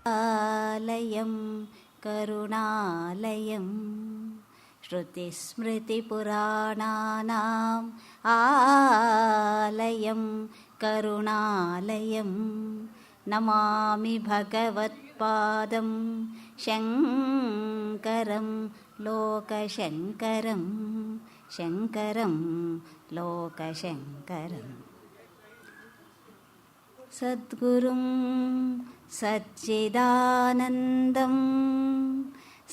ಆಲಯಂ ಕರುಣಾಲಯಂ ಶ್ರುತಿಸ್ಮೃತಿಪುರಾಣಾನಾಂ ಆಲಯಂ ಕರುಣಾಲಯಂ ನಮಾಮಿ ಭಗವತ್ಪಾದಂ ಶಂಕರಂ ಲೋಕಶಂಕರಂ ಶಂಕರಂ ಲೋಕಶಂಕರಂ. ಸದ್ಗುರುಂ ಸಚ್ಚಿದಾನಂದಂ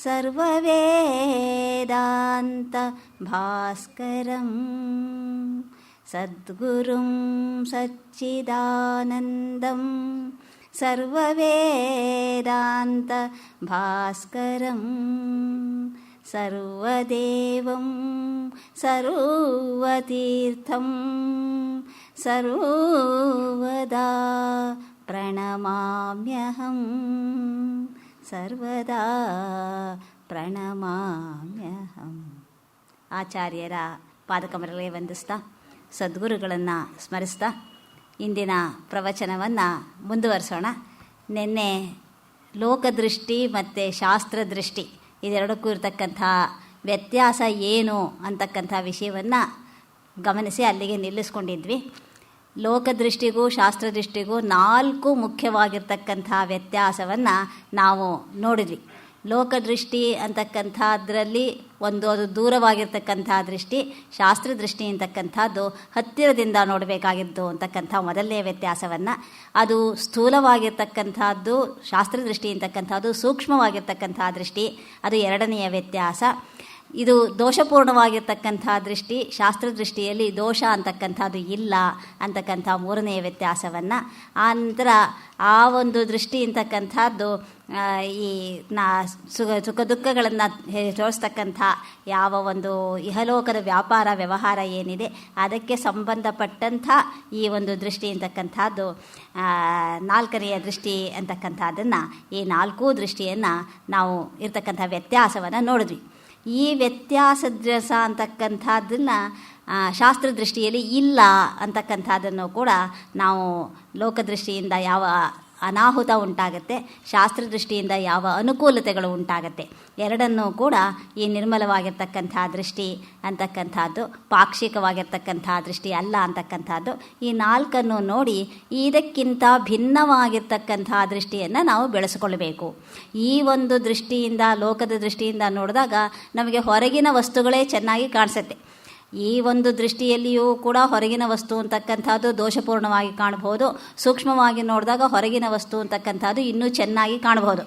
ಸರ್ವವೇದಾಂತ ಭಾಸ್ಕರಂ ಸದ್ಗುರುಂ ಸಚ್ಚಿದಾನಂದಂ ಸರ್ವವೇದಾಂತ ಭಾಸ್ಕರಂ ಸರ್ವದೇವಂ ಸರ್ವತೀರ್ಥಂ ಸರ್ವದಾ ಪ್ರಣಮಾಮ್ಯಹಂ ಸರ್ವದಾ ಪ್ರಣಮಾಮ್ಯಹಂ. ಆಚಾರ್ಯರ ಪಾದಕಮಲಗಳಿಗೆ ವಂದಿಸ್ತಾ ಸದ್ಗುರುಗಳನ್ನು ಸ್ಮರಿಸ್ತಾ ಇಂದಿನ ಪ್ರವಚನವನ್ನು ಮುಂದುವರಿಸೋಣ. ನಿನ್ನೆ ಲೋಕದೃಷ್ಟಿ ಮತ್ತು ಶಾಸ್ತ್ರದೃಷ್ಟಿ ಇದೆರಡಕ್ಕೂ ಇರತಕ್ಕಂಥ ವ್ಯತ್ಯಾಸ ಏನು ಅಂತಕ್ಕಂಥ ವಿಷಯವನ್ನು ಗಮನಿಸಿ ಅಲ್ಲಿಗೆ ನಿಲ್ಲಿಸ್ಕೊಂಡಿದ್ವಿ. ಲೋಕದೃಷ್ಟಿಗೂ ಶಾಸ್ತ್ರದೃಷ್ಟಿಗೂ 4 ಮುಖ್ಯವಾಗಿರ್ತಕ್ಕಂಥ ವ್ಯತ್ಯಾಸವನ್ನು ನಾವು ನೋಡಿದ್ವಿ. ಲೋಕದೃಷ್ಟಿ ಅಂತಕ್ಕಂಥದ್ರಲ್ಲಿ ಅದು ದೂರವಾಗಿರ್ತಕ್ಕಂಥ ದೃಷ್ಟಿ, ಶಾಸ್ತ್ರದೃಷ್ಟಿ ಅಂತಕ್ಕಂಥದ್ದು ಹತ್ತಿರದಿಂದ ನೋಡಬೇಕಾಗಿದ್ದು ಅಂತಕ್ಕಂಥ ಮೊದಲನೇ ವ್ಯತ್ಯಾಸವನ್ನು, ಅದು ಸ್ಥೂಲವಾಗಿರ್ತಕ್ಕಂಥದ್ದು ಶಾಸ್ತ್ರದೃಷ್ಟಿ ಅಂತಕ್ಕಂಥದ್ದು, ಸೂಕ್ಷ್ಮವಾಗಿರ್ತಕ್ಕಂಥ ದೃಷ್ಟಿ ಅದು ಎರಡನೆಯ ವ್ಯತ್ಯಾಸ. ಇದು ದೋಷಪೂರ್ಣವಾಗಿರ್ತಕ್ಕಂಥ ದೃಷ್ಟಿ, ಶಾಸ್ತ್ರದೃಷ್ಟಿಯಲ್ಲಿ ದೋಷ ಅಂತಕ್ಕಂಥದ್ದು ಇಲ್ಲ ಅಂತಕ್ಕಂಥ ಮೂರನೆಯ ವ್ಯತ್ಯಾಸವನ್ನು, ಆನಂತರ ಆ ಒಂದು ದೃಷ್ಟಿ ಅಂತಕ್ಕಂಥದ್ದು ಈ ಸುಖ ದುಃಖಗಳನ್ನು ತೋರಿಸ್ತಕ್ಕಂಥ ಯಾವ ಒಂದು ಇಹಲೋಕದ ವ್ಯಾಪಾರ ವ್ಯವಹಾರ ಏನಿದೆ ಅದಕ್ಕೆ ಸಂಬಂಧಪಟ್ಟಂಥ ಈ ಒಂದು ದೃಷ್ಟಿ ಅಂತಕ್ಕಂಥದ್ದು 4ನೆಯ ದೃಷ್ಟಿ ಅಂತಕ್ಕಂಥದ್ದನ್ನು, ಈ 4 ದೃಷ್ಟಿಯನ್ನು ನಾವು ಇರ್ತಕ್ಕಂಥ ವ್ಯತ್ಯಾಸವನ್ನು ನೋಡಿದ್ವಿ. ಈ ವ್ಯತ್ಯಾಸ ಅಂತಕ್ಕಂಥದ್ದನ್ನು ಶಾಸ್ತ್ರದೃಷ್ಟಿಯಲ್ಲಿ ಇಲ್ಲ ಅಂತಕ್ಕಂಥದ್ದನ್ನು ಕೂಡ ನಾವು ಲೋಕದೃಷ್ಟಿಯಿಂದ ಯಾವ ಅನಾಹುತ ಉಂಟಾಗುತ್ತೆ, ಶಾಸ್ತ್ರದೃಷ್ಟಿಯಿಂದ ಯಾವ ಅನುಕೂಲತೆಗಳು ಉಂಟಾಗುತ್ತೆ, ಎರಡನ್ನೂ ಕೂಡ ಈ ನಿರ್ಮಲವಾಗಿರ್ತಕ್ಕಂಥ ದೃಷ್ಟಿ ಅಂತಕ್ಕಂಥದ್ದು, ಪಾಕ್ಷಿಕವಾಗಿರ್ತಕ್ಕಂಥ ದೃಷ್ಟಿ ಅಲ್ಲ ಅಂತಕ್ಕಂಥದ್ದು, ಈ 4 ನೋಡಿ ಇದಕ್ಕಿಂತ ಭಿನ್ನವಾಗಿರ್ತಕ್ಕಂಥ ದೃಷ್ಟಿಯನ್ನು ನಾವು ಬೆಳೆಸಿಕೊಳ್ಳಬೇಕು. ಈ ಒಂದು ದೃಷ್ಟಿಯಿಂದ, ಲೋಕದ ದೃಷ್ಟಿಯಿಂದ ನೋಡಿದಾಗ ನಮಗೆ ಹೊರಗಿನ ವಸ್ತುಗಳೇ ಚೆನ್ನಾಗಿ ಕಾಣಿಸುತ್ತೆ. ಈ ಒಂದು ದೃಷ್ಟಿಯಲ್ಲಿಯೂ ಕೂಡ ಹೊರಗಿನ ವಸ್ತು ಅಂತಕ್ಕಂಥದ್ದು ದೋಷಪೂರ್ಣವಾಗಿ ಕಾಣಬಹುದು, ಸೂಕ್ಷ್ಮವಾಗಿ ನೋಡಿದಾಗ ಹೊರಗಿನ ವಸ್ತು ಅಂತಕ್ಕಂಥದ್ದು ಇನ್ನೂ ಚೆನ್ನಾಗಿ ಕಾಣಬಹುದು.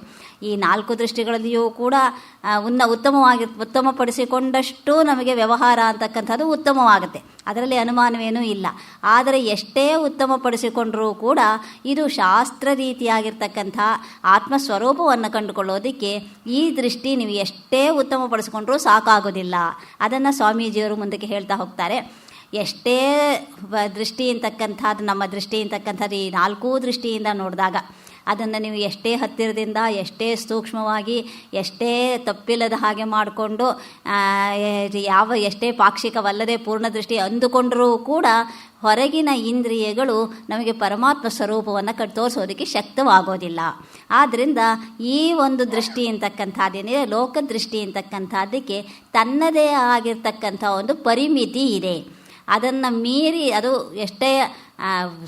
ಈ 4 ದೃಷ್ಟಿಗಳಲ್ಲಿಯೂ ಕೂಡ ಉತ್ತಮಪಡಿಸಿಕೊಂಡಷ್ಟು ನಮಗೆ ವ್ಯವಹಾರ ಅಂತಕ್ಕಂಥದ್ದು ಉತ್ತಮವಾಗುತ್ತೆ, ಅದರಲ್ಲಿ ಅನುಮಾನವೇನೂ ಇಲ್ಲ. ಆದರೆ ಎಷ್ಟೇ ಉತ್ತಮಪಡಿಸಿಕೊಂಡರೂ ಕೂಡ ಇದು ಶಾಸ್ತ್ರ ರೀತಿಯಾಗಿರ್ತಕ್ಕಂಥ ಆತ್ಮಸ್ವರೂಪವನ್ನು ಕಂಡುಕೊಳ್ಳೋದಕ್ಕೆ ಈ ದೃಷ್ಟಿ ನೀವು ಎಷ್ಟೇ ಉತ್ತಮಪಡಿಸಿಕೊಂಡ್ರೂ ಸಾಕಾಗೋದಿಲ್ಲ. ಅದನ್ನು ಸ್ವಾಮೀಜಿಯವರು ಮುಂದಕ್ಕೆ ಹೇಳ್ತಾ ಹೋಗ್ತಾರೆ. ಎಷ್ಟೇ ದೃಷ್ಟಿ ಅಂತಕ್ಕಂಥದ್ದು, ನಮ್ಮ ದೃಷ್ಟಿ ಅಂತಕ್ಕಂಥದ್ದು ಈ 4 ದೃಷ್ಟಿಯಿಂದ ನೋಡಿದಾಗ ಅದನ್ನು ನೀವು ಎಷ್ಟೇ ಹತ್ತಿರದಿಂದ, ಎಷ್ಟೇ ಸೂಕ್ಷ್ಮವಾಗಿ, ಎಷ್ಟೇ ತಪ್ಪಿಲ್ಲದ ಹಾಗೆ ಮಾಡಿಕೊಂಡು ಎಷ್ಟೇ ಪಾಕ್ಷಿಕವಲ್ಲದೆ ಪೂರ್ಣ ದೃಷ್ಟಿ ಅಂದುಕೊಂಡರೂ ಕೂಡ ಹೊರಗಿನ ಇಂದ್ರಿಯಗಳು ನಮಗೆ ಪರಮಾತ್ಮ ಸ್ವರೂಪವನ್ನು ತೋರಿಸೋದಕ್ಕೆ ಶಕ್ತವಾಗೋದಿಲ್ಲ. ಆದ್ದರಿಂದ ಈ ಒಂದು ದೃಷ್ಟಿ ಅಂತಕ್ಕಂಥದ್ದೇನಿದೆ, ಲೋಕದೃಷ್ಟಿ ಅಂತಕ್ಕಂಥದ್ದಕ್ಕೆ ತನ್ನದೇ ಆಗಿರ್ತಕ್ಕಂಥ ಒಂದು ಪರಿಮಿತಿ ಇದೆ. ಅದನ್ನು ಮೀರಿ ಅದು ಎಷ್ಟೇ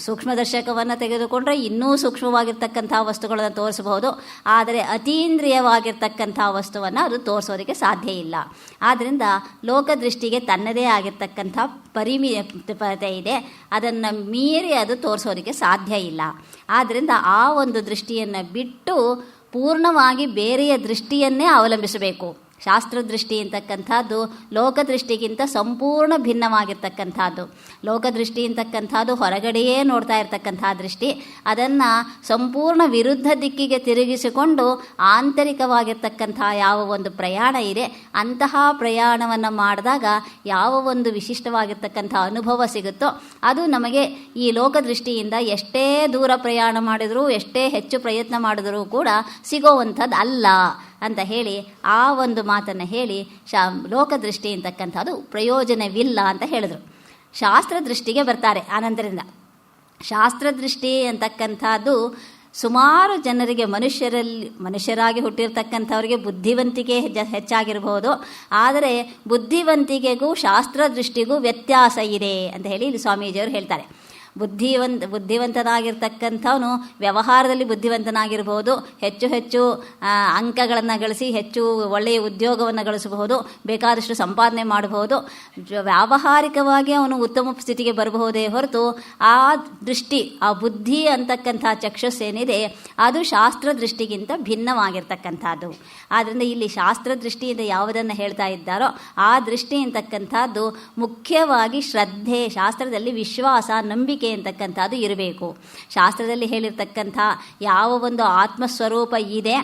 ಸೂಕ್ಷ್ಮದರ್ಶಕವನ್ನು ತೆಗೆದುಕೊಂಡ್ರೆ ಇನ್ನೂ ಸೂಕ್ಷ್ಮವಾಗಿರ್ತಕ್ಕಂಥ ವಸ್ತುಗಳನ್ನು ತೋರಿಸಬಹುದು, ಆದರೆ ಅತೀಂದ್ರಿಯವಾಗಿರ್ತಕ್ಕಂಥ ವಸ್ತುವನ್ನು ಅದು ತೋರಿಸೋದಕ್ಕೆ ಸಾಧ್ಯ ಇಲ್ಲ. ಆದ್ದರಿಂದ ಲೋಕದೃಷ್ಟಿಗೆ ತನ್ನದೇ ಆಗಿರ್ತಕ್ಕಂಥ ಪರಿಮಿತಿ ಇದೆ, ಅದನ್ನು ಮೀರಿ ಅದು ತೋರಿಸೋದಕ್ಕೆ ಸಾಧ್ಯ ಇಲ್ಲ. ಆದ್ದರಿಂದ ಆ ಒಂದು ದೃಷ್ಟಿಯನ್ನು ಬಿಟ್ಟು ಪೂರ್ಣವಾಗಿ ಬೇರೆಯ ದೃಷ್ಟಿಯನ್ನೇ ಅವಲಂಬಿಸಬೇಕು. ಶಾಸ್ತ್ರದೃಷ್ಟಿ ಅಂತಕ್ಕಂಥದ್ದು ಲೋಕದೃಷ್ಟಿಗಿಂತ ಸಂಪೂರ್ಣ ಭಿನ್ನವಾಗಿರ್ತಕ್ಕಂಥದ್ದು. ಲೋಕದೃಷ್ಟಿ ಅಂತಕ್ಕಂಥದ್ದು ಹೊರಗಡೆಯೇ ನೋಡ್ತಾ ಇರ್ತಕ್ಕಂಥ ದೃಷ್ಟಿ, ಅದನ್ನು ಸಂಪೂರ್ಣ ವಿರುದ್ಧ ದಿಕ್ಕಿಗೆ ತಿರುಗಿಸಿಕೊಂಡು ಆಂತರಿಕವಾಗಿರ್ತಕ್ಕಂಥ ಯಾವ ಒಂದು ಪ್ರಯಾಣ ಇದೆ, ಅಂತಹ ಪ್ರಯಾಣವನ್ನು ಮಾಡಿದಾಗ ಯಾವ ಒಂದು ವಿಶಿಷ್ಟವಾಗಿರ್ತಕ್ಕಂಥ ಅನುಭವ ಸಿಗುತ್ತೋ ಅದು ನಮಗೆ ಈ ಲೋಕದೃಷ್ಟಿಯಿಂದ ಎಷ್ಟೇ ದೂರ ಪ್ರಯಾಣ ಮಾಡಿದರೂ, ಎಷ್ಟೇ ಹೆಚ್ಚು ಪ್ರಯತ್ನ ಮಾಡಿದರೂ ಕೂಡ ಸಿಗೋವಂಥದ್ದು ಅಲ್ಲ ಅಂತ ಹೇಳಿ ಆ ಒಂದು ಮಾತನ್ನು ಹೇಳಿ ಲೋಕದೃಷ್ಟಿ ಅಂತಕ್ಕಂಥದ್ದು ಪ್ರಯೋಜನವಿಲ್ಲ ಅಂತ ಹೇಳಿದರು. ಶಾಸ್ತ್ರದೃಷ್ಟಿಗೆ ಬರ್ತಾರೆ. ಆನಂತರದಿಂದ ಶಾಸ್ತ್ರದೃಷ್ಟಿ ಅಂತಕ್ಕಂಥದ್ದು ಸುಮಾರು ಜನರಿಗೆ ಮನುಷ್ಯರಾಗಿ ಹುಟ್ಟಿರ್ತಕ್ಕಂಥವ್ರಿಗೆ ಬುದ್ಧಿವಂತಿಕೆ ಹೆಚ್ಚಾಗಿರ್ಬೋದು. ಆದರೆ ಬುದ್ಧಿವಂತಿಕೆಗೂ ಶಾಸ್ತ್ರದೃಷ್ಟಿಗೂ ವ್ಯತ್ಯಾಸ ಇದೆ ಅಂತ ಹೇಳಿ ಇಲ್ಲಿ ಸ್ವಾಮೀಜಿಯವರು ಹೇಳ್ತಾರೆ. ಬುದ್ಧಿವಂತನಾಗಿರ್ತಕ್ಕಂಥವನು ವ್ಯವಹಾರದಲ್ಲಿ ಬುದ್ಧಿವಂತನಾಗಿರ್ಬೋದು, ಹೆಚ್ಚು ಹೆಚ್ಚು ಅಂಕಗಳನ್ನು ಗಳಿಸಿ ಹೆಚ್ಚು ಒಳ್ಳೆಯ ಉದ್ಯೋಗವನ್ನು ಗಳಿಸಬಹುದು, ಬೇಕಾದಷ್ಟು ಸಂಪಾದನೆ ಮಾಡಬಹುದು, ವ್ಯಾವಹಾರಿಕವಾಗಿ ಅವನು ಉತ್ತಮ ಸ್ಥಿತಿಗೆ ಬರಬಹುದೇ ಹೊರತು ಆ ದೃಷ್ಟಿ, ಆ ಬುದ್ಧಿ ಅಂತಕ್ಕಂಥ ಚಕ್ಷುಸ್ಸೇನಿದೆ ಅದು ಶಾಸ್ತ್ರದೃಷ್ಟಿಗಿಂತ ಭಿನ್ನವಾಗಿರ್ತಕ್ಕಂಥದ್ದು. ಆದ್ದರಿಂದ ಇಲ್ಲಿ ಶಾಸ್ತ್ರದೃಷ್ಟಿಯಿಂದ ಯಾವುದನ್ನು ಹೇಳ್ತಾ ಇದ್ದಾರೋ ಆ ದೃಷ್ಟಿ ಅಂತಕ್ಕಂಥದ್ದು ಮುಖ್ಯವಾಗಿ ಶ್ರದ್ಧೆ, ಶಾಸ್ತ್ರದಲ್ಲಿ ವಿಶ್ವಾಸ, ನಂಬಿಕೆ ಅಂತಕ್ಕಂಥದ್ದು ಇರಬೇಕು. ಶಾಸ್ತ್ರದಲ್ಲಿ ಹೇಳಿರ್ತಕ್ಕಂಥ ಯಾವ ಒಂದು ಆತ್ಮಸ್ವರೂಪ ಇದೆ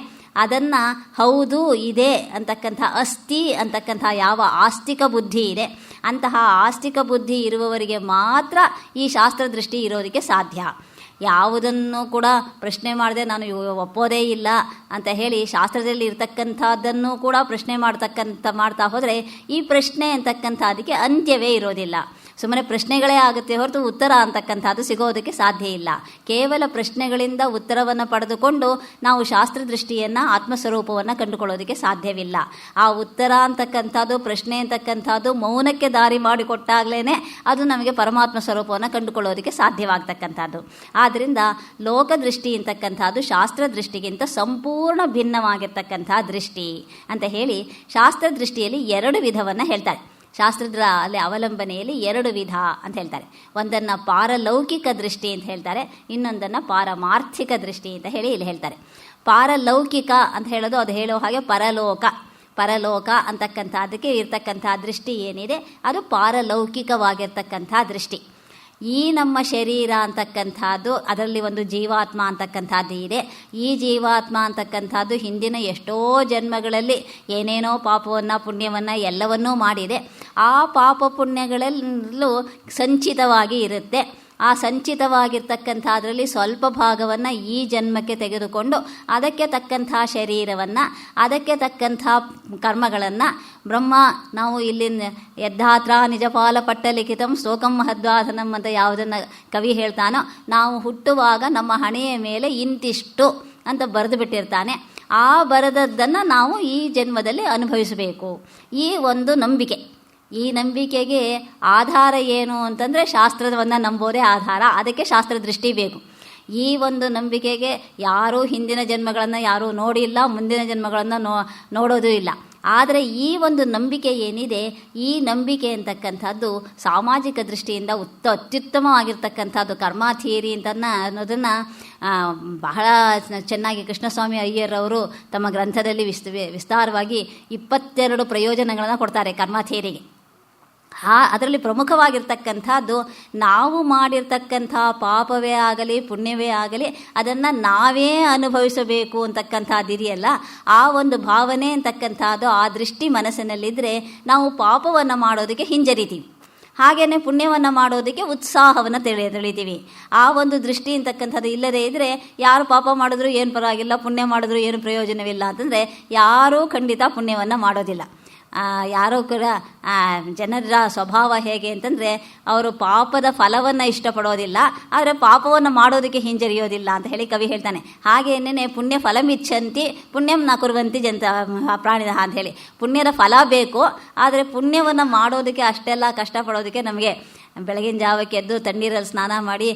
ಅದನ್ನು ಹೌದು ಇದೆ ಅಂತಕ್ಕಂಥ, ಅಸ್ತಿ ಅಂತಕ್ಕಂಥ ಯಾವ ಆಸ್ತಿಕ ಬುದ್ಧಿ ಇದೆ ಅಂತಹ ಆಸ್ತಿಕ ಬುದ್ಧಿ ಇರುವವರಿಗೆ ಮಾತ್ರ ಈ ಶಾಸ್ತ್ರದೃಷ್ಟಿ ಇರೋದಕ್ಕೆ ಸಾಧ್ಯ. ಯಾವುದನ್ನು ಕೂಡ ಪ್ರಶ್ನೆ ಮಾಡದೆ ನಾನು ಒಪ್ಪೋದೇ ಇಲ್ಲ ಅಂತ ಹೇಳಿ ಶಾಸ್ತ್ರದಲ್ಲಿ ಇರ್ತಕ್ಕಂಥದ್ದನ್ನು ಕೂಡ ಪ್ರಶ್ನೆ ಮಾಡ್ತಾ ಹೋದರೆ ಈ ಪ್ರಶ್ನೆ ಅಂತಕ್ಕಂಥದಕ್ಕೆ ಅಂತ್ಯವೇ ಇರೋದಿಲ್ಲ. ಸುಮ್ಮನೆ ಪ್ರಶ್ನೆಗಳೇ ಆಗುತ್ತೆ ಹೊರತು ಉತ್ತರ ಅಂತಕ್ಕಂಥದ್ದು ಸಿಗೋದಕ್ಕೆ ಸಾಧ್ಯ ಇಲ್ಲ. ಕೇವಲ ಪ್ರಶ್ನೆಗಳಿಂದ ಉತ್ತರವನ್ನು ಪಡೆದುಕೊಂಡು ನಾವು ಶಾಸ್ತ್ರದೃಷ್ಟಿಯನ್ನು, ಆತ್ಮಸ್ವರೂಪವನ್ನು ಕಂಡುಕೊಳ್ಳೋದಕ್ಕೆ ಸಾಧ್ಯವಿಲ್ಲ. ಆ ಉತ್ತರ ಅಂತಕ್ಕಂಥದ್ದು, ಪ್ರಶ್ನೆ ಅಂತಕ್ಕಂಥದ್ದು ಮೌನಕ್ಕೆ ದಾರಿ ಮಾಡಿಕೊಟ್ಟಾಗಲೇ ಅದು ನಮಗೆ ಪರಮಾತ್ಮ ಸ್ವರೂಪವನ್ನು ಕಂಡುಕೊಳ್ಳೋದಕ್ಕೆ ಸಾಧ್ಯವಾಗ್ತಕ್ಕಂಥದ್ದು. ಆದ್ದರಿಂದ ಲೋಕದೃಷ್ಟಿ ಅಂತಕ್ಕಂಥದ್ದು ಶಾಸ್ತ್ರದೃಷ್ಟಿಗಿಂತ ಸಂಪೂರ್ಣ ಭಿನ್ನವಾಗಿರ್ತಕ್ಕಂಥ ದೃಷ್ಟಿ ಅಂತ ಹೇಳಿ ಶಾಸ್ತ್ರದೃಷ್ಟಿಯಲ್ಲಿ 2 ವಿಧವನ್ನು ಹೇಳ್ತಾರೆ. ಶಾಸ್ತ್ರದ ಅಲ್ಲಿ ಅವಲಂಬನೆಯಲ್ಲಿ 2 ವಿಧ ಅಂತ ಹೇಳ್ತಾರೆ. ಒಂದನ್ನು ಪಾರಲೌಕಿಕ ದೃಷ್ಟಿ ಅಂತ ಹೇಳ್ತಾರೆ, ಇನ್ನೊಂದನ್ನು ಪಾರಮಾರ್ಥಿಕ ದೃಷ್ಟಿ ಅಂತ ಹೇಳಿ ಇಲ್ಲಿ ಹೇಳ್ತಾರೆ. ಪಾರಲೌಕಿಕ ಅಂತ ಹೇಳೋದು ಅದು ಹೇಳೋ ಹಾಗೆ ಪರಲೋಕ ಅಂತಕ್ಕಂಥದ್ದಕ್ಕೆ ಇರ್ತಕ್ಕಂಥ ದೃಷ್ಟಿ ಏನಿದೆ ಅದು ಪಾರಲೌಕಿಕವಾಗಿರ್ತಕ್ಕಂಥ ದೃಷ್ಟಿ. ಈ ನಮ್ಮ ಶರೀರ ಅಂತಕ್ಕಂಥದ್ದು, ಅದರಲ್ಲಿ ಒಂದು ಜೀವಾತ್ಮ ಅಂತಕ್ಕಂಥದ್ದು ಇದೆ. ಈ ಜೀವಾತ್ಮ ಅಂತಕ್ಕಂಥದ್ದು ಹಿಂದಿನ ಎಷ್ಟೋ ಜನ್ಮಗಳಲ್ಲಿ ಏನೇನೋ ಪಾಪವನ್ನು ಪುಣ್ಯವನ್ನು ಎಲ್ಲವನ್ನೂ ಮಾಡಿದೆ. ಆ ಪಾಪ ಪುಣ್ಯಗಳಲ್ಲೂ ಸಂಚಿತವಾಗಿ ಇರುತ್ತೆ. ಆ ಸಂಚಿತವಾಗಿರ್ತಕ್ಕಂಥ ಅದರಲ್ಲಿ ಸ್ವಲ್ಪ ಭಾಗವನ್ನು ಈ ಜನ್ಮಕ್ಕೆ ತೆಗೆದುಕೊಂಡು ಅದಕ್ಕೆ ತಕ್ಕಂಥ ಶರೀರವನ್ನು, ಅದಕ್ಕೆ ತಕ್ಕಂಥ ಕರ್ಮಗಳನ್ನು ಬ್ರಹ್ಮ, ನಾವು ಇಲ್ಲಿ ಯದ್ಧಾತ್ರ ನಿಜಪಾಲ ಪಟ್ಟಲಿಖಿತಂ ಶ್ಲೋಕಂ ಮಹದ್ವಾಧನಂ ಅಂತ ಯಾವುದನ್ನು ಕವಿ ಹೇಳ್ತಾನೋ, ನಾವು ಹುಟ್ಟುವಾಗ ನಮ್ಮ ಹಣೆಯ ಮೇಲೆ ಇಂತಿಷ್ಟು ಅಂತ ಬರೆದು ಬಿಟ್ಟಿರ್ತಾನೆ. ಆ ಬರೆದದ್ದನ್ನು ನಾವು ಈ ಜನ್ಮದಲ್ಲಿ ಅನುಭವಿಸಬೇಕು. ಈ ಒಂದು ನಂಬಿಕೆ. ಈ ನಂಬಿಕೆಗೆ ಆಧಾರ ಏನು ಅಂತಂದರೆ ಶಾಸ್ತ್ರವನ್ನು ನಂಬೋದೇ ಆಧಾರ. ಅದಕ್ಕೆ ಶಾಸ್ತ್ರದೃಷ್ಟಿ ಬೇಕು. ಈ ಒಂದು ನಂಬಿಕೆಗೆ ಯಾರೂ ಹಿಂದಿನ ಜನ್ಮಗಳನ್ನು ಯಾರೂ ನೋಡಿಲ್ಲ, ಮುಂದಿನ ಜನ್ಮಗಳನ್ನು ನೋಡೋದೂ ಇಲ್ಲ. ಆದರೆ ಈ ಒಂದು ನಂಬಿಕೆ ಏನಿದೆ, ಈ ನಂಬಿಕೆ ಅಂತಕ್ಕಂಥದ್ದು ಸಾಮಾಜಿಕ ದೃಷ್ಟಿಯಿಂದ ಅತ್ಯುತ್ತಮವಾಗಿರ್ತಕ್ಕಂಥದ್ದು. ಕರ್ಮ ಥಿಯರಿ ಅನ್ನೋದನ್ನು ಬಹಳ ಚೆನ್ನಾಗಿ ಕೃಷ್ಣಸ್ವಾಮಿ ಅಯ್ಯರ್ ಅವರು ತಮ್ಮ ಗ್ರಂಥದಲ್ಲಿ ವಿಸ್ತಾರವಾಗಿ 22 ಪ್ರಯೋಜನಗಳನ್ನು ಕೊಡ್ತಾರೆ ಕರ್ಮ ಥಿಯರಿಗೆ. ಅದರಲ್ಲಿ ಪ್ರಮುಖವಾಗಿರ್ತಕ್ಕಂಥದ್ದು ನಾವು ಮಾಡಿರ್ತಕ್ಕಂಥ ಪಾಪವೇ ಆಗಲಿ ಪುಣ್ಯವೇ ಆಗಲಿ ಅದನ್ನು ನಾವೇ ಅನುಭವಿಸಬೇಕು ಅಂತಕ್ಕಂಥದ್ದಿದೆಯಲ್ಲ, ಆ ಒಂದು ಭಾವನೆ ಅಂತಕ್ಕಂಥದ್ದು, ಆ ದೃಷ್ಟಿ ಮನಸ್ಸಿನಲ್ಲಿದ್ದರೆ ನಾವು ಪಾಪವನ್ನು ಮಾಡೋದಕ್ಕೆ ಹಿಂಜರಿತೀವಿ. ಹಾಗೆಯೇ ಪುಣ್ಯವನ್ನು ಮಾಡೋದಕ್ಕೆ ಉತ್ಸಾಹವನ್ನು ತಿಳಿತೀವಿ. ಆ ಒಂದು ದೃಷ್ಟಿ ಅಂತಕ್ಕಂಥದ್ದು ಇಲ್ಲದೇ ಇದ್ದರೆ ಯಾರು ಪಾಪ ಮಾಡಿದ್ರು ಏನು ಪರವಾಗಿಲ್ಲ, ಪುಣ್ಯ ಮಾಡಿದ್ರು ಏನು ಪ್ರಯೋಜನವಿಲ್ಲ ಅಂತಂದರೆ ಯಾರೂ ಖಂಡಿತ ಪುಣ್ಯವನ್ನು ಮಾಡೋದಿಲ್ಲ. ಯಾರೋ ಕೂಡ ಜನರ ಸ್ವಭಾವ ಹೇಗೆ ಅಂತಂದರೆ ಅವರು ಪಾಪದ ಫಲವನ್ನು ಇಷ್ಟಪಡೋದಿಲ್ಲ, ಆದರೆ ಪಾಪವನ್ನು ಮಾಡೋದಕ್ಕೆ ಹಿಂಜರಿಯೋದಿಲ್ಲ ಅಂತ ಹೇಳಿ ಕವಿ ಹೇಳ್ತಾನೆ. ಹಾಗೇನೇ ಪುಣ್ಯ ಫಲಮಿಚ್ಛಂತಿ ಪುಣ್ಯಂ ನ ಕುರ್ವಂತಿ ಪ್ರಾಣಿದ ಅಂತ ಹೇಳಿ, ಪುಣ್ಯದ ಫಲ ಬೇಕು, ಆದರೆ ಪುಣ್ಯವನ್ನು ಮಾಡೋದಕ್ಕೆ ಅಷ್ಟೆಲ್ಲ ಕಷ್ಟಪಡೋದಕ್ಕೆ ನಮಗೆ ಬೆಳಗಿನ ಜಾವಕ್ಕೆ ಎದ್ದು ತಣ್ಣೀರಲ್ಲಿ ಸ್ನಾನ ಮಾಡಿ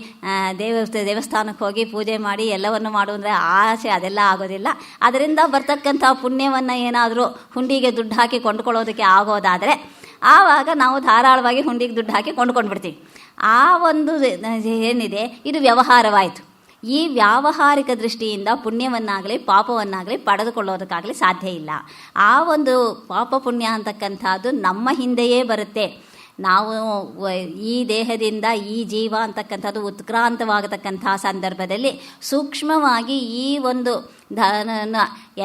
ದೇವಸ್ಥಾನಕ್ಕೆ ಹೋಗಿ ಪೂಜೆ ಮಾಡಿ ಎಲ್ಲವನ್ನು ಮಾಡುವಂದರೆ ಆಸೆ ಅದೆಲ್ಲ ಆಗೋದಿಲ್ಲ. ಅದರಿಂದ ಬರ್ತಕ್ಕಂಥ ಪುಣ್ಯವನ್ನು ಏನಾದರೂ ಹುಂಡಿಗೆ ದುಡ್ಡು ಹಾಕಿ ಕೊಂಡ್ಕೊಳ್ಳೋದಕ್ಕೆ ಆಗೋದಾದರೆ ಆವಾಗ ನಾವು ಧಾರಾಳವಾಗಿ ಹುಂಡಿಗೆ ದುಡ್ಡು ಹಾಕಿ ಕೊಂಡ್ಕೊಂಡ್ಬಿಡ್ತೀವಿ. ಆ ಒಂದು ಏನಿದೆ ಇದು ವ್ಯವಹಾರವಾಯಿತು. ಈ ವ್ಯಾವಹಾರಿಕ ದೃಷ್ಟಿಯಿಂದ ಪುಣ್ಯವನ್ನಾಗಲಿ ಪಾಪವನ್ನಾಗಲಿ ಪಡೆದುಕೊಳ್ಳೋದಕ್ಕಾಗಲಿ ಸಾಧ್ಯ ಇಲ್ಲ. ಆ ಒಂದು ಪಾಪ ಪುಣ್ಯ ಅಂತಕ್ಕಂಥದ್ದು ನಮ್ಮ ಹಿಂದೆಯೇ ಬರುತ್ತೆ. ನಾವು ಈ ದೇಹದಿಂದ ಈ ಜೀವ ಅಂತಕ್ಕಂಥದ್ದು ಉತ್ಕ್ರಾಂತವಾಗತಕ್ಕಂಥ ಸಂದರ್ಭದಲ್ಲಿ ಸೂಕ್ಷ್ಮವಾಗಿ ಈ ಒಂದು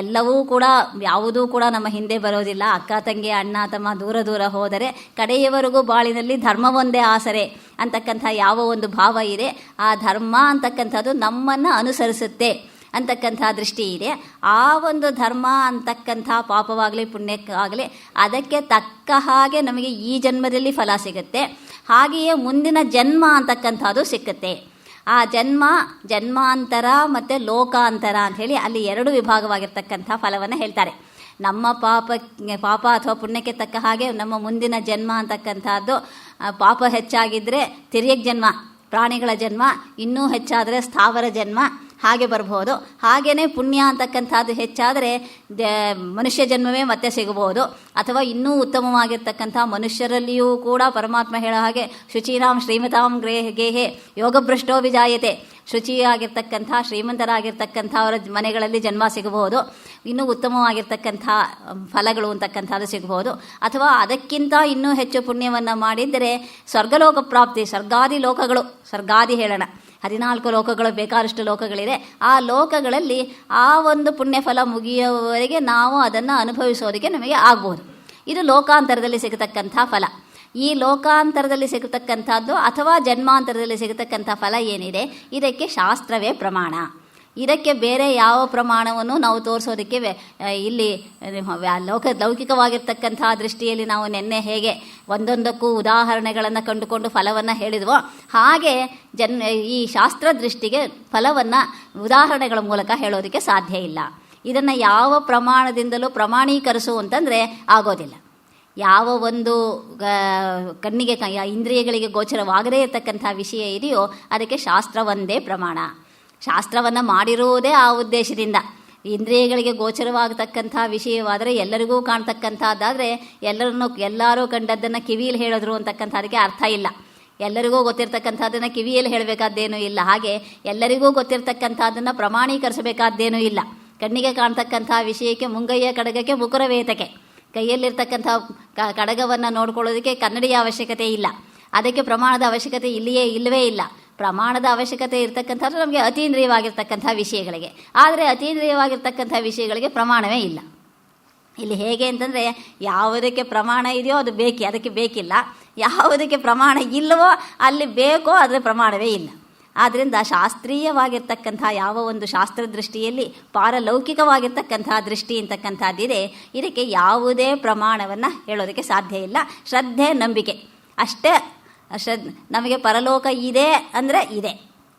ಎಲ್ಲವೂ ಕೂಡ ಯಾವುದೂ ಕೂಡ ನಮ್ಮ ಹಿಂದೆ ಬರೋದಿಲ್ಲ. ಅಕ್ಕ ತಂಗಿ ಅಣ್ಣ ತಮ್ಮ ದೂರ ಹೋದರೆ ಕಡೆಯವರೆಗೂ ಬಾಳಿನಲ್ಲಿ ಧರ್ಮವೊಂದೇ ಆಸರೆ ಅಂತಕ್ಕಂಥ ಯಾವ ಒಂದು ಭಾವ ಇದೆ, ಆ ಧರ್ಮ ಅಂತಕ್ಕಂಥದ್ದು ನಮ್ಮನ್ನು ಅನುಸರಿಸುತ್ತೆ ಅಂತಕ್ಕಂಥ ದೃಷ್ಟಿ ಇದೆ. ಆ ಒಂದು ಧರ್ಮ ಅಂತಕ್ಕಂಥ ಪಾಪವಾಗಲಿ ಪುಣ್ಯಕ್ಕಾಗಲಿ ಅದಕ್ಕೆ ತಕ್ಕ ಹಾಗೆ ನಮಗೆ ಈ ಜನ್ಮದಲ್ಲಿ ಫಲ ಸಿಗುತ್ತೆ, ಹಾಗೆಯೇ ಮುಂದಿನ ಜನ್ಮ ಅಂತಕ್ಕಂಥದ್ದು ಸಿಕ್ಕುತ್ತೆ. ಆ ಜನ್ಮಾಂತರ ಮತ್ತು ಲೋಕಾಂತರ ಅಂಥೇಳಿ ಅಲ್ಲಿ ಎರಡು ವಿಭಾಗವಾಗಿರ್ತಕ್ಕಂಥ ಫಲವನ್ನು ಹೇಳ್ತಾರೆ. ನಮ್ಮ ಪಾಪ ಅಥವಾ ಪುಣ್ಯಕ್ಕೆ ತಕ್ಕ ಹಾಗೆ ನಮ್ಮ ಮುಂದಿನ ಜನ್ಮ ಅಂತಕ್ಕಂಥದ್ದು, ಪಾಪ ಹೆಚ್ಚಾಗಿದ್ದರೆ ತಿರ್ಯಕ್ ಜನ್ಮ, ಪ್ರಾಣಿಗಳ ಜನ್ಮ, ಇನ್ನೂ ಹೆಚ್ಚಾದರೆ ಸ್ಥಾವರ ಜನ್ಮ, ಹಾಗೆ ಬರ್ಬೋದು. ಹಾಗೆಯೇ ಪುಣ್ಯ ಅಂತಕ್ಕಂಥದ್ದು ಹೆಚ್ಚಾದರೆ ಮನುಷ್ಯ ಜನ್ಮವೇ ಮತ್ತೆ ಸಿಗಬಹುದು. ಅಥವಾ ಇನ್ನೂ ಉತ್ತಮವಾಗಿರ್ತಕ್ಕಂಥ ಮನುಷ್ಯರಲ್ಲಿಯೂ ಕೂಡ ಪರಮಾತ್ಮ ಹೇಳೋ ಹಾಗೆ ಶುಚೀನಾಂ ಶ್ರೀಮತಾಂ ಗೇಹೆ ಯೋಗಭ್ರಷ್ಟೋ ವಿಜಾಯತೆ, ಶುಚಿಯಾಗಿರ್ತಕ್ಕಂಥ ಶ್ರೀಮಂತರಾಗಿರ್ತಕ್ಕಂಥ ಅವರ ಮನೆಗಳಲ್ಲಿ ಜನ್ಮ ಸಿಗಬಹುದು. ಇನ್ನೂ ಉತ್ತಮವಾಗಿರ್ತಕ್ಕಂಥ ಫಲಗಳು ಅಂತಕ್ಕಂಥದ್ದು ಸಿಗಬಹುದು. ಅಥವಾ ಅದಕ್ಕಿಂತ ಇನ್ನೂ ಹೆಚ್ಚು ಪುಣ್ಯವನ್ನು ಮಾಡಿದರೆ ಸ್ವರ್ಗಲೋಕ ಪ್ರಾಪ್ತಿ, ಸ್ವರ್ಗಾದಿ ಲೋಕಗಳು, ಸ್ವರ್ಗಾದಿ ಹೇಳೋಣ 14 ಲೋಕಗಳು, ಬೇಕಾದಷ್ಟು ಲೋಕಗಳಿದೆ. ಆ ಲೋಕಗಳಲ್ಲಿ ಆ ಒಂದು ಪುಣ್ಯಫಲ ಮುಗಿಯುವವರೆಗೆ ನಾವು ಅದನ್ನು ಅನುಭವಿಸೋದಕ್ಕೆ ನಮಗೆ ಆಗ್ಬೋದು. ಇದು ಲೋಕಾಂತರದಲ್ಲಿ ಸಿಗತಕ್ಕಂಥ ಫಲ. ಈ ಲೋಕಾಂತರದಲ್ಲಿ ಸಿಗತಕ್ಕಂಥದ್ದು ಅಥವಾ ಜನ್ಮಾಂತರದಲ್ಲಿ ಸಿಗತಕ್ಕಂಥ ಫಲ ಏನಿದೆ, ಇದಕ್ಕೆ ಶಾಸ್ತ್ರವೇ ಪ್ರಮಾಣ. ಇದಕ್ಕೆ ಬೇರೆ ಯಾವ ಪ್ರಮಾಣವನ್ನು ನಾವು ತೋರಿಸೋದಕ್ಕೆ ಇಲ್ಲಿ ಲೌಕಿಕವಾಗಿರ್ತಕ್ಕಂಥ ದೃಷ್ಟಿಯಲ್ಲಿ ನಾವು ನಿನ್ನೆ ಹೇಗೆ ಒಂದೊಂದಕ್ಕೂ ಉದಾಹರಣೆಗಳನ್ನು ಕಂಡುಕೊಂಡು ಫಲವನ್ನು ಹೇಳಿದ್ವೋ, ಹಾಗೆ ಈ ಶಾಸ್ತ್ರ ದೃಷ್ಟಿಗೆ ಫಲವನ್ನು ಉದಾಹರಣೆಗಳ ಮೂಲಕ ಹೇಳೋದಕ್ಕೆ ಸಾಧ್ಯ ಇಲ್ಲ. ಇದನ್ನು ಯಾವ ಪ್ರಮಾಣದಿಂದಲೂ ಪ್ರಮಾಣೀಕರಿಸುವಂತಂದರೆ ಆಗೋದಿಲ್ಲ. ಯಾವ ಒಂದು ಕಣ್ಣಿಗೆ ಇಂದ್ರಿಯಗಳಿಗೆ ಗೋಚರವಾಗದೇ ಇರತಕ್ಕಂಥ ವಿಷಯ ಇದೆಯೋ ಅದಕ್ಕೆ ಶಾಸ್ತ್ರ ಒಂದೇ ಪ್ರಮಾಣ. ಶಾಸ್ತ್ರವನ್ನು ಮಾಡಿರುವುದೇ ಆ ಉದ್ದೇಶದಿಂದ. ಇಂದ್ರಿಯಗಳಿಗೆ ಗೋಚರವಾಗತಕ್ಕಂಥ ವಿಷಯವಾದರೆ, ಎಲ್ಲರಿಗೂ ಕಾಣ್ತಕ್ಕಂಥದ್ದಾದರೆ ಎಲ್ಲರೂ ಕಂಡದ್ದನ್ನು ಕಿವಿಯಲ್ಲಿ ಹೇಳಿದ್ರು ಅಂತಕ್ಕಂಥದಕ್ಕೆ ಅರ್ಥ ಇಲ್ಲ. ಎಲ್ಲರಿಗೂ ಗೊತ್ತಿರ್ತಕ್ಕಂಥದ್ದನ್ನು ಕಿವಿಯಲ್ಲಿ ಹೇಳಬೇಕಾದ್ದೇನೂ ಇಲ್ಲ. ಹಾಗೆ ಎಲ್ಲರಿಗೂ ಗೊತ್ತಿರ್ತಕ್ಕಂಥದ್ದನ್ನು ಪ್ರಮಾಣೀಕರಿಸಬೇಕಾದ್ದೇನೂ ಇಲ್ಲ. ಕಣ್ಣಿಗೆ ಕಾಣ್ತಕ್ಕಂಥ ವಿಷಯಕ್ಕೆ ಮುಂಗೈಯ ಕಡಗಕ್ಕೆ ಮುಕುರವೇತಕೆ, ಕೈಯಲ್ಲಿರ್ತಕ್ಕಂಥ ಕಡಗವನ್ನು ನೋಡ್ಕೊಳ್ಳೋದಕ್ಕೆ ಕನ್ನಡಿಯ ಅವಶ್ಯಕತೆ ಇಲ್ಲ. ಅದಕ್ಕೆ ಪ್ರಮಾಣದ ಅವಶ್ಯಕತೆ ಇಲ್ಲವೇ ಇಲ್ಲ. ಪ್ರಮಾಣದ ಅವಶ್ಯಕತೆ ಇರತಕ್ಕಂಥದ್ದು ನಮಗೆ ಅತೀಂದ್ರಿಯವಾಗಿರ್ತಕ್ಕಂಥ ವಿಷಯಗಳಿಗೆ. ಆದರೆ ಅತೀಂದ್ರಿಯವಾಗಿರ್ತಕ್ಕಂಥ ವಿಷಯಗಳಿಗೆ ಪ್ರಮಾಣವೇ ಇಲ್ಲ. ಇಲ್ಲಿ ಹೇಗೆ ಅಂತಂದರೆ, ಯಾವುದಕ್ಕೆ ಪ್ರಮಾಣ ಇದೆಯೋ ಅದು ಅದಕ್ಕೆ ಬೇಕಿಲ್ಲ. ಯಾವುದಕ್ಕೆ ಪ್ರಮಾಣ ಇಲ್ಲವೋ ಅಲ್ಲಿ ಬೇಕೋ ಅದರ ಪ್ರಮಾಣವೇ ಇಲ್ಲ. ಆದ್ದರಿಂದ ಶಾಸ್ತ್ರೀಯವಾಗಿರ್ತಕ್ಕಂಥ ಯಾವ ಒಂದು ಶಾಸ್ತ್ರ ದೃಷ್ಟಿಯಲ್ಲಿ ಪಾರಲೌಕಿಕವಾಗಿರ್ತಕ್ಕಂಥ ದೃಷ್ಟಿ ಅಂತಕ್ಕಂಥದ್ದಿದೆ, ಇದಕ್ಕೆ ಯಾವುದೇ ಪ್ರಮಾಣವನ್ನು ಹೇಳೋದಕ್ಕೆ ಸಾಧ್ಯ ಇಲ್ಲ. ಶ್ರದ್ಧೆ, ನಂಬಿಕೆ ಅಷ್ಟೇ. ನಮಗೆ ಪರಲೋಕ ಇದೆ ಅಂದರೆ ಇದೆ,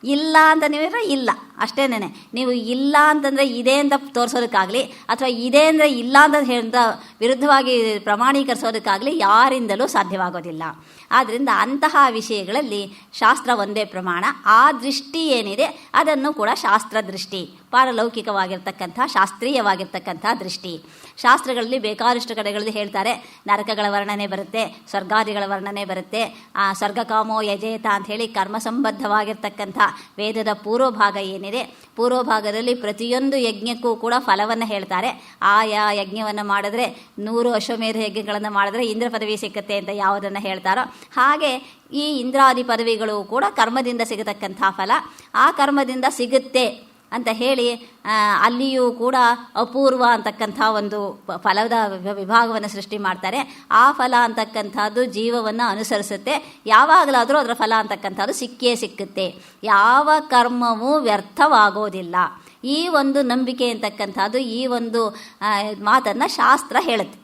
ಇಲ್ಲ ಅಂತ ನೀವಿದ್ರೆ ಇಲ್ಲ, ಅಷ್ಟೇನೆ. ನೀವು ಇಲ್ಲ ಅಂತಂದರೆ ಇದೆ ಅಂತ ತೋರಿಸೋದಕ್ಕಾಗಲಿ ಅಥವಾ ಇದೆ ಅಂದರೆ ಇಲ್ಲ ಅಂತ ವಿರುದ್ಧವಾಗಿ ಪ್ರಮಾಣೀಕರಿಸೋದಕ್ಕಾಗಲಿ ಯಾರಿಂದಲೂ ಸಾಧ್ಯವಾಗೋದಿಲ್ಲ. ಆದ್ದರಿಂದ ಅಂತಹ ವಿಷಯಗಳಲ್ಲಿ ಶಾಸ್ತ್ರ ಒಂದೇ ಪ್ರಮಾಣ. ಆ ದೃಷ್ಟಿ ಏನಿದೆ ಅದನ್ನು ಕೂಡ ಶಾಸ್ತ್ರ ದೃಷ್ಟಿ, ಪಾರಲೌಕಿಕವಾಗಿರ್ತಕ್ಕಂಥ ಶಾಸ್ತ್ರೀಯವಾಗಿರ್ತಕ್ಕಂಥ ದೃಷ್ಟಿ. ಶಾಸ್ತ್ರಗಳಲ್ಲಿ ಬೇಕಾದಷ್ಟು ಕಡೆಗಳಲ್ಲಿ ಹೇಳ್ತಾರೆ, ನರಕಗಳ ವರ್ಣನೆ ಬರುತ್ತೆ, ಸ್ವರ್ಗಾದಿಗಳ ವರ್ಣನೆ ಬರುತ್ತೆ. ಆ ಸ್ವರ್ಗಕಾಮೋ ಯಜೇತ ಅಂಥೇಳಿ ಕರ್ಮಸಂಬದ್ಧವಾಗಿರ್ತಕ್ಕಂಥ ವೇದದ ಪೂರ್ವಭಾಗ ಏನಿದೆ, ಪೂರ್ವಭಾಗದಲ್ಲಿ ಪ್ರತಿಯೊಂದು ಯಜ್ಞಕ್ಕೂ ಕೂಡ ಫಲವನ್ನು ಹೇಳ್ತಾರೆ. ಆಯಾ ಯಜ್ಞವನ್ನು ಮಾಡಿದ್ರೆ 100 ಅಶ್ವಮೇಧ ಯಜ್ಞಗಳನ್ನು ಮಾಡಿದ್ರೆ ಇಂದ್ರ ಪದವಿ ಸಿಕ್ಕತ್ತೆ ಅಂತ ಯಾವುದನ್ನು ಹೇಳ್ತಾರೋ, ಹಾಗೆ ಈ ಇಂದ್ರಾದಿ ಪದವಿಗಳು ಕೂಡ ಕರ್ಮದಿಂದ ಸಿಗತಕ್ಕಂಥ ಫಲ. ಆ ಕರ್ಮದಿಂದ ಸಿಗುತ್ತೆ ಅಂತ ಹೇಳಿ ಅಲ್ಲಿಯೂ ಕೂಡ ಅಪೂರ್ವ ಅಂತಕ್ಕಂಥ ಒಂದು ಫಲದ ವಿಭಾಗವನ್ನು ಸೃಷ್ಟಿ ಮಾಡ್ತಾರೆ. ಆ ಫಲ ಅಂತಕ್ಕಂಥದ್ದು ಜೀವವನ್ನು ಅನುಸರಿಸುತ್ತೆ. ಯಾವಾಗಲಾದರೂ ಅದರ ಫಲ ಅಂತಕ್ಕಂಥದ್ದು ಸಿಕ್ಕೇ ಸಿಕ್ಕುತ್ತೆ. ಯಾವ ಕರ್ಮವೂ ವ್ಯರ್ಥವಾಗೋದಿಲ್ಲ. ಈ ಒಂದು ನಂಬಿಕೆ ಅಂತಕ್ಕಂಥದ್ದು, ಈ ಒಂದು ಮಾತನ್ನು ಶಾಸ್ತ್ರ ಹೇಳುತ್ತೆ.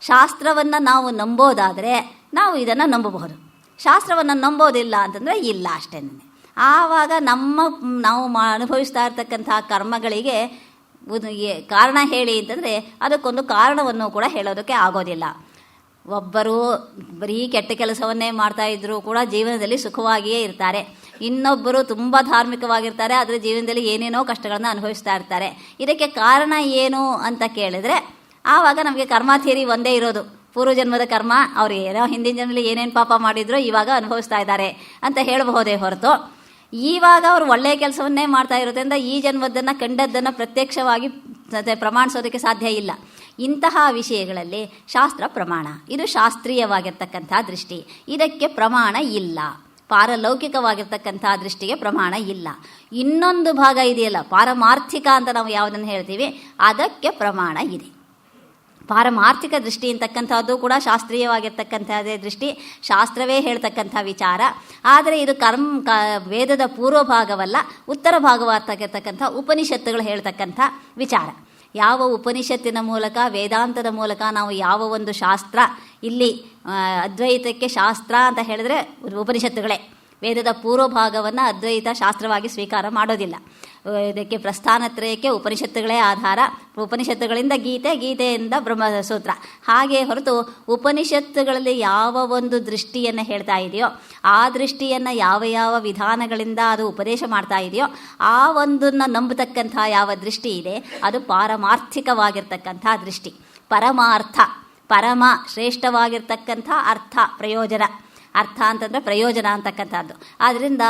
ಶಾಸ್ತ್ರವನ್ನು ನಾವು ನಂಬೋದಾದರೆ ನಾವು ಇದನ್ನು ನಂಬಬಹುದು. ಶಾಸ್ತ್ರವನ್ನು ನಂಬೋದಿಲ್ಲ ಅಂತಂದರೆ ಇಲ್ಲ, ಅಷ್ಟೇ. ಆವಾಗ ನಾವು ಅನುಭವಿಸ್ತಾ ಇರ್ತಕ್ಕಂಥ ಕರ್ಮಗಳಿಗೆ ಕಾರಣ ಹೇಳಿ ಅಂತಂದರೆ ಅದಕ್ಕೊಂದು ಕಾರಣವನ್ನು ಕೂಡ ಹೇಳೋದಕ್ಕೆ ಆಗೋದಿಲ್ಲ. ಒಬ್ಬರು ಬರೀ ಕೆಟ್ಟ ಕೆಲಸವನ್ನೇ ಮಾಡ್ತಾಯಿದ್ರು ಕೂಡ ಜೀವನದಲ್ಲಿ ಸುಖವಾಗಿಯೇ ಇರ್ತಾರೆ. ಇನ್ನೊಬ್ಬರು ತುಂಬ ಧಾರ್ಮಿಕವಾಗಿರ್ತಾರೆ, ಆದರೆ ಜೀವನದಲ್ಲಿ ಏನೇನೋ ಕಷ್ಟಗಳನ್ನು ಅನುಭವಿಸ್ತಾ ಇರ್ತಾರೆ. ಇದಕ್ಕೆ ಕಾರಣ ಏನು ಅಂತ ಕೇಳಿದ್ರೆ ಆವಾಗ ನಮಗೆ ಕರ್ಮ ಥಿಯರಿ ಒಂದೇ ಇರೋದು. ಪೂರ್ವಜನ್ಮದ ಕರ್ಮ, ಅವ್ರು ಏನೋ ಹಿಂದಿನ ಜನ್ಮದಲ್ಲಿ ಏನೇನು ಪಾಪ ಮಾಡಿದ್ರು ಇವಾಗ ಅನುಭವಿಸ್ತಾ ಇದ್ದಾರೆ ಅಂತ ಹೇಳಬಹುದೇ ಹೊರತು, ಈವಾಗ ಅವರು ಒಳ್ಳೆಯ ಕೆಲಸವನ್ನೇ ಮಾಡ್ತಾ ಇರೋದ್ರಿಂದ ಈ ಜನ್ಮದನ್ನು ಕಂಡದ್ದನ್ನು ಪ್ರತ್ಯಕ್ಷವಾಗಿ ಪ್ರಮಾಣಿಸೋದಕ್ಕೆ ಸಾಧ್ಯ ಇಲ್ಲ. ಇಂತಹ ವಿಷಯಗಳಲ್ಲಿ ಶಾಸ್ತ್ರ ಪ್ರಮಾಣ. ಇದು ಶಾಸ್ತ್ರೀಯವಾಗಿರ್ತಕ್ಕಂಥ ದೃಷ್ಟಿ. ಇದಕ್ಕೆ ಪ್ರಮಾಣ ಇಲ್ಲ. ಪಾರಲೌಕಿಕವಾಗಿರ್ತಕ್ಕಂಥ ದೃಷ್ಟಿಗೆ ಪ್ರಮಾಣ ಇಲ್ಲ. ಇನ್ನೊಂದು ಭಾಗ ಇದೆಯಲ್ಲ, ಪಾರಮಾರ್ಥಿಕ ಅಂತ ನಾವು ಯಾವುದನ್ನು ಹೇಳ್ತೀವಿ, ಅದಕ್ಕೆ ಪ್ರಮಾಣ ಇದೆ. ಪಾರಮಾರ್ಥಿಕ ದೃಷ್ಟಿ ಅಂತಕ್ಕಂಥದ್ದು ಕೂಡ ಶಾಸ್ತ್ರೀಯವಾಗಿರ್ತಕ್ಕಂಥದ್ದೇ ದೃಷ್ಟಿ, ಶಾಸ್ತ್ರವೇ ಹೇಳ್ತಕ್ಕಂಥ ವಿಚಾರ. ಆದರೆ ಇದು ವೇದದ ಪೂರ್ವ ಭಾಗವಲ್ಲ, ಉತ್ತರ ಭಾಗವಾಗಿರ್ತಕ್ಕಂಥ ಉಪನಿಷತ್ತುಗಳು ಹೇಳ್ತಕ್ಕಂಥ ವಿಚಾರ. ಯಾವ ಉಪನಿಷತ್ತಿನ ಮೂಲಕ, ವೇದಾಂತದ ಮೂಲಕ ನಾವು ಯಾವ ಒಂದು ಶಾಸ್ತ್ರ, ಇಲ್ಲಿ ಅದ್ವೈತಕ್ಕೆ ಶಾಸ್ತ್ರ ಅಂತ ಹೇಳಿದ್ರೆ ಉಪನಿಷತ್ತುಗಳೇ, ವೇದದ ಪೂರ್ವಭಾಗವನ್ನು ಅದ್ವೈತ ಶಾಸ್ತ್ರವಾಗಿ ಸ್ವೀಕಾರ ಮಾಡೋದಿಲ್ಲ. ಇದಕ್ಕೆ ಪ್ರಸ್ಥಾನತ್ರಯಕ್ಕೆ ಉಪನಿಷತ್ತುಗಳೇ ಆಧಾರ. ಉಪನಿಷತ್ತುಗಳಿಂದ ಗೀತೆ, ಗೀತೆಯಿಂದ ಬ್ರಹ್ಮಸೂತ್ರ. ಹಾಗೆ ಹೊರತು ಉಪನಿಷತ್ತುಗಳಲ್ಲಿ ಯಾವ ಒಂದು ದೃಷ್ಟಿಯನ್ನು ಹೇಳ್ತಾ ಇದೆಯೋ ಆ ದೃಷ್ಟಿಯನ್ನು ಯಾವ ಯಾವ ವಿಧಾನಗಳಿಂದ ಅದು ಉಪದೇಶ ಮಾಡ್ತಾ ಇದೆಯೋ ಆ ಒಂದನ್ನು ನಂಬತಕ್ಕಂಥ ಯಾವ ದೃಷ್ಟಿ ಇದೆ ಅದು ಪಾರಮಾರ್ಥಿಕವಾಗಿರ್ತಕ್ಕಂಥ ದೃಷ್ಟಿ. ಪರಮಾರ್ಥ, ಪರಮ ಶ್ರೇಷ್ಠವಾಗಿರ್ತಕ್ಕಂಥ ಅರ್ಥ, ಪ್ರಯೋಜನ. ಅರ್ಥ ಅಂತಂದರೆ ಪ್ರಯೋಜನ ಅಂತಕ್ಕಂಥದ್ದು. ಆದ್ದರಿಂದ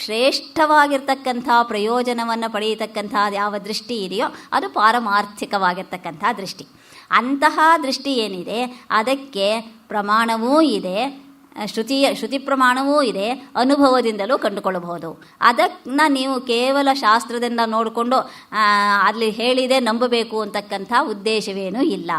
ಶ್ರೇಷ್ಠವಾಗಿರ್ತಕ್ಕಂಥ ಪ್ರಯೋಜನವನ್ನು ಪಡೆಯತಕ್ಕಂಥ ಯಾವ ದೃಷ್ಟಿ ಇದೆಯೋ ಅದು ಪಾರಮಾರ್ಥಿಕವಾಗಿರ್ತಕ್ಕಂಥ ದೃಷ್ಟಿ. ಅಂತಹ ದೃಷ್ಟಿ ಏನಿದೆ ಅದಕ್ಕೆ ಪ್ರಮಾಣವೂ ಇದೆ, ಶ್ರುತಿ ಪ್ರಮಾಣವೂ ಇದೆ, ಅನುಭವದಿಂದಲೂ ಕಂಡುಕೊಳ್ಳಬಹುದು. ಅದನ್ನು ನೀವು ಕೇವಲ ಶಾಸ್ತ್ರದಿಂದ ನೋಡಿಕೊಂಡು ಅಲ್ಲಿ ಹೇಳಿದೆ ನಂಬಬೇಕು ಅಂತಕ್ಕಂಥ ಉದ್ದೇಶವೇನೂ ಇಲ್ಲ.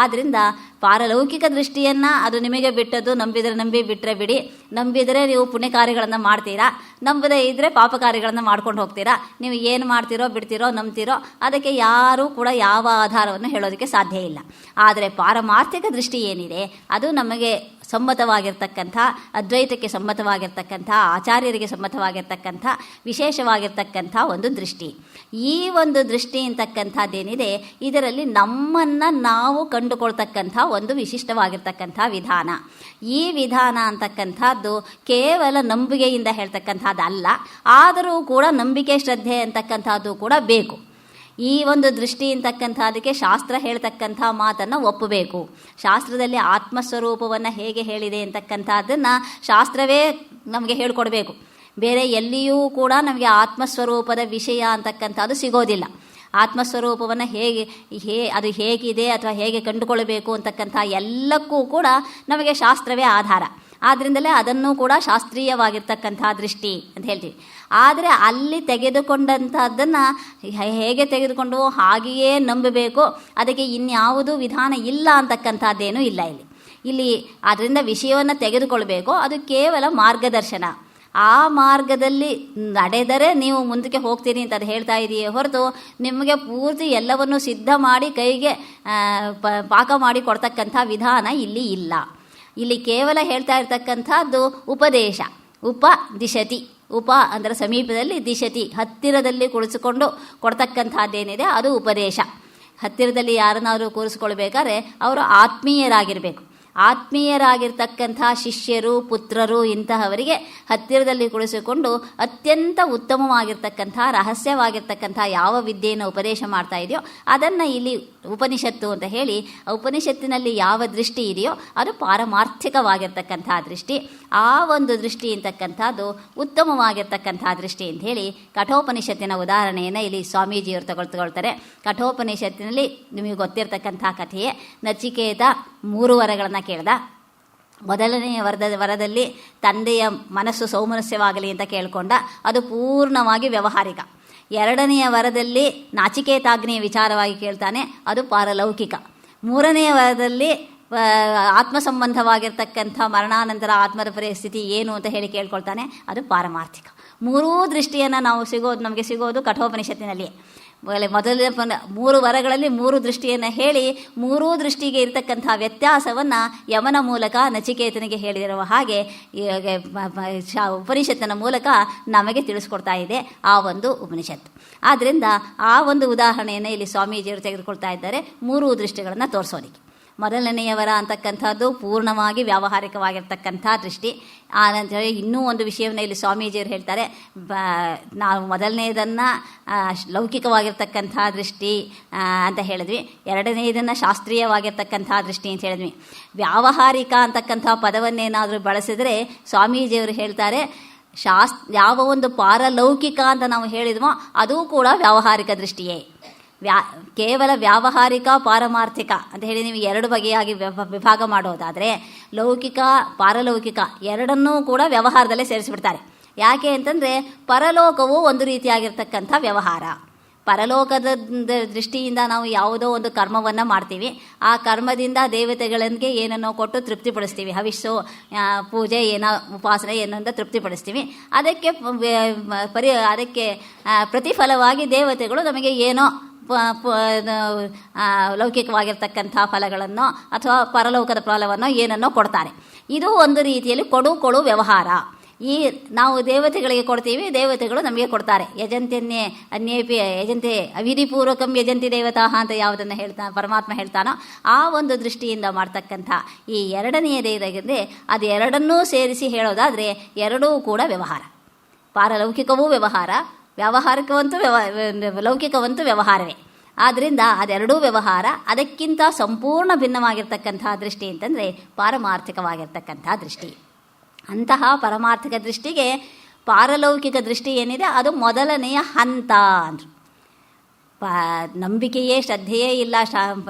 ಆದ್ದರಿಂದ ಪಾರಲೌಕಿಕ ದೃಷ್ಟಿಯನ್ನು ಅದು ನಿಮಗೆ ಬಿಟ್ಟದ್ದು. ನಂಬಿದರೆ ನಂಬಿ, ಬಿಟ್ಟರೆ ಬಿಡಿ. ನಂಬಿದರೆ ನೀವು ಪುಣ್ಯ ಕಾರ್ಯಗಳನ್ನು ಮಾಡ್ತೀರಾ, ನಂಬದೇ ಇದ್ದರೆ ಪಾಪ ಕಾರ್ಯಗಳನ್ನು ಮಾಡ್ಕೊಂಡು ಹೋಗ್ತೀರಾ. ನೀವು ಏನು ಮಾಡ್ತೀರೋ, ಬಿಡ್ತೀರೋ, ನಂಬ್ತೀರೋ ಅದಕ್ಕೆ ಯಾರೂ ಕೂಡ ಯಾವ ಆಧಾರವನ್ನು ಹೇಳೋದಕ್ಕೆ ಸಾಧ್ಯ ಇಲ್ಲ. ಆದರೆ ಪಾರಮಾರ್ಥಿಕ ದೃಷ್ಟಿ ಏನಿದೆ ಅದು ನಮಗೆ ಸಮ್ಮತವಾಗಿರ್ತಕ್ಕಂಥ, ಅದ್ವೈತಕ್ಕೆ ಸಮ್ಮತವಾಗಿರ್ತಕ್ಕಂಥ, ಆಚಾರ್ಯರಿಗೆ ಸಮ್ಮತವಾಗಿರ್ತಕ್ಕಂಥ ವಿಶೇಷವಾಗಿರ್ತಕ್ಕಂಥ ಒಂದು ದೃಷ್ಟಿ. ಈ ಒಂದು ದೃಷ್ಟಿ ಅಂತಕ್ಕಂಥದ್ದೇನಿದೆ ಇದರಲ್ಲಿ ನಮ್ಮನ್ನು ನಾವು ಕಂಡುಕೊಳ್ತಕ್ಕಂಥ ಒಂದು ವಿಶಿಷ್ಟವಾಗಿರ್ತಕ್ಕಂಥ ವಿಧಾನ. ಈ ವಿಧಾನ ಅಂತಕ್ಕಂಥದ್ದು ಕೇವಲ ನಂಬಿಕೆಯಿಂದ ಹೇಳ್ತಕ್ಕಂಥದ್ದಲ್ಲ, ಆದರೂ ಕೂಡ ನಂಬಿಕೆ, ಶ್ರದ್ಧೆ ಅಂತಕ್ಕಂಥದ್ದು ಕೂಡ ಬೇಕು. ಈ ಒಂದು ದೃಷ್ಟಿ ಅಂತಕ್ಕಂಥದಕ್ಕೆ ಶಾಸ್ತ್ರ ಹೇಳ್ತಕ್ಕಂಥ ಮಾತನ್ನು ಒಪ್ಪಬೇಕು. ಶಾಸ್ತ್ರದಲ್ಲಿ ಆತ್ಮಸ್ವರೂಪವನ್ನು ಹೇಗೆ ಹೇಳಿದೆ ಅಂತಕ್ಕಂಥದ್ದನ್ನು ಶಾಸ್ತ್ರವೇ ನಮಗೆ ಹೇಳಿಕೊಡ್ಬೇಕು. ಬೇರೆ ಎಲ್ಲಿಯೂ ಕೂಡ ನಮಗೆ ಆತ್ಮಸ್ವರೂಪದ ವಿಷಯ ಅಂತಕ್ಕಂಥದ್ದು ಸಿಗೋದಿಲ್ಲ. ಆತ್ಮಸ್ವರೂಪವನ್ನು ಅದು ಹೇಗಿದೆ ಅಥವಾ ಹೇಗೆ ಕಂಡುಕೊಳ್ಳಬೇಕು ಅಂತಕ್ಕಂಥ ಎಲ್ಲಕ್ಕೂ ಕೂಡ ನಮಗೆ ಶಾಸ್ತ್ರವೇ ಆಧಾರ. ಆದ್ದರಿಂದಲೇ ಅದನ್ನು ಕೂಡ ಶಾಸ್ತ್ರೀಯವಾಗಿರ್ತಕ್ಕಂಥ ದೃಷ್ಟಿ ಅಂತ ಹೇಳ್ತೀವಿ. ಆದರೆ ಅಲ್ಲಿ ತೆಗೆದುಕೊಂಡಂಥದ್ದನ್ನು ಹೇಗೆ ತೆಗೆದುಕೊಂಡು ಹಾಗೆಯೇ ನಂಬಬೇಕು, ಅದಕ್ಕೆ ಇನ್ಯಾವುದೂ ವಿಧಾನ ಇಲ್ಲ ಅಂತಕ್ಕಂಥದ್ದೇನೂ ಇಲ್ಲ ಇಲ್ಲಿ. ಅದರಿಂದ ವಿಷಯವನ್ನು ತೆಗೆದುಕೊಳ್ಬೇಕು, ಅದು ಕೇವಲ ಮಾರ್ಗದರ್ಶನ. ಆ ಮಾರ್ಗದಲ್ಲಿ ನಡೆದರೆ ನೀವು ಮುಂದಕ್ಕೆ ಹೋಗ್ತೀರಿ ಅಂತ ಅದು ಹೇಳ್ತಾ ಇದೆಯೇ ಹೊರತು ನಿಮಗೆ ಪೂರ್ತಿ ಎಲ್ಲವನ್ನೂ ಸಿದ್ಧ ಮಾಡಿ ಕೈಗೆ ಪಾಕ ಮಾಡಿ ಕೊಡ್ತಕ್ಕಂಥ ವಿಧಾನ ಇಲ್ಲಿ ಇಲ್ಲ. ಇಲ್ಲಿ ಕೇವಲ ಹೇಳ್ತಾ ಇರ್ತಕ್ಕಂಥದ್ದು ಉಪದೇಶ. ಉಪದಿಶತಿ, ಉಪ ಅಂದರೆ ಸಮೀಪದಲ್ಲಿ, ದಿಶತಿ ಹತ್ತಿರದಲ್ಲಿ ಕುಳಿಸಿಕೊಂಡು ಕೊಡ್ತಕ್ಕಂಥದ್ದೇನಿದೆ ಅದು ಉಪದೇಶ. ಹತ್ತಿರದಲ್ಲಿ ಯಾರನ್ನಾದರೂ ಕೂರಿಸ್ಕೊಳ್ಬೇಕಾದ್ರೆ ಅವರು ಆತ್ಮೀಯರಾಗಿರಬೇಕು. ಆತ್ಮೀಯರಾಗಿರ್ತಕ್ಕಂಥ ಶಿಷ್ಯರು, ಪುತ್ರರು ಇಂತಹವರಿಗೆ ಹತ್ತಿರದಲ್ಲಿ ಕುಳಿಸಿಕೊಂಡು ಅತ್ಯಂತ ಉತ್ತಮವಾಗಿರ್ತಕ್ಕಂಥ ರಹಸ್ಯವಾಗಿರ್ತಕ್ಕಂಥ ಯಾವ ವಿದ್ಯೆಯನ್ನು ಉಪದೇಶ ಮಾಡ್ತಾ ಇದೆಯೋ ಅದನ್ನು ಇಲ್ಲಿ ಉಪನಿಷತ್ತು ಅಂತ ಹೇಳಿ, ಉಪನಿಷತ್ತಿನಲ್ಲಿ ಯಾವ ದೃಷ್ಟಿ ಇದೆಯೋ ಅದು ಪಾರಮಾರ್ಥಿಕವಾಗಿರ್ತಕ್ಕಂಥ ದೃಷ್ಟಿ. ಆ ಒಂದು ದೃಷ್ಟಿ ಅಂತಕ್ಕಂಥದ್ದು ಉತ್ತಮವಾಗಿರ್ತಕ್ಕಂಥ ದೃಷ್ಟಿ ಅಂತ ಹೇಳಿ ಕಠೋಪನಿಷತ್ತಿನ ಉದಾಹರಣೆಯನ್ನು ಇಲ್ಲಿ ಸ್ವಾಮೀಜಿಯವರು ತಗೊಳ್ತಾರೆ. ಕಠೋಪನಿಷತ್ತಿನಲ್ಲಿ ನಿಮಗೆ ಗೊತ್ತಿರತಕ್ಕಂಥ ಕಥೆಯೇ. ನಚಿಕೇತ 3 ವರಗಳನ್ನು ಕೇಳ್ದ. ಮೊದಲನೆಯ ವರದಲ್ಲಿ ತಂದೆಯ ಮನಸ್ಸು ಸೌಮನಸ್ಯವಾಗಲಿ ಅಂತ ಕೇಳಿಕೊಂಡ, ಅದು ಪೂರ್ಣವಾಗಿ ವ್ಯಾವಹಾರಿಕ. ಎರಡನೆಯ ವರದಲ್ಲಿ ನಾಚಿಕೇತಾಗ್ನಿಯ ವಿಚಾರವಾಗಿ ಕೇಳ್ತಾನೆ, ಅದು ಪಾರಲೌಕಿಕ. ಮೂರನೆಯ ವರದಲ್ಲಿ ಆತ್ಮ ಸಂಬಂಧವಾಗಿರ್ತಕ್ಕಂಥ ಮರಣಾನಂತರ ಆತ್ಮದ ಪರಿಸ್ಥಿತಿ ಏನು ಅಂತ ಹೇಳಿ ಕೇಳ್ಕೊಳ್ತಾನೆ, ಅದು ಪಾರಮಾರ್ಥಿಕ. ಮೂರೂ ದೃಷ್ಟಿಯನ್ನು ನಮಗೆ ಸಿಗೋದು ಕಠೋಪನಿಷತ್ತಿನಲ್ಲಿಯೇ. ಮೊದಲ 3 ವರಗಳಲ್ಲಿ 3 ದೃಷ್ಟಿಯನ್ನು ಹೇಳಿ 3 ದೃಷ್ಟಿಗೆ ಇರತಕ್ಕಂಥ ವ್ಯತ್ಯಾಸವನ್ನು ಯಮನ ಮೂಲಕ ನಚಿಕೇತನಿಗೆ ಹೇಳಿರುವ ಹಾಗೆ ಉಪನಿಷತ್ತಿನ ಮೂಲಕ ನಮಗೆ ತಿಳಿಸ್ಕೊಡ್ತಾ ಇದೆ ಆ ಒಂದು ಉಪನಿಷತ್ತು. ಆದ್ದರಿಂದ ಆ ಒಂದು ಉದಾಹರಣೆಯನ್ನು ಇಲ್ಲಿ ಸ್ವಾಮೀಜಿಯವರು ತೆಗೆದುಕೊಳ್ತಾ ಇದ್ದಾರೆ 3 ದೃಷ್ಟಿಗಳನ್ನು ತೋರಿಸೋದಕ್ಕೆ. ಮೊದಲನೆಯವರ ಅಂತಕ್ಕಂಥದ್ದು ಪೂರ್ಣವಾಗಿ ವ್ಯಾವಹಾರಿಕವಾಗಿರ್ತಕ್ಕಂಥ ದೃಷ್ಟಿ. ಆನಂತರ ಇನ್ನೂ ಒಂದು ವಿಷಯವನ್ನು ಇಲ್ಲಿ ಸ್ವಾಮೀಜಿಯವರು ಹೇಳ್ತಾರೆ. ನಾವು ಮೊದಲನೆಯದನ್ನು ಲೌಕಿಕವಾಗಿರ್ತಕ್ಕಂಥ ದೃಷ್ಟಿ ಅಂತ ಹೇಳಿದ್ವಿ, ಎರಡನೆಯದನ್ನು ಶಾಸ್ತ್ರೀಯವಾಗಿರ್ತಕ್ಕಂಥ ದೃಷ್ಟಿ ಅಂತ ಹೇಳಿದ್ವಿ. ವ್ಯಾವಹಾರಿಕ ಅಂತಕ್ಕಂಥ ಪದವನ್ನೇನಾದರೂ ಬಳಸಿದರೆ ಸ್ವಾಮೀಜಿಯವರು ಹೇಳ್ತಾರೆ ಯಾವ ಒಂದು ಪಾರಲೌಕಿಕ ಅಂತ ನಾವು ಹೇಳಿದ್ವೋ ಅದೂ ಕೂಡ ವ್ಯಾವಹಾರಿಕ ದೃಷ್ಟಿಯೇ. ಕೇವಲ ವ್ಯಾವಹಾರಿಕ, ಪಾರಮಾರ್ಥಿಕ ಅಂತ ಹೇಳಿ ನೀವು 2 ಬಗೆಯಾಗಿ ವಿಭಾಗ ಮಾಡೋದಾದರೆ ಲೌಕಿಕ, ಪಾರಲೌಕಿಕ ಎರಡನ್ನೂ ಕೂಡ ವ್ಯವಹಾರದಲ್ಲೇ ಸೇರಿಸಿಬಿಡ್ತಾರೆ. ಯಾಕೆ ಅಂತಂದರೆ ಪರಲೋಕವು ಒಂದು ರೀತಿಯಾಗಿರ್ತಕ್ಕಂಥ ವ್ಯವಹಾರ. ಪರಲೋಕದ ದೃಷ್ಟಿಯಿಂದ ನಾವು ಯಾವುದೋ ಒಂದು ಕರ್ಮವನ್ನು ಮಾಡ್ತೀವಿ. ಆ ಕರ್ಮದಿಂದ ದೇವತೆಗಳಿಗೆ ಏನನ್ನೋ ಕೊಟ್ಟು ತೃಪ್ತಿಪಡಿಸ್ತೀವಿ. ಹವಿಸ್ಸು, ಪೂಜೆ, ಏನೋ ಉಪಾಸನೆ ಏನೋ ಅಂತ ತೃಪ್ತಿಪಡಿಸ್ತೀವಿ. ಅದಕ್ಕೆ ಪ್ರತಿಫಲವಾಗಿ ದೇವತೆಗಳು ನಮಗೆ ಏನೋ ಲೌಕಿಕವಾಗಿರ್ತಕ್ಕಂಥ ಫಲಗಳನ್ನು ಅಥವಾ ಪರಲೋಕದ ಫಲವನ್ನು ಏನನ್ನೋ ಕೊಡ್ತಾರೆ. ಇದು ಒಂದು ರೀತಿಯಲ್ಲಿ ಕೊಡು ವ್ಯವಹಾರ. ಈ ನಾವು ದೇವತೆಗಳಿಗೆ ಕೊಡ್ತೀವಿ, ದೇವತೆಗಳು ನಮಗೆ ಕೊಡ್ತಾರೆ. ಯಜಂತ್ಯನ್ನೇ ಅನ್ಯೇಪಿ ಯಜಂತೆ ಅವಿಧಿಪೂರ್ವಕಂ ಯಜಂತಿ ದೇವತಾ ಅಂತ ಯಾವುದನ್ನು ಪರಮಾತ್ಮ ಹೇಳ್ತಾನೋ ಆ ಒಂದು ದೃಷ್ಟಿಯಿಂದ ಮಾಡ್ತಕ್ಕಂಥ ಈ ಎರಡನೆಯದೇದಾಗಿದೆ. ಅದು ಎರಡನ್ನೂ ಸೇರಿಸಿ ಹೇಳೋದಾದರೆ ಎರಡೂ ಕೂಡ ವ್ಯವಹಾರ. ಪಾರಲೌಕಿಕವೂ ವ್ಯವಹಾರ, ವ್ಯಾವಹಾರಿಕವಂತೂ ಲೌಕಿಕವಂತೂ ವ್ಯವಹಾರವೇ. ಆದ್ದರಿಂದ ಅದೆರಡೂ ವ್ಯವಹಾರ. ಅದಕ್ಕಿಂತ ಸಂಪೂರ್ಣ ಭಿನ್ನವಾಗಿರ್ತಕ್ಕಂಥ ದೃಷ್ಟಿ ಅಂತಂದರೆ ಪಾರಮಾರ್ಥಿಕವಾಗಿರ್ತಕ್ಕಂಥ ದೃಷ್ಟಿ. ಅಂತಹ ಪರಮಾರ್ಥಿಕ ದೃಷ್ಟಿಗೆ ಪಾರಲೌಕಿಕ ದೃಷ್ಟಿ ಏನಿದೆ ಅದು ಮೊದಲನೆಯ ಹಂತ ಅಂದರು. ನಂಬಿಕೆಯೇ ಶ್ರದ್ಧೆಯೇ ಇಲ್ಲ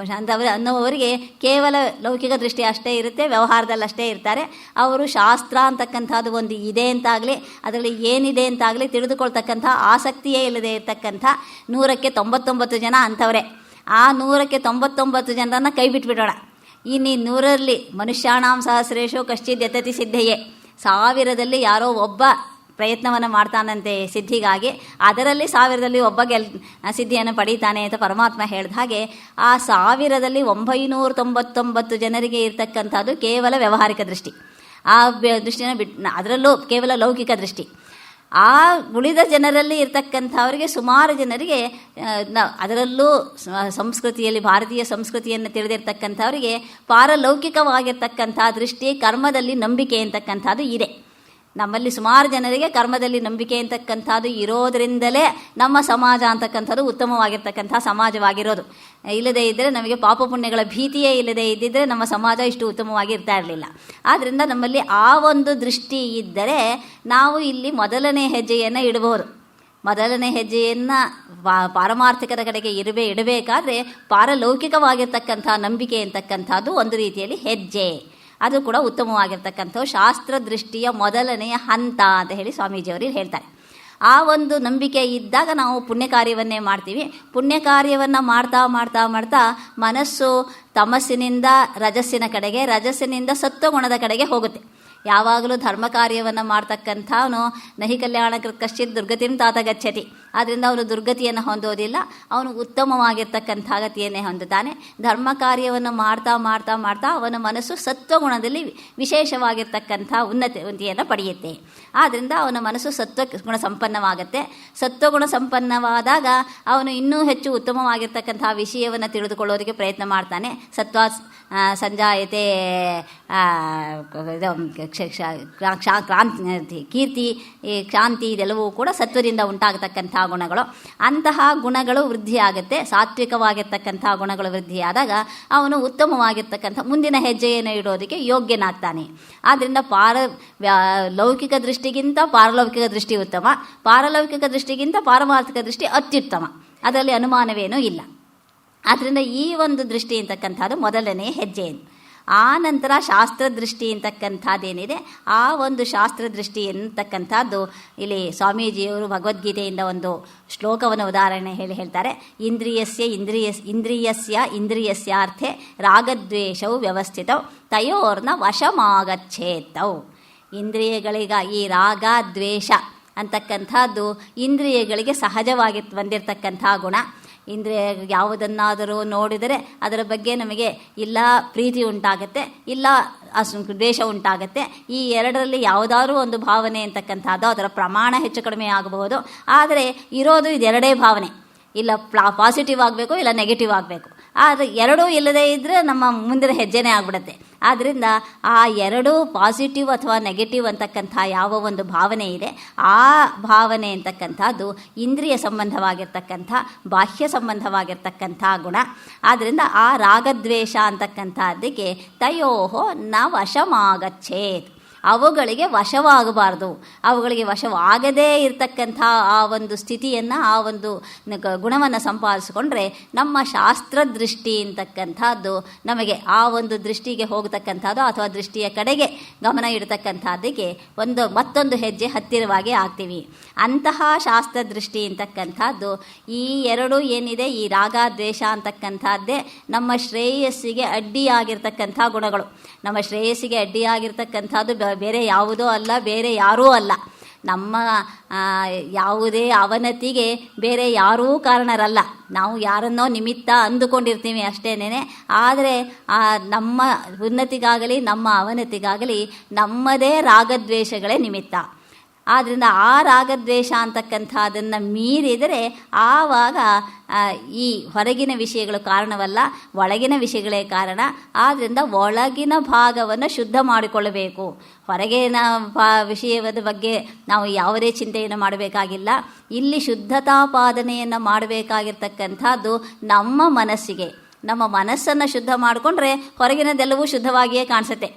ಅನ್ನೋವರಿಗೆ ಕೇವಲ ಲೌಕಿಕ ದೃಷ್ಟಿ ಅಷ್ಟೇ ಇರುತ್ತೆ, ವ್ಯವಹಾರದಲ್ಲಷ್ಟೇ ಇರ್ತಾರೆ. ಅವರು ಶಾಸ್ತ್ರ ಅಂತಕ್ಕಂಥದ್ದು ಒಂದು ಇದೆ ಅಂತಾಗಲಿ ಅದರಲ್ಲಿ ಏನಿದೆ ಅಂತಾಗಲಿ ತಿಳಿದುಕೊಳ್ತಕ್ಕಂಥ ಆಸಕ್ತಿಯೇ ಇಲ್ಲದೆ ಇರತಕ್ಕಂಥ 100ಕ್ಕೆ 99 ಜನ ಅಂಥವರೇ. ಆ 100ಕ್ಕೆ 99 ಜನರನ್ನು ಕೈ ಬಿಟ್ಬಿಡೋಣ. ಇನ್ನು 100ರಲ್ಲಿ ಮನುಷ್ಯಾಣಾಂ ಸಹಸ್ರೇಶು ಕಶ್ಚಿದ್ ಯತತಿ ಸಿದ್ಧೆಯೇ, 1000ದಲ್ಲಿ ಯಾರೋ ಒಬ್ಬ ಪ್ರಯತ್ನವನ್ನು ಮಾಡ್ತಾನಂತೆ ಸಿದ್ಧಿಗಾಗಿ, ಅದರಲ್ಲಿ 1000ದಲ್ಲಿ ಒಬ್ಬ ಸಿದ್ಧಿಯನ್ನು ಪಡೀತಾನೆ ಅಂತ ಪರಮಾತ್ಮ ಹೇಳಿದ ಹಾಗೆ ಆ 1000ದಲ್ಲಿ 999 ಜನರಿಗೆ ಇರ್ತಕ್ಕಂಥದ್ದು ಕೇವಲ ವ್ಯಾವಹಾರಿಕ ದೃಷ್ಟಿ. ಆ ದೃಷ್ಟಿನ ಅದರಲ್ಲೂ ಕೇವಲ ಲೌಕಿಕ ದೃಷ್ಟಿ. ಆ ಉಳಿದ ಜನರಲ್ಲಿ ಇರ್ತಕ್ಕಂಥವರಿಗೆ ಸುಮಾರು ಜನರಿಗೆ ಅದರಲ್ಲೂ ಸಂಸ್ಕೃತಿಯಲ್ಲಿ ಭಾರತೀಯ ಸಂಸ್ಕೃತಿಯನ್ನು ತಿಳಿದಿರ್ತಕ್ಕಂಥವರಿಗೆ ಪಾರಲೌಕಿಕವಾಗಿರ್ತಕ್ಕಂಥ ದೃಷ್ಟಿ, ಕರ್ಮದಲ್ಲಿ ನಂಬಿಕೆ ಅಂತಕ್ಕಂಥದ್ದು ಇದೆ. ನಮ್ಮಲ್ಲಿ ಸುಮಾರು ಜನರಿಗೆ ಕರ್ಮದಲ್ಲಿ ನಂಬಿಕೆ ಅಂತಕ್ಕಂಥದ್ದು ಇರೋದರಿಂದಲೇ ನಮ್ಮ ಸಮಾಜ ಅಂತಕ್ಕಂಥದ್ದು ಉತ್ತಮವಾಗಿರ್ತಕ್ಕಂಥ ಸಮಾಜವಾಗಿರೋದು. ಇಲ್ಲದೇ ಇದ್ದರೆ ನಮಗೆ ಪಾಪ ಪುಣ್ಯಗಳ ಭೀತಿಯೇ ಇಲ್ಲದೇ ಇದ್ದಿದ್ದರೆ ನಮ್ಮ ಸಮಾಜ ಇಷ್ಟು ಉತ್ತಮವಾಗಿ ಇರ್ತಾ ಇರಲಿಲ್ಲ. ಆದ್ದರಿಂದ ನಮ್ಮಲ್ಲಿ ಆ ಒಂದು ದೃಷ್ಟಿ ಇದ್ದರೆ ನಾವು ಇಲ್ಲಿ ಮೊದಲನೇ ಹೆಜ್ಜೆಯನ್ನು ಇಡಬಹುದು. ಮೊದಲನೇ ಹೆಜ್ಜೆಯನ್ನು ಪಾರಮಾರ್ಥಿಕದ ಕಡೆಗೆ ಇಡಬೇಕಾದ್ರೆ ಪಾರಲೌಕಿಕವಾಗಿರ್ತಕ್ಕಂಥ ನಂಬಿಕೆ ಅಂತಕ್ಕಂಥದ್ದು ಒಂದು ರೀತಿಯಲ್ಲಿ ಹೆಜ್ಜೆ. ಅದು ಕೂಡ ಉತ್ತಮವಾಗಿರ್ತಕ್ಕಂಥ ಶಾಸ್ತ್ರ ದೃಷ್ಟಿಯ ಮೊದಲನೆಯ ಹಂತ ಅಂತ ಹೇಳಿ ಸ್ವಾಮೀಜಿಯವರು ಹೇಳ್ತಾರೆ. ಆ ಒಂದು ನಂಬಿಕೆ ಇದ್ದಾಗ ನಾವು ಪುಣ್ಯ ಕಾರ್ಯವನ್ನೇ ಮಾಡ್ತೀವಿ. ಪುಣ್ಯ ಕಾರ್ಯವನ್ನು ಮಾಡ್ತಾ ಮಾಡ್ತಾ ಮಾಡ್ತಾ ಮನಸ್ಸು ತಮಸ್ಸಿನಿಂದ ರಜಸ್ಸಿನ ಕಡೆಗೆ, ರಜಸ್ಸಿನಿಂದ ಸತ್ವಗುಣದ ಕಡೆಗೆ ಹೋಗುತ್ತೆ. ಯಾವಾಗಲೂ ಧರ್ಮ ಕಾರ್ಯವನ್ನು ಮಾಡ್ತಕ್ಕಂಥವನು ನಹಿ ಕಲ್ಯಾಣಕೃತ್ ಕಶ್ಚಿತ್ ದುರ್ಗತಿಂ ತಾತ ಗಚ್ಚತಿ. ಆದ್ದರಿಂದ ಅವನು ದುರ್ಗತಿಯನ್ನು ಹೊಂದೋದಿಲ್ಲ, ಅವನು ಉತ್ತಮವಾಗಿರ್ತಕ್ಕಂಥ ಗತಿಯನ್ನೇ ಹೊಂದುತ್ತಾನೆ. ಧರ್ಮ ಕಾರ್ಯವನ್ನು ಮಾಡ್ತಾ ಮಾಡ್ತಾ ಮಾಡ್ತಾ ಅವನ ಮನಸ್ಸು ಸತ್ವಗುಣದಲ್ಲಿ ವಿಶೇಷವಾಗಿರ್ತಕ್ಕಂಥ ಉನ್ನತಿಯನ್ನು ಪಡೆಯುತ್ತೆ. ಆದ್ದರಿಂದ ಅವನ ಮನಸ್ಸು ಸತ್ವಗುಣ ಸಂಪನ್ನವಾಗುತ್ತೆ. ಸತ್ವಗುಣ ಸಂಪನ್ನವಾದಾಗ ಅವನು ಇನ್ನೂ ಹೆಚ್ಚು ಉತ್ತಮವಾಗಿರ್ತಕ್ಕಂಥ ವಿಷಯವನ್ನು ತಿಳಿದುಕೊಳ್ಳೋದಕ್ಕೆ ಪ್ರಯತ್ನ ಮಾಡ್ತಾನೆ. ಸತ್ವ ಸಂಜಾಯತೆ ಕ್ರಾಂತಿ ಕೀರ್ತಿ ಶಾಂತಿ ಇದೆಲ್ಲವೂ ಕೂಡ ಸತ್ವದಿಂದ ಉಂಟಾಗತಕ್ಕಂಥ ಗುಣಗಳು. ಅಂತಹ ಗುಣಗಳು ವೃದ್ಧಿಯಾಗುತ್ತೆ. ಸಾತ್ವಿಕವಾಗಿರ್ತಕ್ಕಂಥ ಗುಣಗಳು ವೃದ್ಧಿಯಾದಾಗ ಅವನು ಉತ್ತಮವಾಗಿರ್ತಕ್ಕಂಥ ಮುಂದಿನ ಹೆಜ್ಜೆಯನ್ನು ಇಡೋದಕ್ಕೆ ಯೋಗ್ಯನಾಗ್ತಾನೆ. ಆದ್ದರಿಂದ ಲೌಕಿಕ ದೃಷ್ಟಿಗಿಂತ ಪಾರಲೌಕಿಕ ದೃಷ್ಟಿ ಉತ್ತಮ, ಪಾರಲೌಕಿಕ ದೃಷ್ಟಿಗಿಂತ ಪಾರಮಾರ್ಥಿಕ ದೃಷ್ಟಿ ಅತ್ಯುತ್ತಮ, ಅದರಲ್ಲಿ ಅನುಮಾನವೇನೂ ಇಲ್ಲ. ಆದ್ದರಿಂದ ಈ ಒಂದು ದೃಷ್ಟಿ ಅಂತಕ್ಕಂಥದ್ದು ಮೊದಲನೇ ಹೆಜ್ಜೆ. ಆ ನಂತರ ಶಾಸ್ತ್ರದೃಷ್ಟಿ ಅಂತಕ್ಕಂಥದ್ದೇನಿದೆ, ಆ ಒಂದು ಶಾಸ್ತ್ರದೃಷ್ಟಿ ಅಂತಕ್ಕಂಥದ್ದು ಇಲ್ಲಿ ಸ್ವಾಮೀಜಿಯವರು ಭಗವದ್ಗೀತೆಯಿಂದ ಒಂದು ಶ್ಲೋಕವನ್ನು ಉದಾಹರಣೆ ಹೇಳ್ತಾರೆ. ಇಂದ್ರಿಯಸ್ಯಾರ್ಥೆ ರಾಗದ್ವೇಷವು ವ್ಯವಸ್ಥಿತವು ತಯೋರ್ನ ವಶಮಾಗಚ್ಚೇತವು. ಇಂದ್ರಿಯಗಳಿಗ ಈ ರಾಗ ದ್ವೇಷ ಅಂತಕ್ಕಂಥದ್ದು ಇಂದ್ರಿಯಗಳಿಗೆ ಸಹಜವಾಗಿ ಬಂದಿರತಕ್ಕಂಥ ಗುಣ. ಇಂದ್ರಿಯ ಯಾವುದನ್ನಾದರೂ ನೋಡಿದರೆ ಅದರ ಬಗ್ಗೆ ನಮಗೆ ಇಲ್ಲ ಪ್ರೀತಿ ಉಂಟಾಗತ್ತೆ, ಇಲ್ಲ ದ್ವೇಷ ಉಂಟಾಗತ್ತೆ. ಈ ಎರಡರಲ್ಲಿ ಯಾವುದಾದ್ರೂ ಒಂದು ಭಾವನೆ ಅಂತಕ್ಕಂಥದ್ದು ಅದರ ಪ್ರಮಾಣ ಹೆಚ್ಚು ಕಡಿಮೆ ಆಗಬಹುದು. ಆದರೆ ಇರೋದು ಇದೆರಡೇ ಭಾವನೆ, ಇಲ್ಲ ಪಾಸಿಟಿವ್ ಆಗಬೇಕು ಇಲ್ಲ ನೆಗೆಟಿವ್ ಆಗಬೇಕು. ಆದರೆ ಎರಡೂ ಇಲ್ಲದೇ ಇದ್ದರೆ ನಮ್ಮ ಮುಂದಿನ ಹೆಜ್ಜೆನೇ ಆಗಿಬಿಡುತ್ತೆ. ಆದ್ದರಿಂದ ಆ ಎರಡೂ ಪಾಸಿಟಿವ್ ಅಥವಾ ನೆಗೆಟಿವ್ ಅಂತಕ್ಕಂಥ ಯಾವ ಒಂದು ಭಾವನೆ ಇದೆ, ಆ ಭಾವನೆ ಅಂತಕ್ಕಂಥದ್ದು ಇಂದ್ರಿಯ ಸಂಬಂಧವಾಗಿರ್ತಕ್ಕಂಥ ಬಾಹ್ಯ ಸಂಬಂಧವಾಗಿರ್ತಕ್ಕಂಥ ಗುಣ. ಆದ್ದರಿಂದ ಆ ರಾಗದ್ವೇಷ ಅಂತಕ್ಕಂಥದ್ದಕ್ಕೆ ತಯೋಹೋ ನ ವಶಮಾಗಚ್ಚೇತ್, ಅವುಗಳಿಗೆ ವಶವಾಗಬಾರ್ದು. ಅವುಗಳಿಗೆ ವಶವಾಗದೇ ಇರತಕ್ಕಂಥ ಆ ಒಂದು ಸ್ಥಿತಿಯನ್ನು, ಆ ಒಂದು ಗುಣವನ್ನು ಸಂಪಾದಿಸಿಕೊಂಡ್ರೆ ನಮ್ಮ ಶಾಸ್ತ್ರದೃಷ್ಟಿ ಅಂತಕ್ಕಂಥದ್ದು ನಮಗೆ ಆ ಒಂದು ದೃಷ್ಟಿಗೆ ಹೋಗತಕ್ಕಂಥದ್ದು ಅಥವಾ ದೃಷ್ಟಿಯ ಕಡೆಗೆ ಗಮನ ಇಡತಕ್ಕಂಥದ್ದಕ್ಕೆ ಮತ್ತೊಂದು ಹೆಜ್ಜೆ ಹತ್ತಿರವಾಗಿ ಆಗ್ತೀವಿ. ಅಂತಹ ಶಾಸ್ತ್ರದೃಷ್ಟಿ ಅಂತಕ್ಕಂಥದ್ದು ಈ ಎರಡು ಏನಿದೆ, ಈ ರಾಗ ದ್ವೇಷ ಅಂತಕ್ಕಂಥದ್ದೇ ನಮ್ಮ ಶ್ರೇಯಸ್ಸಿಗೆ ಅಡ್ಡಿಯಾಗಿರ್ತಕ್ಕಂಥ ಗುಣಗಳು. ನಮ್ಮ ಶ್ರೇಯಸ್ಸಿಗೆ ಅಡ್ಡಿಯಾಗಿರ್ತಕ್ಕಂಥದ್ದು ಬೇರೆ ಯಾವುದೋ ಅಲ್ಲ, ಬೇರೆ ಯಾರೂ ಅಲ್ಲ. ನಮ್ಮ ಯಾವುದೇ ಅವನತಿಗೆ ಬೇರೆ ಯಾರೂ ಕಾರಣರಲ್ಲ. ನಾವು ಯಾರನ್ನೋ ನಿಮಿತ್ತ ಅಂದುಕೊಂಡಿರ್ತೀವಿ ಅಷ್ಟೇನೆ. ಆದರೆ ನಮ್ಮ ಉನ್ನತಿಗಾಗಲಿ ನಮ್ಮ ಅವನತಿಗಾಗಲಿ ನಮ್ಮದೇ ರಾಗದ್ವೇಷಗಳೇ ನಿಮಿತ್ತ. ಆದ್ದರಿಂದ ಆ ರಾಗದ್ವೇಷ ಅಂತಕ್ಕಂಥದ್ದನ್ನು ಮೀರಿದರೆ ಆವಾಗ ಈ ಹೊರಗಿನ ವಿಷಯಗಳು ಕಾರಣವಲ್ಲ, ಒಳಗಿನ ವಿಷಯಗಳೇ ಕಾರಣ. ಆದ್ದರಿಂದ ಒಳಗಿನ ಭಾಗವನ್ನು ಶುದ್ಧ ಮಾಡಿಕೊಳ್ಳಬೇಕು. ಹೊರಗಿನ ವಿಷಯದ ಬಗ್ಗೆ ನಾವು ಯಾವುದೇ ಚಿಂತೆಯನ್ನು ಮಾಡಬೇಕಾಗಿಲ್ಲ. ಇಲ್ಲಿ ಶುದ್ಧತಾಪಾದನೆಯನ್ನು ಮಾಡಬೇಕಾಗಿರ್ತಕ್ಕಂಥದ್ದು ನಮ್ಮ ಮನಸ್ಸಿಗೆ. ನಮ್ಮ ಮನಸ್ಸನ್ನು ಶುದ್ಧ ಮಾಡಿಕೊಂಡ್ರೆ ಹೊರಗಿನದೆಲ್ಲವೂ ಶುದ್ಧವಾಗಿಯೇ ಕಾಣಿಸುತ್ತೆ.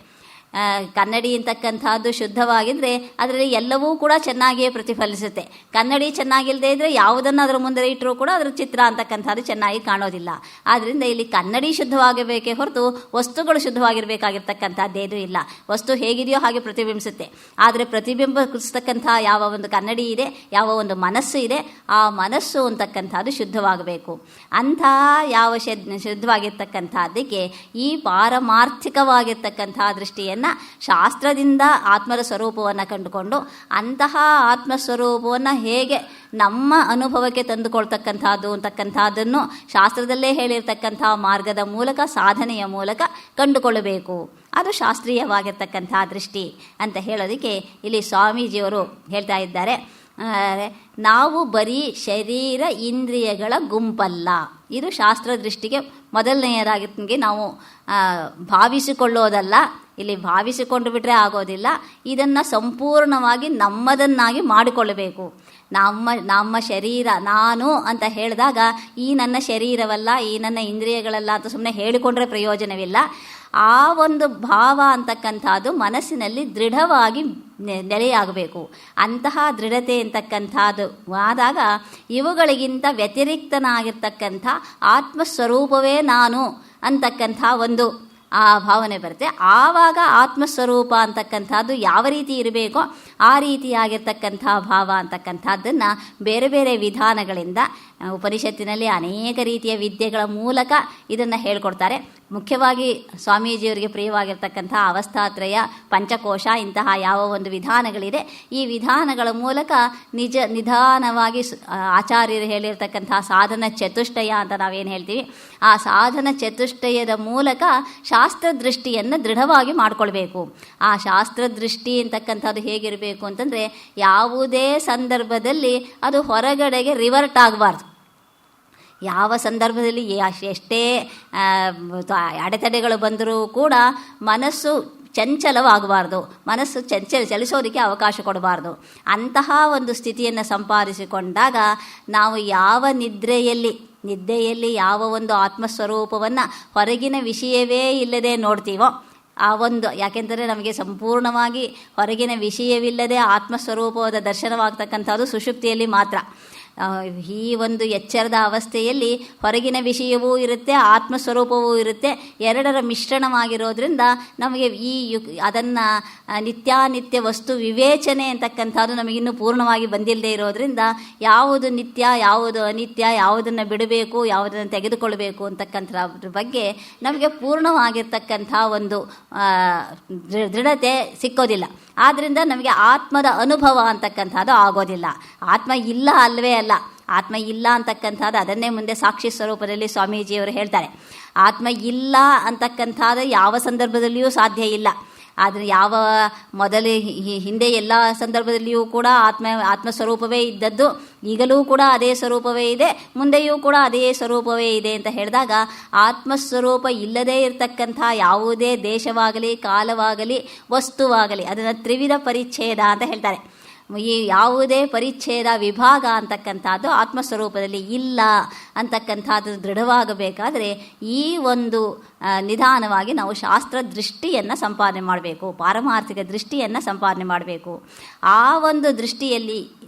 ಕನ್ನಡಿ ಅಂತಕ್ಕಂಥದ್ದು ಶುದ್ಧವಾಗಿದ್ದರೆ ಅದರಲ್ಲಿ ಎಲ್ಲವೂ ಕೂಡ ಚೆನ್ನಾಗಿಯೇ ಪ್ರತಿಫಲಿಸುತ್ತೆ. ಕನ್ನಡಿ ಚೆನ್ನಾಗಿಲ್ಲದೆ ಇದ್ದರೆ ಯಾವುದನ್ನು ಅದರ ಮುಂದೆ ಇಟ್ಟರೂ ಕೂಡ ಅದರ ಚಿತ್ರ ಅಂತಕ್ಕಂಥದ್ದು ಚೆನ್ನಾಗಿ ಕಾಣೋದಿಲ್ಲ. ಆದ್ದರಿಂದ ಇಲ್ಲಿ ಕನ್ನಡಿ ಶುದ್ಧವಾಗಬೇಕೇ ಹೊರತು ವಸ್ತುಗಳು ಶುದ್ಧವಾಗಿರಬೇಕಾಗಿರ್ತಕ್ಕಂಥದ್ದೇನೂ ಇಲ್ಲ. ವಸ್ತು ಹೇಗಿದೆಯೋ ಹಾಗೆ ಪ್ರತಿಬಿಂಬಿಸುತ್ತೆ. ಆದರೆ ಪ್ರತಿಬಿಂಬಿಸ್ತಕ್ಕಂಥ ಯಾವ ಒಂದು ಕನ್ನಡಿ ಇದೆ, ಯಾವ ಒಂದು ಮನಸ್ಸು ಇದೆ, ಆ ಮನಸ್ಸು ಅಂತಕ್ಕಂಥದ್ದು ಶುದ್ಧವಾಗಬೇಕು. ಅಂಥ ಯಾವ ಶುದ್ಧವಾಗಿರ್ತಕ್ಕಂಥದ್ದಕ್ಕೆ ಈ ಪಾರಮಾರ್ಥಿಕವಾಗಿರ್ತಕ್ಕಂಥ ದೃಷ್ಟಿಯನ್ನು ಶಾಸ್ತ್ರದಿಂದ ಆತ್ಮದ ಸ್ವರೂಪವನ್ನು ಕಂಡುಕೊಂಡು ಅಂತಹ ಆತ್ಮಸ್ವರೂಪವನ್ನು ಹೇಗೆ ನಮ್ಮ ಅನುಭವಕ್ಕೆ ತಂದುಕೊಳ್ತಕ್ಕಂಥದ್ದು ಅಂತಕ್ಕಂಥದ್ದನ್ನು ಶಾಸ್ತ್ರದಲ್ಲೇ ಹೇಳಿರ್ತಕ್ಕಂಥ ಮಾರ್ಗದ ಮೂಲಕ, ಸಾಧನೆಯ ಮೂಲಕ ಕಂಡುಕೊಳ್ಳಬೇಕು. ಅದು ಶಾಸ್ತ್ರೀಯವಾಗಿರ್ತಕ್ಕಂಥ ದೃಷ್ಟಿ ಅಂತ ಹೇಳೋದಕ್ಕೆ ಇಲ್ಲಿ ಸ್ವಾಮೀಜಿಯವರು ಹೇಳ್ತಾ ಇದ್ದಾರೆ. ನಾವು ಬರೀ ಶರೀರ ಇಂದ್ರಿಯಗಳ ಗುಂಪಲ್ಲ. ಇದು ಶಾಸ್ತ್ರ ದೃಷ್ಟಿಗೆ ಮೊದಲನೆಯದಾಗಿ ನಾವು ಭಾವಿಸಿಕೊಳ್ಳೋದಲ್ಲ. ಇಲ್ಲಿ ಭಾವಿಸಿಕೊಂಡು ಬಿಟ್ಟರೆ ಆಗೋದಿಲ್ಲ. ಇದನ್ನು ಸಂಪೂರ್ಣವಾಗಿ ನಮ್ಮದನ್ನಾಗಿ ಮಾಡಿಕೊಳ್ಳಬೇಕು. ನಮ್ಮ ಶರೀರ ನಾನು ಅಂತ ಹೇಳಿದಾಗ ಈ ನನ್ನ ಶರೀರವಲ್ಲ, ಈ ನನ್ನ ಇಂದ್ರಿಯಗಳಲ್ಲ ಅಂತ ಸುಮ್ಮನೆ ಹೇಳಿಕೊಂಡ್ರೆ ಪ್ರಯೋಜನವಿಲ್ಲ. ಆ ಒಂದು ಭಾವ ಅಂತಕ್ಕಂಥದ್ದು ಮನಸ್ಸಿನಲ್ಲಿ ದೃಢವಾಗಿ ನೆಲೆಯಾಗಬೇಕು. ಅಂತಹ ದೃಢತೆ ಅಂತಕ್ಕಂಥದ್ದು ಆದಾಗ ಇವುಗಳಿಗಿಂತ ವ್ಯತಿರಿಕ್ತನಾಗಿರ್ತಕ್ಕಂಥ ಆತ್ಮಸ್ವರೂಪವೇ ನಾನು ಅಂತಕ್ಕಂಥ ಒಂದು ಆ ಭಾವನೆ ಬರುತ್ತೆ. ಆವಾಗ ಆತ್ಮಸ್ವರೂಪ ಅಂತಕ್ಕಂಥದ್ದು ಯಾವ ರೀತಿ ಇರಬೇಕೋ ಆ ರೀತಿಯಾಗಿರ್ತಕ್ಕಂಥ ಭಾವ ಅಂತಕ್ಕಂಥದ್ದನ್ನು ಬೇರೆ ಬೇರೆ ವಿಧಾನಗಳಿಂದ ಉಪನಿಷತ್ತಿನಲ್ಲಿ ಅನೇಕ ರೀತಿಯ ವಿದ್ಯೆಗಳ ಮೂಲಕ ಇದನ್ನು ಹೇಳ್ಕೊಡ್ತಾರೆ. ಮುಖ್ಯವಾಗಿ ಸ್ವಾಮೀಜಿಯವರಿಗೆ ಪ್ರಿಯವಾಗಿರ್ತಕ್ಕಂಥ ಅವಸ್ಥಾತ್ರಯ, ಪಂಚಕೋಶ ಇಂತಹ ಯಾವ ಒಂದು ವಿಧಾನಗಳಿದೆ, ಈ ವಿಧಾನಗಳ ಮೂಲಕ ನಿಧಾನವಾಗಿ ಆಚಾರ್ಯರು ಹೇಳಿರ್ತಕ್ಕಂಥ ಸಾಧನ ಚತುಷ್ಟಯ ಅಂತ ನಾವೇನು ಹೇಳ್ತೀವಿ, ಆ ಸಾಧನ ಚತುಷ್ಟಯದ ಮೂಲಕ ಶಾಸ್ತ್ರದೃಷ್ಟಿಯನ್ನು ದೃಢವಾಗಿ ಮಾಡಿಕೊಳ್ಬೇಕು. ಆ ಶಾಸ್ತ್ರದೃಷ್ಟಿ ಅಂತಕ್ಕಂಥದ್ದು ಹೇಗಿರಬೇಕು ಅಂತಂದರೆ ಯಾವುದೇ ಸಂದರ್ಭದಲ್ಲಿ ಅದು ಹೊರಗಡೆಗೆ ರಿವರ್ಟ್ ಆಗಬಾರ್ದು. ಯಾವ ಸಂದರ್ಭದಲ್ಲಿ ಎಷ್ಟೇ ಅಡೆತಡೆಗಳು ಬಂದರೂ ಕೂಡ ಮನಸ್ಸು ಚಂಚಲವಾಗಬಾರ್ದು, ಮನಸ್ಸು ಚಲಿಸೋದಕ್ಕೆ ಅವಕಾಶ ಕೊಡಬಾರ್ದು. ಅಂತಹ ಒಂದು ಸ್ಥಿತಿಯನ್ನು ಸಂಪಾದಿಸಿಕೊಂಡಾಗ ನಾವು ಯಾವ ನಿದ್ದೆಯಲ್ಲಿ ಯಾವ ಒಂದು ಆತ್ಮಸ್ವರೂಪವನ್ನು ಹೊರಗಿನ ವಿಷಯವೇ ಇಲ್ಲದೆ ನೋಡ್ತೀವೋ ಆ ಒಂದು, ಯಾಕೆಂದರೆ ನಮಗೆ ಸಂಪೂರ್ಣವಾಗಿ ಹೊರಗಿನ ವಿಷಯವಿಲ್ಲದೆ ಆತ್ಮಸ್ವರೂಪವಾದ ದರ್ಶನವಾಗ್ತಕ್ಕಂಥದ್ದು ಸುಷುಪ್ತಿಯಲ್ಲಿ ಮಾತ್ರ. ಈ ಒಂದು ಎಚ್ಚರದ ಅವಸ್ಥೆಯಲ್ಲಿ ಹೊರಗಿನ ವಿಷಯವೂ ಇರುತ್ತೆ, ಆತ್ಮಸ್ವರೂಪವೂ ಇರುತ್ತೆ. ಎರಡರ ಮಿಶ್ರಣವಾಗಿರೋದ್ರಿಂದ ನಮಗೆ ಅದನ್ನು ನಿತ್ಯಾನಿತ್ಯ ವಸ್ತು ವಿವೇಚನೆ ಅಂತಕ್ಕಂಥದ್ದು ನಮಗಿನ್ನೂ ಪೂರ್ಣವಾಗಿ ಬಂದಿಲ್ಲದೆ ಇರೋದ್ರಿಂದ ಯಾವುದು ನಿತ್ಯ, ಯಾವುದು ಅನಿತ್ಯ, ಯಾವುದನ್ನು ಬಿಡಬೇಕು, ಯಾವುದನ್ನು ತೆಗೆದುಕೊಳ್ಬೇಕು ಅಂತಕ್ಕಂಥದ್ರ ಬಗ್ಗೆ ನಮಗೆ ಪೂರ್ಣವಾಗಿರ್ತಕ್ಕಂಥ ಒಂದು ದೃಢತೆ ಸಿಕ್ಕೋದಿಲ್ಲ. ಆದ್ದರಿಂದ ನಮಗೆ ಆತ್ಮದ ಅನುಭವ ಅಂತಕ್ಕಂಥದ್ದು ಆಗೋದಿಲ್ಲ. ಆತ್ಮ ಇಲ್ಲ ಅಲ್ವೇ ಅಲ್ಲ, ಆತ್ಮ ಇಲ್ಲ ಅಂತಕ್ಕಂಥದ್ದು ಅದನ್ನೇ ಮುಂದೆ ಸಾಕ್ಷಿ ಸ್ವರೂಪದಲ್ಲಿ ಸ್ವಾಮೀಜಿಯವರು ಹೇಳ್ತಾರೆ. ಆತ್ಮ ಇಲ್ಲ ಅಂತಕ್ಕಂಥದ್ದು ಯಾವ ಸಂದರ್ಭದಲ್ಲಿಯೂ ಸಾಧ್ಯ ಇಲ್ಲ. ಆದರೆ ಹಿಂದೆ ಎಲ್ಲ ಸಂದರ್ಭದಲ್ಲಿಯೂ ಕೂಡ ಆತ್ಮಸ್ವರೂಪವೇ ಇದ್ದದ್ದು, ಈಗಲೂ ಕೂಡ ಅದೇ ಸ್ವರೂಪವೇ ಇದೆ, ಮುಂದೆಯೂ ಕೂಡ ಅದೇ ಸ್ವರೂಪವೇ ಇದೆ ಅಂತ ಹೇಳಿದಾಗ ಆತ್ಮಸ್ವರೂಪ ಇಲ್ಲದೇ ಇರತಕ್ಕಂಥ ಯಾವುದೇ ದೇಶವಾಗಲಿ, ಕಾಲವಾಗಲಿ, ವಸ್ತುವಾಗಲಿ ಅದನ್ನು ತ್ರಿವಿಧ ಪರಿಚ್ಛೇದ ಅಂತ ಹೇಳ್ತಾರೆ. ಈ ಯಾವುದೇ ಪರಿಚ್ಛೇದ, ವಿಭಾಗ ಅಂತಕ್ಕಂಥದ್ದು ಆತ್ಮಸ್ವರೂಪದಲ್ಲಿ ಇಲ್ಲ ಅಂತಕ್ಕಂಥದ್ದು ದೃಢವಾಗಬೇಕಾದರೆ ಈ ಒಂದು ನಿಧಾನವಾಗಿ ನಾವು ಶಾಸ್ತ್ರ ದೃಷ್ಟಿಯನ್ನು ಸಂಪಾದನೆ ಮಾಡಬೇಕು, ಪಾರಮಾರ್ಥಿಕ ದೃಷ್ಟಿಯನ್ನು ಸಂಪಾದನೆ ಮಾಡಬೇಕು. ಆ ಒಂದು ದೃಷ್ಟಿಯಲ್ಲಿ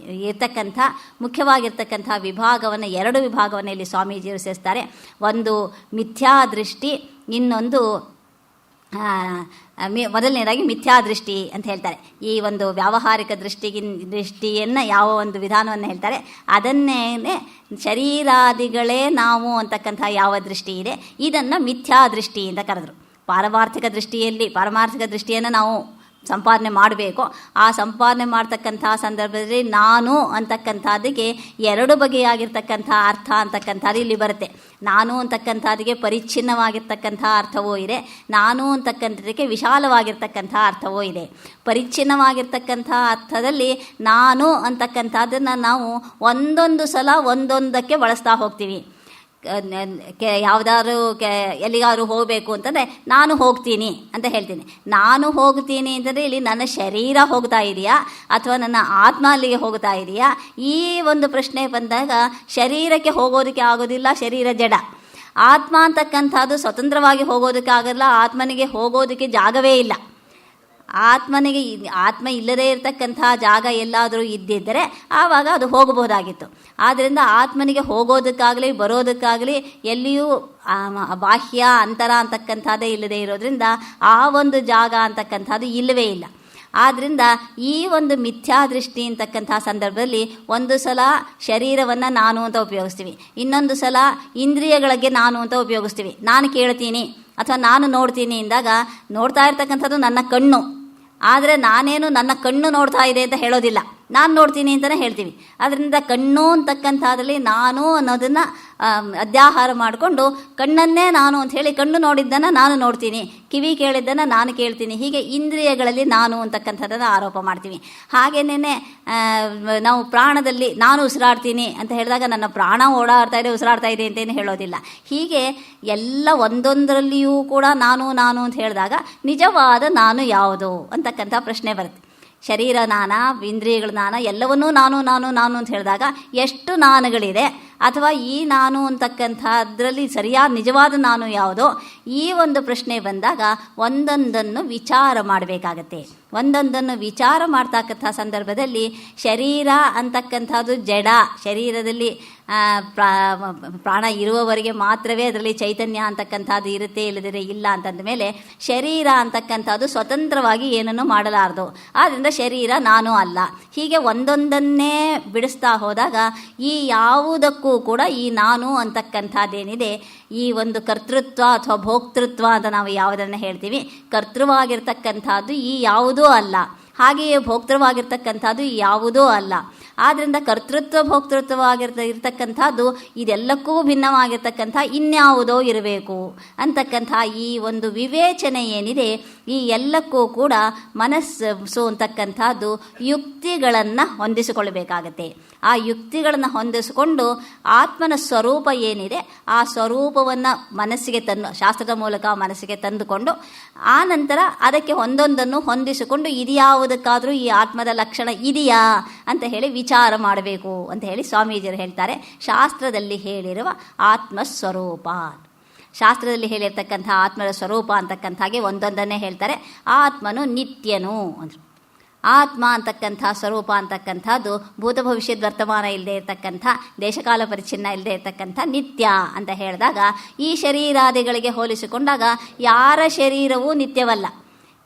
ಇರ್ತಕ್ಕಂಥ ಮುಖ್ಯವಾಗಿರ್ತಕ್ಕಂಥ ವಿಭಾಗವನ್ನು, ಎರಡು ವಿಭಾಗವನ್ನು ಇಲ್ಲಿ ಸ್ವಾಮೀಜಿಯವರು ಸೇರಿಸ್ತಾರೆ. ಒಂದು ಮಿಥ್ಯಾದೃಷ್ಟಿ, ಇನ್ನೊಂದು ಮೊದಲನೇದಾಗಿ ಮಿಥ್ಯಾದೃಷ್ಟಿ ಅಂತ ಹೇಳ್ತಾರೆ. ಈ ಒಂದು ವ್ಯಾವಹಾರಿಕ ದೃಷ್ಟಿಯನ್ನು ಯಾವ ಒಂದು ವಿಧಾನವನ್ನು ಹೇಳ್ತಾರೆ ಅದನ್ನೇ ಶರೀರಾದಿಗಳೇ ನಾವು ಅಂತಕ್ಕಂಥ ಯಾವ ದೃಷ್ಟಿ ಇದೆ ಇದನ್ನು ಮಿಥ್ಯಾದೃಷ್ಟಿ ಅಂತ ಕರೆದರು. ಪಾರಮಾರ್ಥಿಕ ದೃಷ್ಟಿಯನ್ನು ನಾವು ಸಂಪಾದನೆ ಮಾಡಬೇಕು. ಆ ಸಂಪಾದನೆ ಮಾಡ್ತಕ್ಕಂಥ ಸಂದರ್ಭದಲ್ಲಿ ನಾನು ಅಂತಕ್ಕಂಥದ್ದಕ್ಕೆ ಎರಡು ಬಗೆಯಾಗಿರ್ತಕ್ಕಂಥ ಅರ್ಥ ಅಂತಕ್ಕಂಥದ್ದು ಇಲ್ಲಿ ಬರುತ್ತೆ. ನಾನು ಅಂತಕ್ಕಂಥದ್ದಕ್ಕೆ ಪರಿಚ್ಛಿನ್ನವಾಗಿರ್ತಕ್ಕಂಥ ಅರ್ಥವೂ ಇದೆ, ನಾನು ಅಂತಕ್ಕಂಥದ್ದಕ್ಕೆ ವಿಶಾಲವಾಗಿರ್ತಕ್ಕಂಥ ಅರ್ಥವೂ ಇದೆ. ಪರಿಚ್ಛಿನ್ನವಾಗಿರ್ತಕ್ಕಂಥ ಅರ್ಥದಲ್ಲಿ ನಾನು ಅಂತಕ್ಕಂಥದ್ದನ್ನು ನಾವು ಒಂದೊಂದು ಸಲ ಒಂದೊಂದಕ್ಕೆ ಬಳಸ್ತಾ ಹೋಗ್ತೀವಿ. ಯಾವುದಾದ್ರು ಎಲ್ಲಿಗಾದ್ರೂ ಹೋಗಬೇಕು ಅಂತಂದರೆ ನಾನು ಹೋಗ್ತೀನಿ ಅಂತ ಹೇಳ್ತೀನಿ. ನಾನು ಹೋಗ್ತೀನಿ ಅಂತಂದರೆ ಇಲ್ಲಿ ನನ್ನ ಶರೀರ ಹೋಗ್ತಾ ಇದೆಯಾ ಅಥವಾ ನನ್ನ ಆತ್ಮ ಅಲ್ಲಿಗೆ ಹೋಗ್ತಾ ಇದೆಯಾ? ಈ ಒಂದು ಪ್ರಶ್ನೆ ಬಂದಾಗ ಶರೀರಕ್ಕೆ ಹೋಗೋದಕ್ಕೆ ಆಗೋದಿಲ್ಲ, ಶರೀರ ಜಡ. ಆತ್ಮ ಅಂತಕ್ಕಂಥದ್ದು ಸ್ವತಂತ್ರವಾಗಿ ಹೋಗೋದಕ್ಕೆ ಆಗೋಲ್ಲ, ಆತ್ಮನಿಗೆ ಹೋಗೋದಕ್ಕೆ ಜಾಗವೇ ಇಲ್ಲ. ಆತ್ಮ ಇಲ್ಲದೇ ಇರತಕ್ಕಂಥ ಜಾಗ ಎಲ್ಲಾದರೂ ಇದ್ದಿದ್ದರೆ ಆವಾಗ ಅದು ಹೋಗಬಹುದಾಗಿತ್ತು. ಆದ್ದರಿಂದ ಆತ್ಮನಿಗೆ ಹೋಗೋದಕ್ಕಾಗಲಿ ಬರೋದಕ್ಕಾಗಲಿ ಎಲ್ಲಿಯೂ ಬಾಹ್ಯ ಅಂತರ ಅಂತಕ್ಕಂಥದ್ದೇ ಇಲ್ಲದೇ ಇರೋದ್ರಿಂದ ಆ ಒಂದು ಜಾಗ ಅಂತಕ್ಕಂಥದ್ದು ಇಲ್ಲವೇ ಇಲ್ಲ. ಆದ್ದರಿಂದ ಈ ಒಂದು ಮಿಥ್ಯಾದೃಷ್ಟಿ ಅಂತಕ್ಕಂಥ ಸಂದರ್ಭದಲ್ಲಿ ಒಂದು ಸಲ ಶರೀರವನ್ನು ನಾನು ಅಂತ ಉಪಯೋಗಿಸ್ತೀವಿ, ಇನ್ನೊಂದು ಸಲ ಇಂದ್ರಿಯಗಳಿಗೆ ನಾನು ಅಂತ ಉಪಯೋಗಿಸ್ತೀವಿ. ನಾನು ಕೇಳ್ತೀನಿ ಅಥವಾ ನಾನು ನೋಡ್ತೀನಿ ಎಂದಾಗ ನೋಡ್ತಾ ಇರ್ತಕ್ಕಂಥದ್ದು ನನ್ನ ಕಣ್ಣು, ಆದರೆ ನಾನೇನು ನನ್ನ ಕಣ್ಣು ನೋಡ್ತಾ ಇದೆ ಅಂತ ಹೇಳೋದಿಲ್ಲ, ನಾನು ನೋಡ್ತೀನಿ ಅಂತಲೇ ಹೇಳ್ತೀವಿ. ಅದರಿಂದ ಕಣ್ಣು ಅಂತಕ್ಕಂಥದ್ರಲ್ಲಿ ನಾನು ಅನ್ನೋದನ್ನು ಅಧ್ಯಾಹಾರ ಮಾಡಿಕೊಂಡು ಕಣ್ಣನ್ನೇ ನಾನು ಅಂತ ಹೇಳಿ ಕಣ್ಣು ನೋಡಿದ್ದನ್ನು ನಾನು ನೋಡ್ತೀನಿ, ಕಿವಿ ಕೇಳಿದ್ದನ್ನು ನಾನು ಕೇಳ್ತೀನಿ, ಹೀಗೆ ಇಂದ್ರಿಯಗಳಲ್ಲಿ ನಾನು ಅಂತಕ್ಕಂಥದ್ದನ್ನು ಆರೋಪ ಮಾಡ್ತೀವಿ. ಹಾಗೇನೇ ನಾವು ಪ್ರಾಣದಲ್ಲಿ ನಾನು ಉಸಿರಾಡ್ತೀನಿ ಅಂತ ಹೇಳಿದಾಗ ನನ್ನ ಪ್ರಾಣ ಓಡಾಡ್ತಾ ಇದೆ ಉಸಿರಾಡ್ತಾ ಇದೆ ಅಂತೇನು ಹೇಳೋದಿಲ್ಲ. ಹೀಗೆ ಎಲ್ಲ ಒಂದೊಂದರಲ್ಲಿಯೂ ಕೂಡ ನಾನು ನಾನು ಅಂತ ಹೇಳಿದಾಗ ನಿಜವಾದ ನಾನು ಯಾವುದು ಅಂತಕ್ಕಂಥ ಪ್ರಶ್ನೆ ಬರುತ್ತೆ. ಶರೀರ ನಾನ, ಇಂದ್ರಿಯಗಳು ನಾನ, ಎಲ್ಲವನ್ನೂ ನಾನು ನಾನು ನಾನು ಅಂತ ಹೇಳಿದಾಗ ಎಷ್ಟು ನಾನುಗಳಿದೆ ಅಥವಾ ಈ ನಾನು ಅಂತಕ್ಕಂಥದ್ರಲ್ಲಿ ಸರಿಯಾದ ನಿಜವಾದ ನಾನು ಯಾವುದೋ ಈ ಒಂದು ಪ್ರಶ್ನೆ ಬಂದಾಗ ಒಂದೊಂದನ್ನು ವಿಚಾರ ಮಾಡಬೇಕಾಗತ್ತೆ. ಒಂದೊಂದನ್ನು ವಿಚಾರ ಮಾಡ್ತಕ್ಕಂಥ ಸಂದರ್ಭದಲ್ಲಿ ಶರೀರ ಅಂತಕ್ಕಂಥದ್ದು ಜಡ, ಶರೀರದಲ್ಲಿ ಪ್ರಾಣ ಇರುವವರೆಗೆ ಮಾತ್ರವೇ ಅದರಲ್ಲಿ ಚೈತನ್ಯ ಅಂತಕ್ಕಂಥದ್ದು ಇರುತ್ತೆ, ಇಲ್ಲದಿದ್ರೆ ಇಲ್ಲ ಅಂತಂದ ಮೇಲೆ ಶರೀರ ಅಂತಕ್ಕಂಥದ್ದು ಸ್ವತಂತ್ರವಾಗಿ ಏನನ್ನು ಮಾಡಲಾರದು. ಆದ್ದರಿಂದ ಶರೀರ ನಾನು ಅಲ್ಲ. ಹೀಗೆ ಒಂದೊಂದನ್ನೇ ಬಿಡಿಸ್ತಾ ಹೋದಾಗ ಈ ಯಾವುದಕ್ಕೂ ಕೂಡ ಈ ನಾನು ಅಂತಕ್ಕಂಥದ್ದೇನಿದೆ, ಈ ಒಂದು ಕರ್ತೃತ್ವ ಅಥವಾ ಭೋಕ್ತೃತ್ವ ಅಂತ ನಾವು ಯಾವುದನ್ನು ಹೇಳ್ತೀವಿ, ಕರ್ತೃವಾಗಿರ್ತಕ್ಕಂಥದ್ದು ಈ ಯಾವುದೂ ಅಲ್ಲ, ಹಾಗೆಯೇ ಭೋಕ್ತೃವಾಗಿರ್ತಕ್ಕಂಥದ್ದು ಯಾವುದೂ ಅಲ್ಲ. ಆದ್ದರಿಂದ ಕರ್ತೃತ್ವ ಭೋಕ್ತೃತ್ವವಾಗಿರ್ತಕ್ಕಂಥದ್ದು ಇದೆಲ್ಲಕ್ಕೂ ಭಿನ್ನವಾಗಿರ್ತಕ್ಕಂಥ ಇನ್ಯಾವುದೋ ಇರಬೇಕು ಅಂತಕ್ಕಂಥ ಈ ಒಂದು ವಿವೇಚನೆ ಏನಿದೆ, ಈ ಎಲ್ಲಕ್ಕೂ ಕೂಡ ಮನಸ್ಸು ಅಂತಕ್ಕಂಥದ್ದು ಯುಕ್ತಿಗಳನ್ನು ಹೊಂದಿಸಿಕೊಳ್ಳಬೇಕಾಗತ್ತೆ. ಆ ಯುಕ್ತಿಗಳನ್ನು ಹೊಂದಿಸಿಕೊಂಡು ಆತ್ಮನ ಸ್ವರೂಪ ಏನಿದೆ ಆ ಸ್ವರೂಪವನ್ನು ಮನಸ್ಸಿಗೆ ಶಾಸ್ತ್ರದ ಮೂಲಕ ಮನಸ್ಸಿಗೆ ತಂದುಕೊಂಡು ಆ ನಂತರ ಅದಕ್ಕೆ ಒಂದೊಂದನ್ನು ಹೊಂದಿಸಿಕೊಂಡು ಇದ್ಯಾವುದಕ್ಕಾದರೂ ಈ ಆತ್ಮದ ಲಕ್ಷಣ ಇದೆಯಾ ಅಂತ ಹೇಳಿ ವಿಚಾರ ಮಾಡಬೇಕು ಅಂತ ಹೇಳಿ ಸ್ವಾಮೀಜಿಯರು ಹೇಳ್ತಾರೆ. ಶಾಸ್ತ್ರದಲ್ಲಿ ಹೇಳಿರುವ ಆತ್ಮಸ್ವರೂಪ, ಶಾಸ್ತ್ರದಲ್ಲಿ ಹೇಳಿರ್ತಕ್ಕಂಥ ಆತ್ಮದ ಸ್ವರೂಪ ಅಂತಕ್ಕಂಥಾಗೆ ಒಂದೊಂದನ್ನೇ ಹೇಳ್ತಾರೆ. ಆತ್ಮನು ನಿತ್ಯನು ಅಂದರು. ಆತ್ಮ ಅಂತಕ್ಕಂಥ ಸ್ವರೂಪ ಅಂತಕ್ಕಂಥದ್ದು ಭೂತ ಭವಿಷ್ಯದ ವರ್ತಮಾನ ಇಲ್ಲದೆ ಇರತಕ್ಕಂಥ, ದೇಶಕಾಲ ಪರಿಚ್ಛಿನ್ನ ಇಲ್ಲದೆ ಇರತಕ್ಕಂಥ ನಿತ್ಯ ಅಂತ ಹೇಳಿದಾಗ ಈ ಶರೀರಾದಿಗಳಿಗೆ ಹೋಲಿಸಿಕೊಂಡಾಗ ಯಾರ ಶರೀರವೂ ನಿತ್ಯವಲ್ಲ.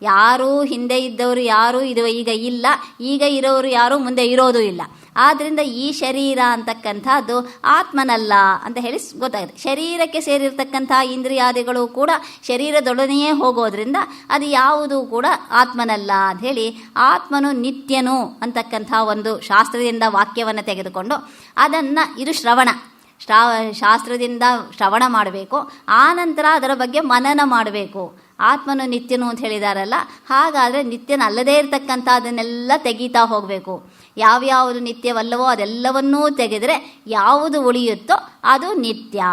ಯಾರೂ ಹಿಂದೆ ಇದ್ದವರು ಯಾರೂ ಈಗ ಇಲ್ಲ, ಈಗ ಇರೋರು ಯಾರೂ ಮುಂದೆ ಇರೋದು ಇಲ್ಲ. ಆದ್ದರಿಂದ ಈ ಶರೀರ ಅಂತಕ್ಕಂಥದ್ದು ಆತ್ಮನಲ್ಲ ಅಂತ ಹೇಳಿ ಗೊತ್ತಾಗುತ್ತೆ. ಶರೀರಕ್ಕೆ ಸೇರಿರ್ತಕ್ಕಂಥ ಇಂದ್ರಿಯಾದಿಗಳು ಕೂಡ ಶರೀರದೊಡನೆಯೇ ಹೋಗೋದ್ರಿಂದ ಅದು ಯಾವುದೂ ಕೂಡ ಆತ್ಮನಲ್ಲ ಅಂತ ಹೇಳಿ ಆತ್ಮನು ನಿತ್ಯನು ಅಂತಕ್ಕಂಥ ಒಂದು ಶಾಸ್ತ್ರದಿಂದ ವಾಕ್ಯವನ್ನು ತೆಗೆದುಕೊಂಡು ಅದನ್ನು ಇದು ಶಾಸ್ತ್ರದಿಂದ ಶ್ರವಣ ಮಾಡಬೇಕು, ಆ ನಂತರ ಅದರ ಬಗ್ಗೆ ಮನನ ಮಾಡಬೇಕು. ಆತ್ಮನು ನಿತ್ಯನು ಅಂತ ಹೇಳಿದಾರಲ್ಲ, ಹಾಗಾದರೆ ನಿತ್ಯನಲ್ಲದೇ ಇರತಕ್ಕಂಥ ಅದನ್ನೆಲ್ಲ ತೆಗೀತಾ ಹೋಗಬೇಕು. ಯಾವ್ಯಾವುದು ನಿತ್ಯವಲ್ಲವೋ ಅದೆಲ್ಲವನ್ನೂ ತೆಗೆದರೆ ಯಾವುದು ಉಳಿಯುತ್ತೋ ಅದು ನಿತ್ಯ.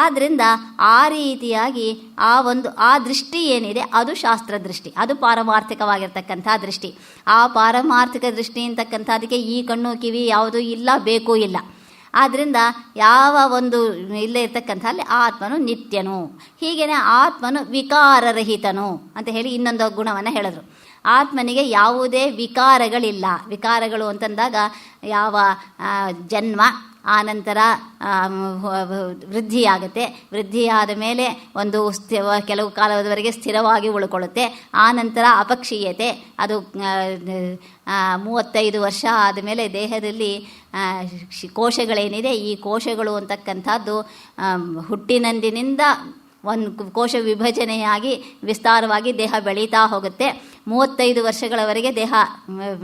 ಆದ್ದರಿಂದ ಆ ರೀತಿಯಾಗಿ ಆ ದೃಷ್ಟಿ ಏನಿದೆ ಅದು ಶಾಸ್ತ್ರ ದೃಷ್ಟಿ, ಅದು ಪಾರಮಾರ್ಥಿಕವಾಗಿರ್ತಕ್ಕಂಥ ದೃಷ್ಟಿ. ಆ ಪಾರಮಾರ್ಥಿಕ ದೃಷ್ಟಿ ಅಂತಕ್ಕಂಥದಕ್ಕೆ ಈ ಕಣ್ಣು ಕಿವಿ ಯಾವುದೂ ಇಲ್ಲ, ಬೇಕೂ ಇಲ್ಲ. ಆದ್ದರಿಂದ ಯಾವ ಒಂದು ಇಲ್ಲೇ ಇರ್ತಕ್ಕಂಥ ಅಲ್ಲಿ ಆತ್ಮನು ನಿತ್ಯನು. ಹೀಗೇನೆ ಆತ್ಮನು ವಿಕಾರರಹಿತನು ಅಂತ ಹೇಳಿ ಇನ್ನೊಂದು ಗುಣವನ್ನು ಹೇಳಿದ್ರು. ಆತ್ಮನಿಗೆ ಯಾವುದೇ ವಿಕಾರಗಳಿಲ್ಲ. ವಿಕಾರಗಳು ಅಂತಂದಾಗ ಯಾವ ಜನ್ಮ, ಆನಂತರ ವೃದ್ಧಿಯಾಗುತ್ತೆ, ವೃದ್ಧಿಯಾದ ಮೇಲೆ ಒಂದು ಕೆಲವು ಕಾಲದವರೆಗೆ ಸ್ಥಿರವಾಗಿ ಉಳ್ಕೊಳ್ಳುತ್ತೆ, ಆನಂತರ ಅಪಕ್ಷೀಯತೆ, ಅದು 35 ವರ್ಷ ಆದಮೇಲೆ ದೇಹದಲ್ಲಿ ಕೋಶಗಳೇನಿದೆ ಈ ಕೋಶಗಳು ಅಂತಕ್ಕಂಥದ್ದು ಹುಟ್ಟಿನಂದಿನಿಂದ ಒಂದು ಕೋಶ ವಿಭಜನೆಯಾಗಿ ವಿಸ್ತಾರವಾಗಿ ದೇಹ ಬೆಳೀತಾ ಹೋಗುತ್ತೆ. 35 ವರ್ಷಗಳವರೆಗೆ ದೇಹ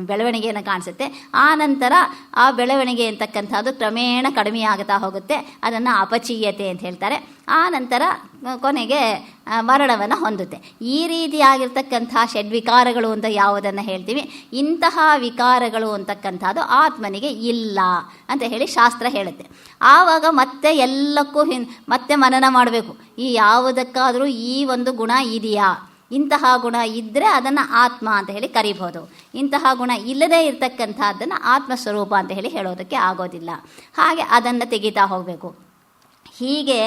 ಬೆಳವಣಿಗೆಯನ್ನು ಕಾಣಿಸುತ್ತೆ. ಆ ನಂತರ ಆ ಬೆಳವಣಿಗೆ ಅಂತಕ್ಕಂಥದ್ದು ಕ್ರಮೇಣ ಕಡಿಮೆಯಾಗುತ್ತಾ ಹೋಗುತ್ತೆ. ಅದನ್ನು ಅಪಚೀಯತೆ ಅಂತ ಹೇಳ್ತಾರೆ. ಆ ನಂತರ ಕೊನೆಗೆ ಮರಣವನ್ನು ಹೊಂದುತ್ತೆ. ಈ ರೀತಿಯಾಗಿರ್ತಕ್ಕಂಥ ಷಡ್ವಿಕಾರಗಳು ಅಂತ ಯಾವುದನ್ನು ಹೇಳ್ತೀವಿ, ಇಂತಹ ವಿಕಾರಗಳು ಅಂತಕ್ಕಂಥದ್ದು ಆತ್ಮನಿಗೆ ಇಲ್ಲ ಅಂತ ಹೇಳಿ ಶಾಸ್ತ್ರ ಹೇಳುತ್ತೆ. ಆವಾಗ ಮತ್ತೆ ಎಲ್ಲಕ್ಕೂ ಮತ್ತೆ ಮನನ ಮಾಡಬೇಕು. ಈ ಯಾವುದಕ್ಕಾದರೂ ಈ ಒಂದು ಗುಣ ಇದೆಯಾ, ಇಂತಹ ಗುಣ ಇದ್ದರೆ ಅದನ್ನು ಆತ್ಮ ಅಂತ ಹೇಳಿ ಕರಿಬೋದು. ಇಂತಹ ಗುಣ ಇಲ್ಲದೇ ಇರತಕ್ಕಂಥದ್ದನ್ನು ಆತ್ಮಸ್ವರೂಪ ಅಂತ ಹೇಳಿ ಹೇಳೋದಕ್ಕೆ ಆಗೋದಿಲ್ಲ. ಹಾಗೆ ಅದನ್ನು ತೆಗಿತಾ ಹೋಗಬೇಕು. ಹೀಗೆ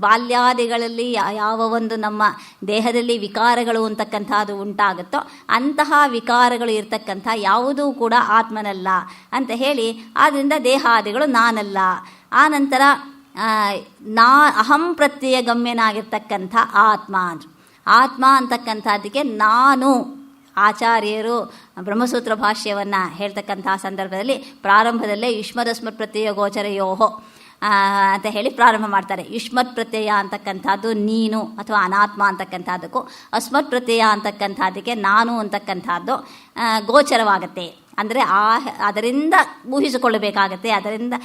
ಬಾಲ್ಯಾದಿಗಳಲ್ಲಿ ಯಾವ ಒಂದು ನಮ್ಮ ದೇಹದಲ್ಲಿ ವಿಕಾರಗಳು ಅಂತಕ್ಕಂಥದ್ದು ಉಂಟಾಗುತ್ತೋ ಅಂತಹ ವಿಕಾರಗಳು ಇರ್ತಕ್ಕಂಥ ಯಾವುದೂ ಕೂಡ ಆತ್ಮನಲ್ಲ ಅಂತ ಹೇಳಿ, ಆದ್ದರಿಂದ ದೇಹಾದಿಗಳು ನಾನಲ್ಲ. ಆ ನಂತರ ಅಹಂ ಪ್ರತ್ಯಯ ಗಮ್ಯನಾಗಿರ್ತಕ್ಕಂಥ ಆತ್ಮ ಅಂದರು. ಆತ್ಮ ಅಂತಕ್ಕಂಥದ್ದಕ್ಕೆ ನಾನು ಆಚಾರ್ಯರು ಬ್ರಹ್ಮಸೂತ್ರ ಭಾಷ್ಯವನ್ನು ಹೇಳ್ತಕ್ಕಂಥ ಸಂದರ್ಭದಲ್ಲಿ ಪ್ರಾರಂಭದಲ್ಲೇ ಯುಷ್ಮದಸ್ಮತ್ ಪ್ರತ್ಯಯ ಗೋಚರಯೋಹೋ ಅಂತ ಹೇಳಿ ಪ್ರಾರಂಭ ಮಾಡ್ತಾರೆ. ಯುಷ್ಮತ್ ಪ್ರತ್ಯಯ ಅಂತಕ್ಕಂಥದ್ದು ನೀನು ಅಥವಾ ಅನಾತ್ಮ ಅಂತಕ್ಕಂಥದ್ದಕ್ಕೂ, ಅಸ್ಮತ್ ಪ್ರತ್ಯಯ ಅಂತಕ್ಕಂಥದ್ದಕ್ಕೆ ನಾನು ಅಂತಕ್ಕಂಥದ್ದು ಗೋಚರವಾಗುತ್ತೆ. ಅಂದರೆ ಅದರಿಂದ ಊಹಿಸಿಕೊಳ್ಳಬೇಕಾಗತ್ತೆ. ಅದರಿಂದ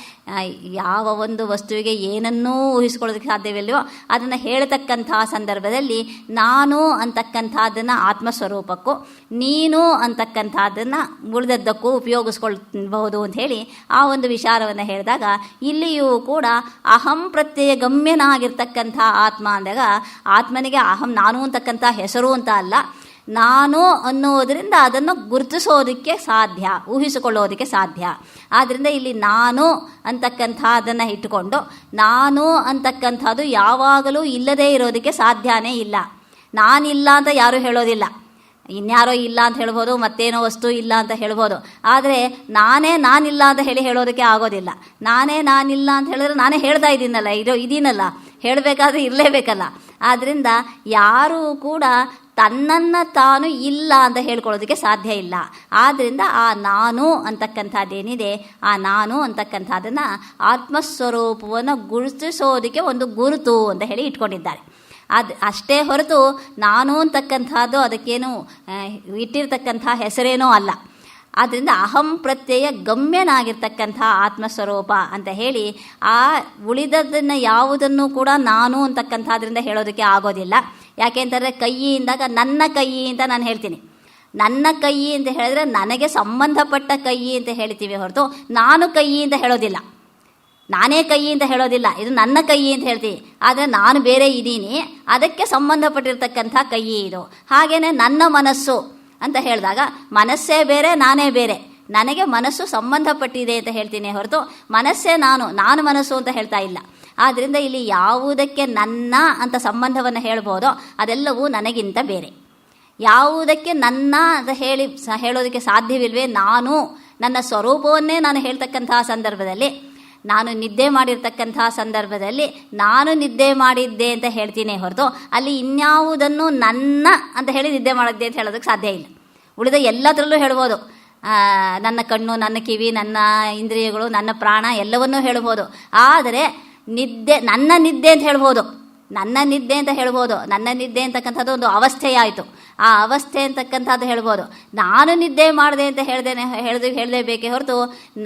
ಯಾವ ಒಂದು ವಸ್ತುವಿಗೆ ಏನನ್ನೂ ಊಹಿಸಿಕೊಳ್ಳೋದಕ್ಕೆ ಸಾಧ್ಯವಿಲ್ಲವೋ ಅದನ್ನು ಹೇಳ್ತಕ್ಕಂಥ ಸಂದರ್ಭದಲ್ಲಿ ನಾನು ಅಂತಕ್ಕಂಥದ್ದನ್ನು ಆತ್ಮಸ್ವರೂಪಕ್ಕೂ, ನೀನು ಅಂತಕ್ಕಂಥದ್ದನ್ನು ಉಳಿದದ್ದಕ್ಕೂ ಉಪಯೋಗಿಸ್ಕೊಳ್ಬಹುದು ಅಂತ ಹೇಳಿ ಆ ಒಂದು ವಿಚಾರವನ್ನು ಹೇಳಿದಾಗ, ಇಲ್ಲಿಯೂ ಕೂಡ ಅಹಂ ಪ್ರತ್ಯಯ ಗಮ್ಯನಾಗಿರ್ತಕ್ಕಂಥ ಆತ್ಮ ಅಂದಾಗ ಆತ್ಮನಿಗೆ ಅಹಂ ನಾನು ಅಂತಕ್ಕಂಥ ಹೆಸರು ಅಂತ ಅಲ್ಲ, ನಾನು ಅನ್ನೋದರಿಂದ ಅದನ್ನು ಗುರುತಿಸೋದಕ್ಕೆ ಸಾಧ್ಯ, ಊಹಿಸಿಕೊಳ್ಳೋದಕ್ಕೆ ಸಾಧ್ಯ. ಆದ್ದರಿಂದ ಇಲ್ಲಿ ನಾನು ಅಂತಕ್ಕಂಥದ್ದನ್ನು ಇಟ್ಟುಕೊಂಡು ನಾನು ಅಂತಕ್ಕಂಥದ್ದು ಯಾವಾಗಲೂ ಇಲ್ಲದೇ ಇರೋದಕ್ಕೆ ಸಾಧ್ಯನೇ ಇಲ್ಲ. ನಾನಿಲ್ಲ ಅಂತ ಯಾರೂ ಹೇಳೋದಿಲ್ಲ. ಇನ್ಯಾರೋ ಇಲ್ಲ ಅಂತ ಹೇಳ್ಬೋದು, ಮತ್ತೇನೋ ವಸ್ತು ಇಲ್ಲ ಅಂತ ಹೇಳ್ಬೋದು. ಆದರೆ ನಾನಿಲ್ಲ ಅಂತ ಹೇಳೋದಕ್ಕೆ ಆಗೋದಿಲ್ಲ. ನಾನಿಲ್ಲ ಅಂತ ಹೇಳಿದ್ರೆ ನಾನೇ ಹೇಳ್ತಾ ಇದ್ದೀನಲ್ಲ, ಇದೀನಲ್ಲ, ಹೇಳಬೇಕಾದ್ರೆ ಇರಲೇಬೇಕಲ್ಲ. ಆದ್ದರಿಂದ ಯಾರೂ ಕೂಡ ತನ್ನನ್ನು ತಾನು ಇಲ್ಲ ಅಂತ ಹೇಳ್ಕೊಳ್ಳೋದಕ್ಕೆ ಸಾಧ್ಯ ಇಲ್ಲ. ಆದ್ದರಿಂದ ಆ ನಾನು ಅಂತಕ್ಕಂಥದ್ದೇನಿದೆ, ಆ ನಾನು ಅಂತಕ್ಕಂಥದ್ದನ್ನು ಆತ್ಮಸ್ವರೂಪವನ್ನು ಗುರುತಿಸೋದಕ್ಕೆ ಒಂದು ಗುರುತು ಅಂತ ಹೇಳಿ ಇಟ್ಕೊಂಡಿದ್ದಾರೆ. ಅಷ್ಟೇ ಹೊರತು ನಾನು ಅಂತಕ್ಕಂಥದ್ದು ಅದಕ್ಕೇನು ಇಟ್ಟಿರ್ತಕ್ಕಂಥ ಹೆಸರೇನೋ ಅಲ್ಲ. ಆದ್ದರಿಂದ ಅಹಂ ಪ್ರತ್ಯಯ ಗಮ್ಯನಾಗಿರ್ತಕ್ಕಂಥ ಆತ್ಮಸ್ವರೂಪ ಅಂತ ಹೇಳಿ ಆ ಉಳಿದದನ್ನು ಯಾವುದನ್ನು ಕೂಡ ನಾನು ಅಂತಕ್ಕಂಥದ್ರಿಂದ ಹೇಳೋದಕ್ಕೆ ಆಗೋದಿಲ್ಲ. ಯಾಕೆಂತಂದರೆ ಕೈಯಿಂದಾಗ ನನ್ನ ಕೈ ಅಂತ ನಾನು ಹೇಳ್ತೀನಿ. ನನ್ನ ಕೈ ಅಂತ ಹೇಳಿದ್ರೆ ನನಗೆ ಸಂಬಂಧಪಟ್ಟ ಕೈ ಅಂತ ಹೇಳ್ತೀವಿ ಹೊರತು ನಾನು ಕೈ ಅಂತ ಹೇಳೋದಿಲ್ಲ. ನಾನೇ ಕೈ ಅಂತ ಹೇಳೋದಿಲ್ಲ, ಇದು ನನ್ನ ಕೈ ಅಂತ ಹೇಳ್ತೀವಿ. ಆದರೆ ನಾನು ಬೇರೆ ಇದ್ದೀನಿ, ಅದಕ್ಕೆ ಸಂಬಂಧಪಟ್ಟಿರ್ತಕ್ಕಂಥ ಕೈ ಇದು. ಹಾಗೆಯೇ ನನ್ನ ಮನಸ್ಸು ಅಂತ ಹೇಳಿದಾಗ ಮನಸ್ಸೇ ಬೇರೆ, ನಾನೇ ಬೇರೆ. ನನಗೆ ಮನಸ್ಸು ಸಂಬಂಧಪಟ್ಟಿದೆ ಅಂತ ಹೇಳ್ತೀನಿ ಹೊರತು ಮನಸ್ಸೇ ನಾನು ಮನಸ್ಸು ಅಂತ ಹೇಳ್ತಾ ಇಲ್ಲ. ಆದ್ದರಿಂದ ಇಲ್ಲಿ ಯಾವುದಕ್ಕೆ ನನ್ನ ಅಂತ ಸಂಬಂಧವನ್ನು ಹೇಳ್ಬೋದೋ ಅದೆಲ್ಲವೂ ನನಗಿಂತ ಬೇರೆ. ಯಾವುದಕ್ಕೆ ನನ್ನ ಅಂತ ಹೇಳೋದಕ್ಕೆ ಸಾಧ್ಯವಿಲ್ವೇ, ನಾನು ನನ್ನ ಸ್ವರೂಪವನ್ನೇ ನಾನು ಹೇಳ್ತಕ್ಕಂತಹ ಸಂದರ್ಭದಲ್ಲಿ, ನಾನು ನಿದ್ದೆ ಮಾಡಿರ್ತಕ್ಕಂಥ ಸಂದರ್ಭದಲ್ಲಿ ನಾನು ನಿದ್ದೆ ಮಾಡಿದ್ದೆ ಅಂತ ಹೇಳ್ತೀನಿ ಹೊರತು ಅಲ್ಲಿ ಇನ್ಯಾವುದನ್ನು ನನ್ನ ಅಂತ ಹೇಳಿ ನಿದ್ದೆ ಮಾಡಿದ್ದೆ ಅಂತ ಹೇಳೋದಕ್ಕೆ ಸಾಧ್ಯ ಇಲ್ಲ. ಉಳಿದ ಎಲ್ಲದರಲ್ಲೂ ಹೇಳ್ಬೋದು, ನನ್ನ ಕಣ್ಣು, ನನ್ನ ಕಿವಿ, ನನ್ನ ಇಂದ್ರಿಯಗಳು, ನನ್ನ ಪ್ರಾಣ ಎಲ್ಲವನ್ನೂ ಹೇಳ್ಬೋದು. ಆದರೆ ನನ್ನ ನಿದ್ದೆ ಅಂತ ಹೇಳ್ಬೋದು, ನನ್ನ ನಿದ್ದೆ ಅಂತ ಹೇಳ್ಬೋದು. ನನ್ನ ನಿದ್ದೆ ಅಂತಕ್ಕಂಥದ್ದು ಒಂದು ಅವಸ್ಥೆಯಾಯಿತು. ಆ ಅವಸ್ಥೆ ಅಂತಕ್ಕಂಥದ್ದು ಹೇಳ್ಬೋದು. ನಾನು ನಿದ್ದೆ ಮಾಡಿದೆ ಅಂತ ಹೇಳಲೇಬೇಕೇ ಹೊರತು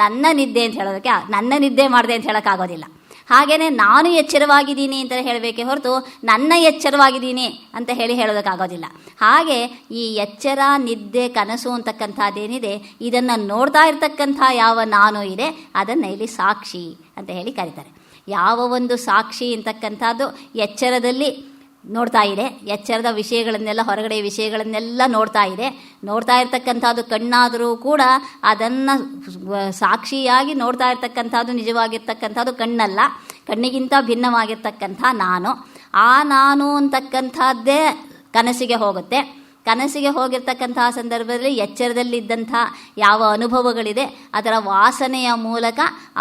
ನನ್ನ ನಿದ್ದೆ ಅಂತ ಹೇಳೋದಕ್ಕೆ, ನನ್ನ ನಿದ್ದೆ ಮಾಡಿದೆ ಅಂತ ಹೇಳೋಕ್ಕಾಗೋದಿಲ್ಲ. ಹಾಗೆಯೇ ನಾನು ಎಚ್ಚರವಾಗಿದ್ದೀನಿ ಅಂತ ಹೇಳಬೇಕೇ ಹೊರತು ನನ್ನ ಎಚ್ಚರವಾಗಿದ್ದೀನಿ ಅಂತ ಹೇಳೋದಕ್ಕಾಗೋದಿಲ್ಲ. ಹಾಗೆ ಈ ಎಚ್ಚರ, ನಿದ್ದೆ, ಕನಸು ಅಂತಕ್ಕಂಥದ್ದೇನಿದೆ, ಇದನ್ನು ನೋಡ್ತಾ ಇರ್ತಕ್ಕಂಥ ಯಾವ ನಾನು ಇದೆ ಅದನ್ನು ಇಲ್ಲಿ ಸಾಕ್ಷಿ ಅಂತ ಹೇಳಿ ಕರೀತಾರೆ. ಯಾವ ಒಂದು ಸಾಕ್ಷಿ ಅಂತಕ್ಕಂಥದ್ದು ಎಚ್ಚರದಲ್ಲಿ ನೋಡ್ತಾ ಇದೆ, ಎಚ್ಚರದ ವಿಷಯಗಳನ್ನೆಲ್ಲ, ಹೊರಗಡೆ ವಿಷಯಗಳನ್ನೆಲ್ಲ ನೋಡ್ತಾ ಇದೆ. ನೋಡ್ತಾ ಇರ್ತಕ್ಕಂಥದ್ದು ಕಣ್ಣಾದರೂ ಕೂಡ ಅದನ್ನು ಸಾಕ್ಷಿಯಾಗಿ ನೋಡ್ತಾ ಇರ್ತಕ್ಕಂಥದ್ದು ನಿಜವಾಗಿರ್ತಕ್ಕಂಥದ್ದು ಕಣ್ಣಲ್ಲ, ಕಣ್ಣಿಗಿಂತ ಭಿನ್ನವಾಗಿರ್ತಕ್ಕಂಥ ನಾನು. ಆ ನಾನು ಅಂತಕ್ಕಂಥದ್ದೇ ಕನಸಿಗೆ ಹೋಗುತ್ತೆ. ಕನಸಿಗೆ ಹೋಗಿರ್ತಕ್ಕಂತಹ ಸಂದರ್ಭದಲ್ಲಿ ಎಚ್ಚರದಲ್ಲಿದ್ದಂಥ ಯಾವ ಅನುಭವಗಳಿದೆ ಅದರ ವಾಸನೆಯ ಮೂಲಕ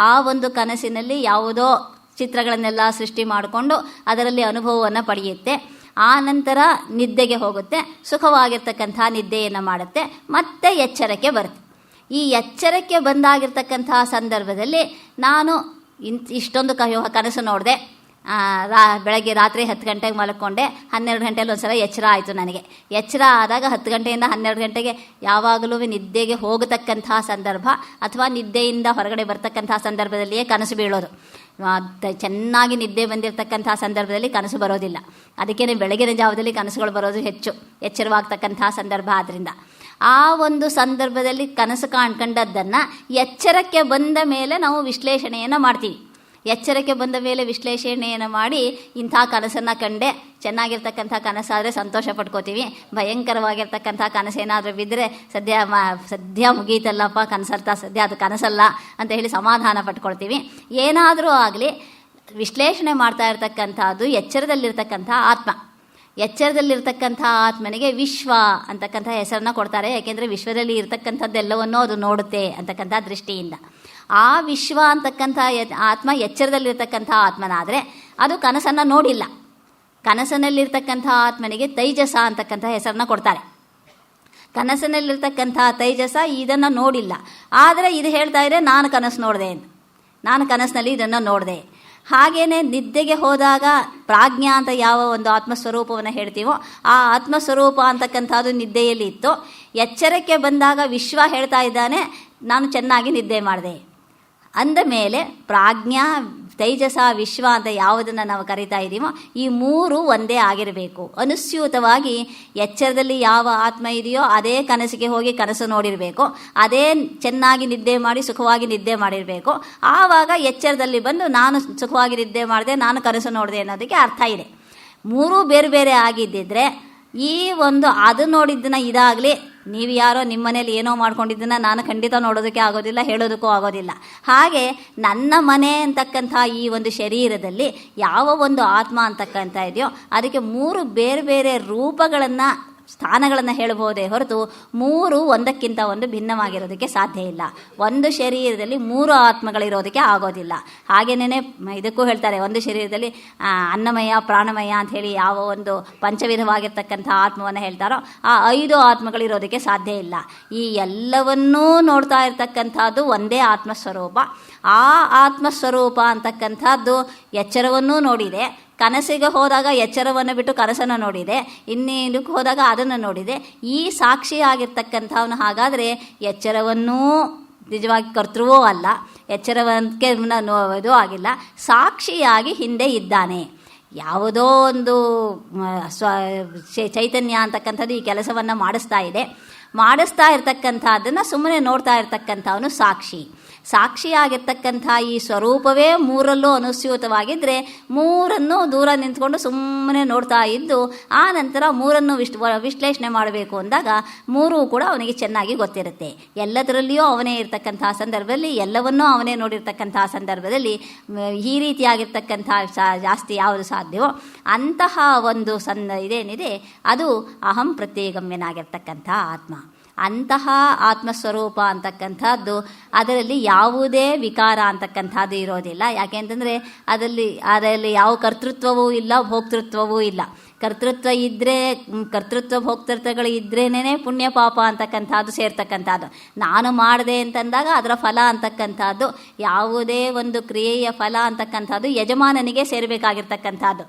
ಆ ಒಂದು ಕನಸಿನಲ್ಲಿ ಯಾವುದೋ ಚಿತ್ರಗಳನ್ನೆಲ್ಲ ಸೃಷ್ಟಿ ಮಾಡಿಕೊಂಡು ಅದರಲ್ಲಿ ಅನುಭವವನ್ನು ಪಡೆಯುತ್ತೆ. ಆ ನಂತರ ನಿದ್ದೆಗೆ ಹೋಗುತ್ತೆ, ಸುಖವಾಗಿರ್ತಕ್ಕಂಥ ನಿದ್ದೆಯನ್ನು ಮಾಡುತ್ತೆ, ಮತ್ತೆ ಎಚ್ಚರಕ್ಕೆ ಬರುತ್ತೆ. ಈ ಎಚ್ಚರಕ್ಕೆ ಬಂದಾಗಿರ್ತಕ್ಕಂತಹ ಸಂದರ್ಭದಲ್ಲಿ ನಾನು ಇಷ್ಟೊಂದು ಕನಸು ನೋಡಿದೆ, ಬೆಳಗ್ಗೆ ರಾತ್ರಿ 10 ಗಂಟೆಗೆ ಮಲ್ಕೊಂಡೆ, 12 ಗಂಟೆಯಲ್ಲಿ ಒಂದ್ಸಲ ಎಚ್ಚರ ಆಯಿತು ನನಗೆ. ಎಚ್ಚರ ಆದಾಗ 10 ಗಂಟೆಯಿಂದ 12 ಗಂಟೆಗೆ ಯಾವಾಗಲೂ ನಿದ್ದೆಗೆ ಹೋಗತಕ್ಕಂತಹ ಸಂದರ್ಭ ಅಥವಾ ನಿದ್ದೆಯಿಂದ ಹೊರಗಡೆ ಬರ್ತಕ್ಕಂತಹ ಸಂದರ್ಭದಲ್ಲಿಯೇ ಕನಸು ಬೀಳೋದು. ಚೆನ್ನಾಗಿ ನಿದ್ದೆ ಬಂದಿರತಕ್ಕಂಥ ಸಂದರ್ಭದಲ್ಲಿ ಕನಸು ಬರೋದಿಲ್ಲ. ಅದಕ್ಕೇ ಬೆಳಗಿನ ಜಾವದಲ್ಲಿ ಕನಸುಗಳು ಬರೋದು ಹೆಚ್ಚು, ಎಚ್ಚರವಾಗ್ತಕ್ಕಂತಹ ಸಂದರ್ಭ. ಆದ್ದರಿಂದ ಆ ಒಂದು ಸಂದರ್ಭದಲ್ಲಿ ಕನಸು ಕಂಡದ್ದನ್ನು ಎಚ್ಚರಕ್ಕೆ ಬಂದ ಮೇಲೆ ನಾವು ವಿಶ್ಲೇಷಣೆಯನ್ನು ಮಾಡ್ತೀವಿ. ಎಚ್ಚರಕ್ಕೆ ಬಂದ ಮೇಲೆ ವಿಶ್ಲೇಷಣೆಯನ್ನು ಮಾಡಿ ಇಂಥ ಕನಸನ್ನು ಕಂಡೆ, ಚೆನ್ನಾಗಿರ್ತಕ್ಕಂಥ ಕನಸಾದರೆ ಸಂತೋಷ ಪಡ್ಕೋತೀವಿ, ಭಯಂಕರವಾಗಿರ್ತಕ್ಕಂಥ ಕನಸೇನಾದರೂ ಬಿದ್ದರೆ ಸದ್ಯ ಮುಗೀತಲ್ಲಪ್ಪ, ಸದ್ಯ ಅದು ಕನಸಲ್ಲ ಅಂತ ಹೇಳಿ ಸಮಾಧಾನ ಪಟ್ಕೊಳ್ತೀವಿ. ಏನಾದರೂ ಆಗಲಿ ವಿಶ್ಲೇಷಣೆ ಮಾಡ್ತಾ ಇರ್ತಕ್ಕಂಥದ್ದು ಎಚ್ಚರದಲ್ಲಿರ್ತಕ್ಕಂಥ ಆತ್ಮ. ಎಚ್ಚರದಲ್ಲಿರ್ತಕ್ಕಂಥ ಆತ್ಮನಿಗೆ ವಿಶ್ವ ಅಂತಕ್ಕಂಥ ಹೆಸರನ್ನು ಕೊಡ್ತಾರೆ. ಯಾಕೆಂದರೆ ವಿಶ್ವದಲ್ಲಿ ಇರ್ತಕ್ಕಂಥದ್ದೆಲ್ಲವನ್ನೂ ಅದು ನೋಡುತ್ತೆ ಅಂತಕ್ಕಂಥ ದೃಷ್ಟಿಯಿಂದ. ಆ ವಿಶ್ವ ಅಂತಕ್ಕಂಥ ಆತ್ಮ ಎಚ್ಚರದಲ್ಲಿರ್ತಕ್ಕಂಥ ಆತ್ಮನಾದರೆ ಅದು ಕನಸನ್ನು ನೋಡಿಲ್ಲ. ಕನಸಿನಲ್ಲಿರ್ತಕ್ಕಂಥ ಆತ್ಮನಿಗೆ ತೈಜಸ ಅಂತಕ್ಕಂಥ ಹೆಸರನ್ನು ಕೊಡ್ತಾರೆ. ಕನಸಿನಲ್ಲಿರ್ತಕ್ಕಂಥ ತೈಜಸ ಇದನ್ನು ನೋಡಿಲ್ಲ, ಆದರೆ ಇದು ಹೇಳ್ತಾ ಇದೆ ನಾನು ಕನಸು ನೋಡಿದೆ ಅಂತ, ನಾನು ಕನಸಿನಲ್ಲಿ ಇದನ್ನು ನೋಡಿದೆ. ಹಾಗೆಯೇ ನಿದ್ದೆಗೆ ಹೋದಾಗ ಪ್ರಾಜ್ಞಾ ಅಂತ ಯಾವ ಒಂದು ಆತ್ಮಸ್ವರೂಪವನ್ನು ಹೇಳ್ತೀವೋ ಆ ಆತ್ಮಸ್ವರೂಪ ಅಂತಕ್ಕಂಥದ್ದು ನಿದ್ದೆಯಲ್ಲಿ ಇತ್ತು. ಎಚ್ಚರಕ್ಕೆ ಬಂದಾಗ ವಿಶ್ವ ಹೇಳ್ತಾ ಇದ್ದಾನೆ ನಾನು ಚೆನ್ನಾಗಿ ನಿದ್ದೆ ಮಾಡಿದೆ ಅಂದ ಮೇಲೆ ಪ್ರಾಜ್ಞಾ, ತೈಜಸ, ವಿಶ್ವ ಅಂತ ಯಾವುದನ್ನು ನಾವು ಕರಿತಾ ಇದ್ದೀವೋ ಈ ಮೂರು ಒಂದೇ ಆಗಿರಬೇಕು. ಅನುಸ್ಯೂತವಾಗಿ ಎಚ್ಚರದಲ್ಲಿ ಯಾವ ಆತ್ಮ ಇದೆಯೋ ಅದೇ ಕನಸಿಗೆ ಹೋಗಿ ಕನಸು ನೋಡಿರಬೇಕು, ಅದೇ ಚೆನ್ನಾಗಿ ನಿದ್ದೆ ಮಾಡಿ ಸುಖವಾಗಿ ನಿದ್ದೆ ಮಾಡಿರಬೇಕು. ಆವಾಗ ಎಚ್ಚರದಲ್ಲಿ ಬಂದು ನಾನು ಸುಖವಾಗಿ ನಿದ್ದೆ ಮಾಡಿದೆ, ನಾನು ಕನಸು ನೋಡಿದೆ ಅನ್ನೋದಕ್ಕೆ ಅರ್ಥ ಇದೆ. ಮೂರೂ ಬೇರೆ ಬೇರೆ ಆಗಿದ್ದಿದ್ರೆ ಈ ಒಂದು ಅದು ನೋಡಿದ್ದನ್ನ ಇದಾಗಲಿ, ನೀವು ಯಾರೋ ನಿಮ್ಮ ಮನೇಲಿ ಏನೋ ಮಾಡ್ಕೊಂಡಿದ್ದನ್ನು ನಾನು ಖಂಡಿತ ನೋಡೋದಕ್ಕೆ ಆಗೋದಿಲ್ಲ, ಹೇಳೋದಕ್ಕೂ ಆಗೋದಿಲ್ಲ. ಹಾಗೆ ನನ್ನ ಮನೆ ಅಂತಕ್ಕಂಥ ಈ ಒಂದು ಶರೀರದಲ್ಲಿ ಯಾವ ಒಂದು ಆತ್ಮ ಅಂತಕ್ಕಂಥ ಇದೆಯೋ ಅದಕ್ಕೆ ಮೂರು ಬೇರೆ ಬೇರೆ ರೂಪಗಳನ್ನು, ಸ್ಥಾನಗಳನ್ನು ಹೇಳಬಹುದೇ ಹೊರತು ಮೂರು ಒಂದಕ್ಕಿಂತ ಒಂದು ಭಿನ್ನವಾಗಿರೋದಕ್ಕೆ ಸಾಧ್ಯ ಇಲ್ಲ. ಒಂದು ಶರೀರದಲ್ಲಿ ಮೂರು ಆತ್ಮಗಳಿರೋದಕ್ಕೆ ಆಗೋದಿಲ್ಲ. ಹಾಗೇನೇ ಇದಕ್ಕೂ ಹೇಳ್ತಾರೆ, ಒಂದು ಶರೀರದಲ್ಲಿ ಅನ್ನಮಯ, ಪ್ರಾಣಮಯ ಅಂತ ಹೇಳಿ ಯಾವ ಒಂದು ಪಂಚವಿಧವಾಗಿರ್ತಕ್ಕಂಥ ಆತ್ಮವನ್ನು ಹೇಳ್ತಾರೋ ಆ 5 ಆತ್ಮಗಳಿರೋದಕ್ಕೆ ಸಾಧ್ಯ ಇಲ್ಲ. ಈ ಎಲ್ಲವನ್ನೂ ನೋಡ್ತಾ ಇರ್ತಕ್ಕಂಥದ್ದು ಒಂದೇ ಆತ್ಮಸ್ವರೂಪ. ಆ ಆತ್ಮಸ್ವರೂಪ ಅಂತಕ್ಕಂಥದ್ದು ಎಚ್ಚರವನ್ನೂ ನೋಡಿದೆ, ಕನಸಿಗೆ ಹೋದಾಗ ಎಚ್ಚರವನ್ನು ಬಿಟ್ಟು ಕನಸನ್ನು ನೋಡಿದೆ, ಇನ್ನೇನಕ್ಕೆ ಹೋದಾಗ ಅದನ್ನು ನೋಡಿದೆ. ಈ ಸಾಕ್ಷಿಯಾಗಿರ್ತಕ್ಕಂಥವನು ಹಾಗಾದರೆ ಎಚ್ಚರವನ್ನೂ ನಿಜವಾಗಿ ಕರ್ತೃವೂ ಅಲ್ಲ, ಎಚ್ಚರಕ್ಕೆ ಇದು ಆಗಿಲ್ಲ, ಸಾಕ್ಷಿಯಾಗಿ ಹಿಂದೆ ಇದ್ದಾನೆ. ಯಾವುದೋ ಒಂದು ಚೈತನ್ಯ ಅಂತಕ್ಕಂಥದ್ದು ಈ ಕೆಲಸವನ್ನು ಮಾಡಿಸ್ತಾ ಇರ್ತಕ್ಕಂಥದ್ದನ್ನು ಸುಮ್ಮನೆ ನೋಡ್ತಾ ಇರ್ತಕ್ಕಂಥವನು ಸಾಕ್ಷಿ. ಸಾಕ್ಷಿಯಾಗಿರ್ತಕ್ಕಂಥ ಈ ಸ್ವರೂಪವೇ ಮೂರಲ್ಲೂ ಅನುಸ್ಯೂತವಾಗಿದ್ದರೆ ಮೂರನ್ನು ದೂರ ನಿಂತ್ಕೊಂಡು ಸುಮ್ಮನೆ ನೋಡ್ತಾ ಇದ್ದು ಆ ನಂತರ ಮೂರನ್ನು ವಿಶ್ಲೇಷಣೆ ಮಾಡಬೇಕು ಅಂದಾಗ ಮೂರೂ ಕೂಡ ಅವನಿಗೆ ಚೆನ್ನಾಗಿ ಗೊತ್ತಿರುತ್ತೆ. ಎಲ್ಲದರಲ್ಲಿಯೂ ಅವನೇ ಇರ್ತಕ್ಕಂಥ ಸಂದರ್ಭದಲ್ಲಿ, ಎಲ್ಲವನ್ನೂ ಅವನೇ ನೋಡಿರ್ತಕ್ಕಂಥ ಸಂದರ್ಭದಲ್ಲಿ ಈ ರೀತಿಯಾಗಿರ್ತಕ್ಕಂಥ ಜಾಸ್ತಿ ಯಾವುದು ಸಾಧ್ಯವೋ ಅಂತಹ ಒಂದು ಇದೇನಿದೆ ಅದು ಅಹಂ ಪ್ರತ್ಯೇಗಮ್ಯನಾಗಿರ್ತಕ್ಕಂಥ ಆತ್ಮ. ಅಂತಹ ಆತ್ಮಸ್ವರೂಪ ಅಂತಕ್ಕಂಥದ್ದು ಅದರಲ್ಲಿ ಯಾವುದೇ ವಿಕಾರ ಅಂತಕ್ಕಂಥದ್ದು ಇರೋದಿಲ್ಲ. ಯಾಕೆಂತಂದರೆ ಅದರಲ್ಲಿ ಯಾವ ಕರ್ತೃತ್ವವೂ ಇಲ್ಲ, ಭೋಕ್ತೃತ್ವವೂ ಇಲ್ಲ. ಕರ್ತೃತ್ವ ಭೋಕ್ತೃತ್ವಗಳು ಇದ್ರೇನೇ ಪುಣ್ಯ ಪಾಪ ಅಂತಕ್ಕಂಥದ್ದು ಸೇರ್ತಕ್ಕಂಥದ್ದು. ನಾನು ಮಾಡಿದೆ ಅಂತಂದಾಗ ಅದರ ಫಲ ಅಂತಕ್ಕಂಥದ್ದು, ಯಾವುದೇ ಒಂದು ಕ್ರಿಯೆಯ ಫಲ ಅಂತಕ್ಕಂಥದ್ದು ಯಜಮಾನನಿಗೆ ಸೇರಬೇಕಾಗಿರ್ತಕ್ಕಂಥದ್ದು.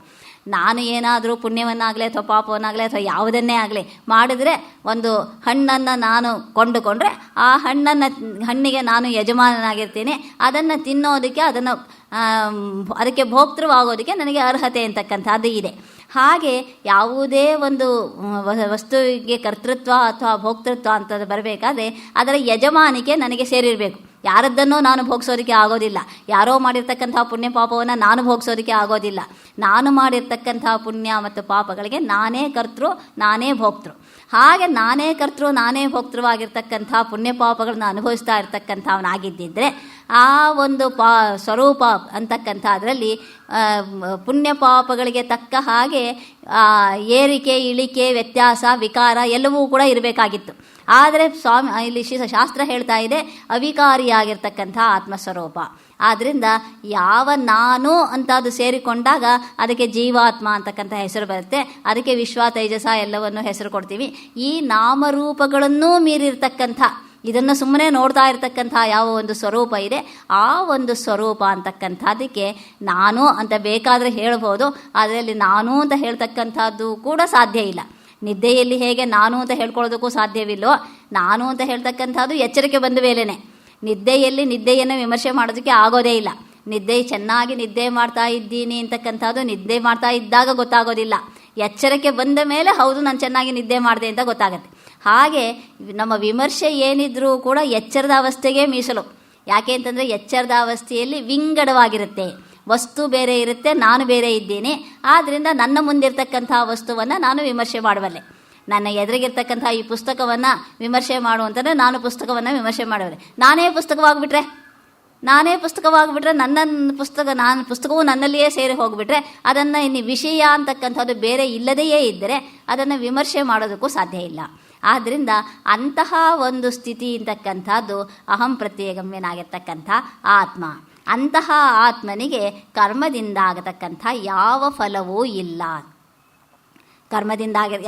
ನಾನು ಏನಾದರೂ ಪುಣ್ಯವನ್ನಾಗಲಿ ಅಥವಾ ಪಾಪವನ್ನಾಗಲಿ ಅಥವಾ ಯಾವುದನ್ನೇ ಆಗಲಿ ಮಾಡಿದರೆ, ಒಂದು ಹಣ್ಣನ್ನು ನಾನು ಕೊಂಡುಕೊಂಡ್ರೆ ಆ ಹಣ್ಣಿಗೆ ನಾನು ಯಜಮಾನನಾಗಿರ್ತೀನಿ. ಅದನ್ನು ತಿನ್ನೋದಕ್ಕೆ, ಅದಕ್ಕೆ ಭೋಕ್ತೃವಾಗೋದಕ್ಕೆ ನನಗೆ ಅರ್ಹತೆ ಅಂತಕ್ಕಂಥದ್ದು ಇದೆ. ಹಾಗೆ ಯಾವುದೇ ಒಂದು ವಸ್ತುವಿಗೆ ಕರ್ತೃತ್ವ ಅಥವಾ ಭೋಕ್ತೃತ್ವ ಅಂತ ಬರಬೇಕಾದ್ರೆ ಅದರ ಯಜಮಾನಿಕೆ ನನಗೆ ಸೇರಿರಬೇಕು. ಯಾರದ್ದನ್ನೂ ನಾನು ಭೋಗಿಸೋದಕ್ಕೆ ಆಗೋದಿಲ್ಲ. ಯಾರೋ ಮಾಡಿರ್ತಕ್ಕಂಥ ಪುಣ್ಯ ಪಾಪವನ್ನು ನಾನು ಭೋಗಿಸೋದಕ್ಕೆ ಆಗೋದಿಲ್ಲ. ನಾನು ಮಾಡಿರ್ತಕ್ಕಂಥ ಪುಣ್ಯ ಮತ್ತು ಪಾಪಗಳಿಗೆ ನಾನೇ ಕರ್ತೃ, ನಾನೇ ಭೋಕ್ತೃ. ಹಾಗೆ ನಾನೇ ಕರ್ತೃ, ನಾನೇ ಭೋಕ್ತೃವಾಗಿರ್ತಕ್ಕಂಥ ಪುಣ್ಯ ಪಾಪಗಳನ್ನ ಅನುಭವಿಸ್ತಾ ಇರ್ತಕ್ಕಂಥವನಾಗಿದ್ದಿದ್ರೆ ಆ ಒಂದು ಸ್ವರೂಪ ಅಂತಕ್ಕಂಥ ಅದರಲ್ಲಿ ಪುಣ್ಯ ಪಾಪಗಳಿಗೆ ತಕ್ಕ ಹಾಗೆ ಏರಿಕೆ, ಇಳಿಕೆ, ವ್ಯತ್ಯಾಸ, ವಿಕಾರ ಎಲ್ಲವೂ ಕೂಡ ಇರಬೇಕಾಗಿತ್ತು. ಆದರೆ ಇಲ್ಲಿ ಶಾಸ್ತ್ರ ಹೇಳ್ತಾ ಇದೆ ಅವಿಕಾರಿಯಾಗಿರ್ತಕ್ಕಂಥ ಆತ್ಮಸ್ವರೂಪ. ಆದ್ದರಿಂದ ಯಾವ ನಾನು ಅಂತ ಅದು ಸೇರಿಕೊಂಡಾಗ ಅದಕ್ಕೆ ಜೀವಾತ್ಮ ಅಂತಕ್ಕಂಥ ಹೆಸರು ಬರುತ್ತೆ. ಅದಕ್ಕೆ ವಿಶ್ವ, ತೈಜಸ ಎಲ್ಲವನ್ನು ಹೆಸರು ಕೊಡ್ತೀವಿ. ಈ ನಾಮರೂಪಗಳನ್ನೂ ಮೀರಿರ್ತಕ್ಕಂಥ ಇದನ್ನು ಸುಮ್ಮನೆ ನೋಡ್ತಾ ಇರತಕ್ಕಂಥ ಯಾವ ಒಂದು ಸ್ವರೂಪ ಇದೆ, ಆ ಒಂದು ಸ್ವರೂಪ ಅಂತಕ್ಕಂಥದ್ದಕ್ಕೆ ನಾನು ಅಂತ ಬೇಕಾದರೆ ಹೇಳ್ಬೋದು. ಅದರಲ್ಲಿ ನಾನು ಅಂತ ಹೇಳ್ತಕ್ಕಂಥದ್ದು ಕೂಡ ಸಾಧ್ಯ ಇಲ್ಲ. ನಿದ್ದೆಯಲ್ಲಿ ಹೇಗೆ ನಾನು ಅಂತ ಹೇಳ್ಕೊಳ್ಳೋದಕ್ಕೂ ಸಾಧ್ಯವಿಲ್ಲೋ, ನಾನು ಅಂತ ಹೇಳ್ತಕ್ಕಂಥದ್ದು ಎಚ್ಚರಿಕೆ ಬಂದ ಮೇಲೇ. ನಿದ್ದೆಯಲ್ಲಿ ನಿದ್ದೆಯನ್ನು ವಿಮರ್ಶೆ ಮಾಡೋದಕ್ಕೆ ಆಗೋದೇ ಇಲ್ಲ. ಚೆನ್ನಾಗಿ ನಿದ್ದೆ ಮಾಡ್ತಾ ಇದ್ದೀನಿ ಅಂತಕ್ಕಂಥದ್ದು ನಿದ್ದೆ ಮಾಡ್ತಾ ಇದ್ದಾಗ ಗೊತ್ತಾಗೋದಿಲ್ಲ. ಎಚ್ಚರಿಕೆ ಬಂದ ಮೇಲೆ ಹೌದು ನಾನು ಚೆನ್ನಾಗಿ ನಿದ್ದೆ ಮಾಡಿದೆ ಅಂತ ಗೊತ್ತಾಗುತ್ತೆ. ಹಾಗೆ ನಮ್ಮ ವಿಮರ್ಶೆ ಏನಿದ್ರೂ ಕೂಡ ಎಚ್ಚರದ ಅವಸ್ಥೆಗೆ ಮೀಸಲು. ಯಾಕೆ ಅಂತಂದರೆ ಎಚ್ಚರದ ಅವಸ್ಥೆಯಲ್ಲಿ ವಿಂಗಡವಾಗಿರುತ್ತೆ, ವಸ್ತು ಬೇರೆ ಇರುತ್ತೆ, ನಾನು ಬೇರೆ ಇದ್ದೀನಿ. ಆದ್ದರಿಂದ ನನ್ನ ಮುಂದಿರ್ತಕ್ಕಂಥ ವಸ್ತುವನ್ನು ನಾನು ವಿಮರ್ಶೆ ಮಾಡಬಲ್ಲೆ. ನನ್ನ ಎದುರಿಗಿರ್ತಕ್ಕಂಥ ಈ ಪುಸ್ತಕವನ್ನು ವಿಮರ್ಶೆ ಮಾಡುವಂತಂದರೆ ನಾನು ಪುಸ್ತಕವನ್ನು ವಿಮರ್ಶೆ ಮಾಡಬಲ್ಲೆ. ನಾನೇ ಪುಸ್ತಕವಾಗಿಬಿಟ್ರೆ ನನ್ನ ಪುಸ್ತಕವು ನನ್ನಲ್ಲಿಯೇ ಸೇರಿ ಹೋಗಿಬಿಟ್ರೆ ಅದನ್ನು ಇನ್ನು ವಿಷಯ ಅಂತಕ್ಕಂಥದ್ದು ಬೇರೆ ಇಲ್ಲದೆಯೇ ಇದ್ದರೆ ಅದನ್ನು ವಿಮರ್ಶೆ ಮಾಡೋದಕ್ಕೂ ಸಾಧ್ಯ ಇಲ್ಲ. ಆದ್ದರಿಂದ ಅಂತಹ ಒಂದು ಸ್ಥಿತಿ ಅಂತಕ್ಕಂಥದ್ದು ಅಹಂ ಪ್ರತ್ಯೇಗಮ್ಯನಾಗಿರ್ತಕ್ಕಂಥ ಆತ್ಮ. ಅಂತಹ ಆತ್ಮನಿಗೆ ಕರ್ಮದಿಂದ ಆಗತಕ್ಕಂಥ ಯಾವ ಫಲವೂ ಇಲ್ಲ.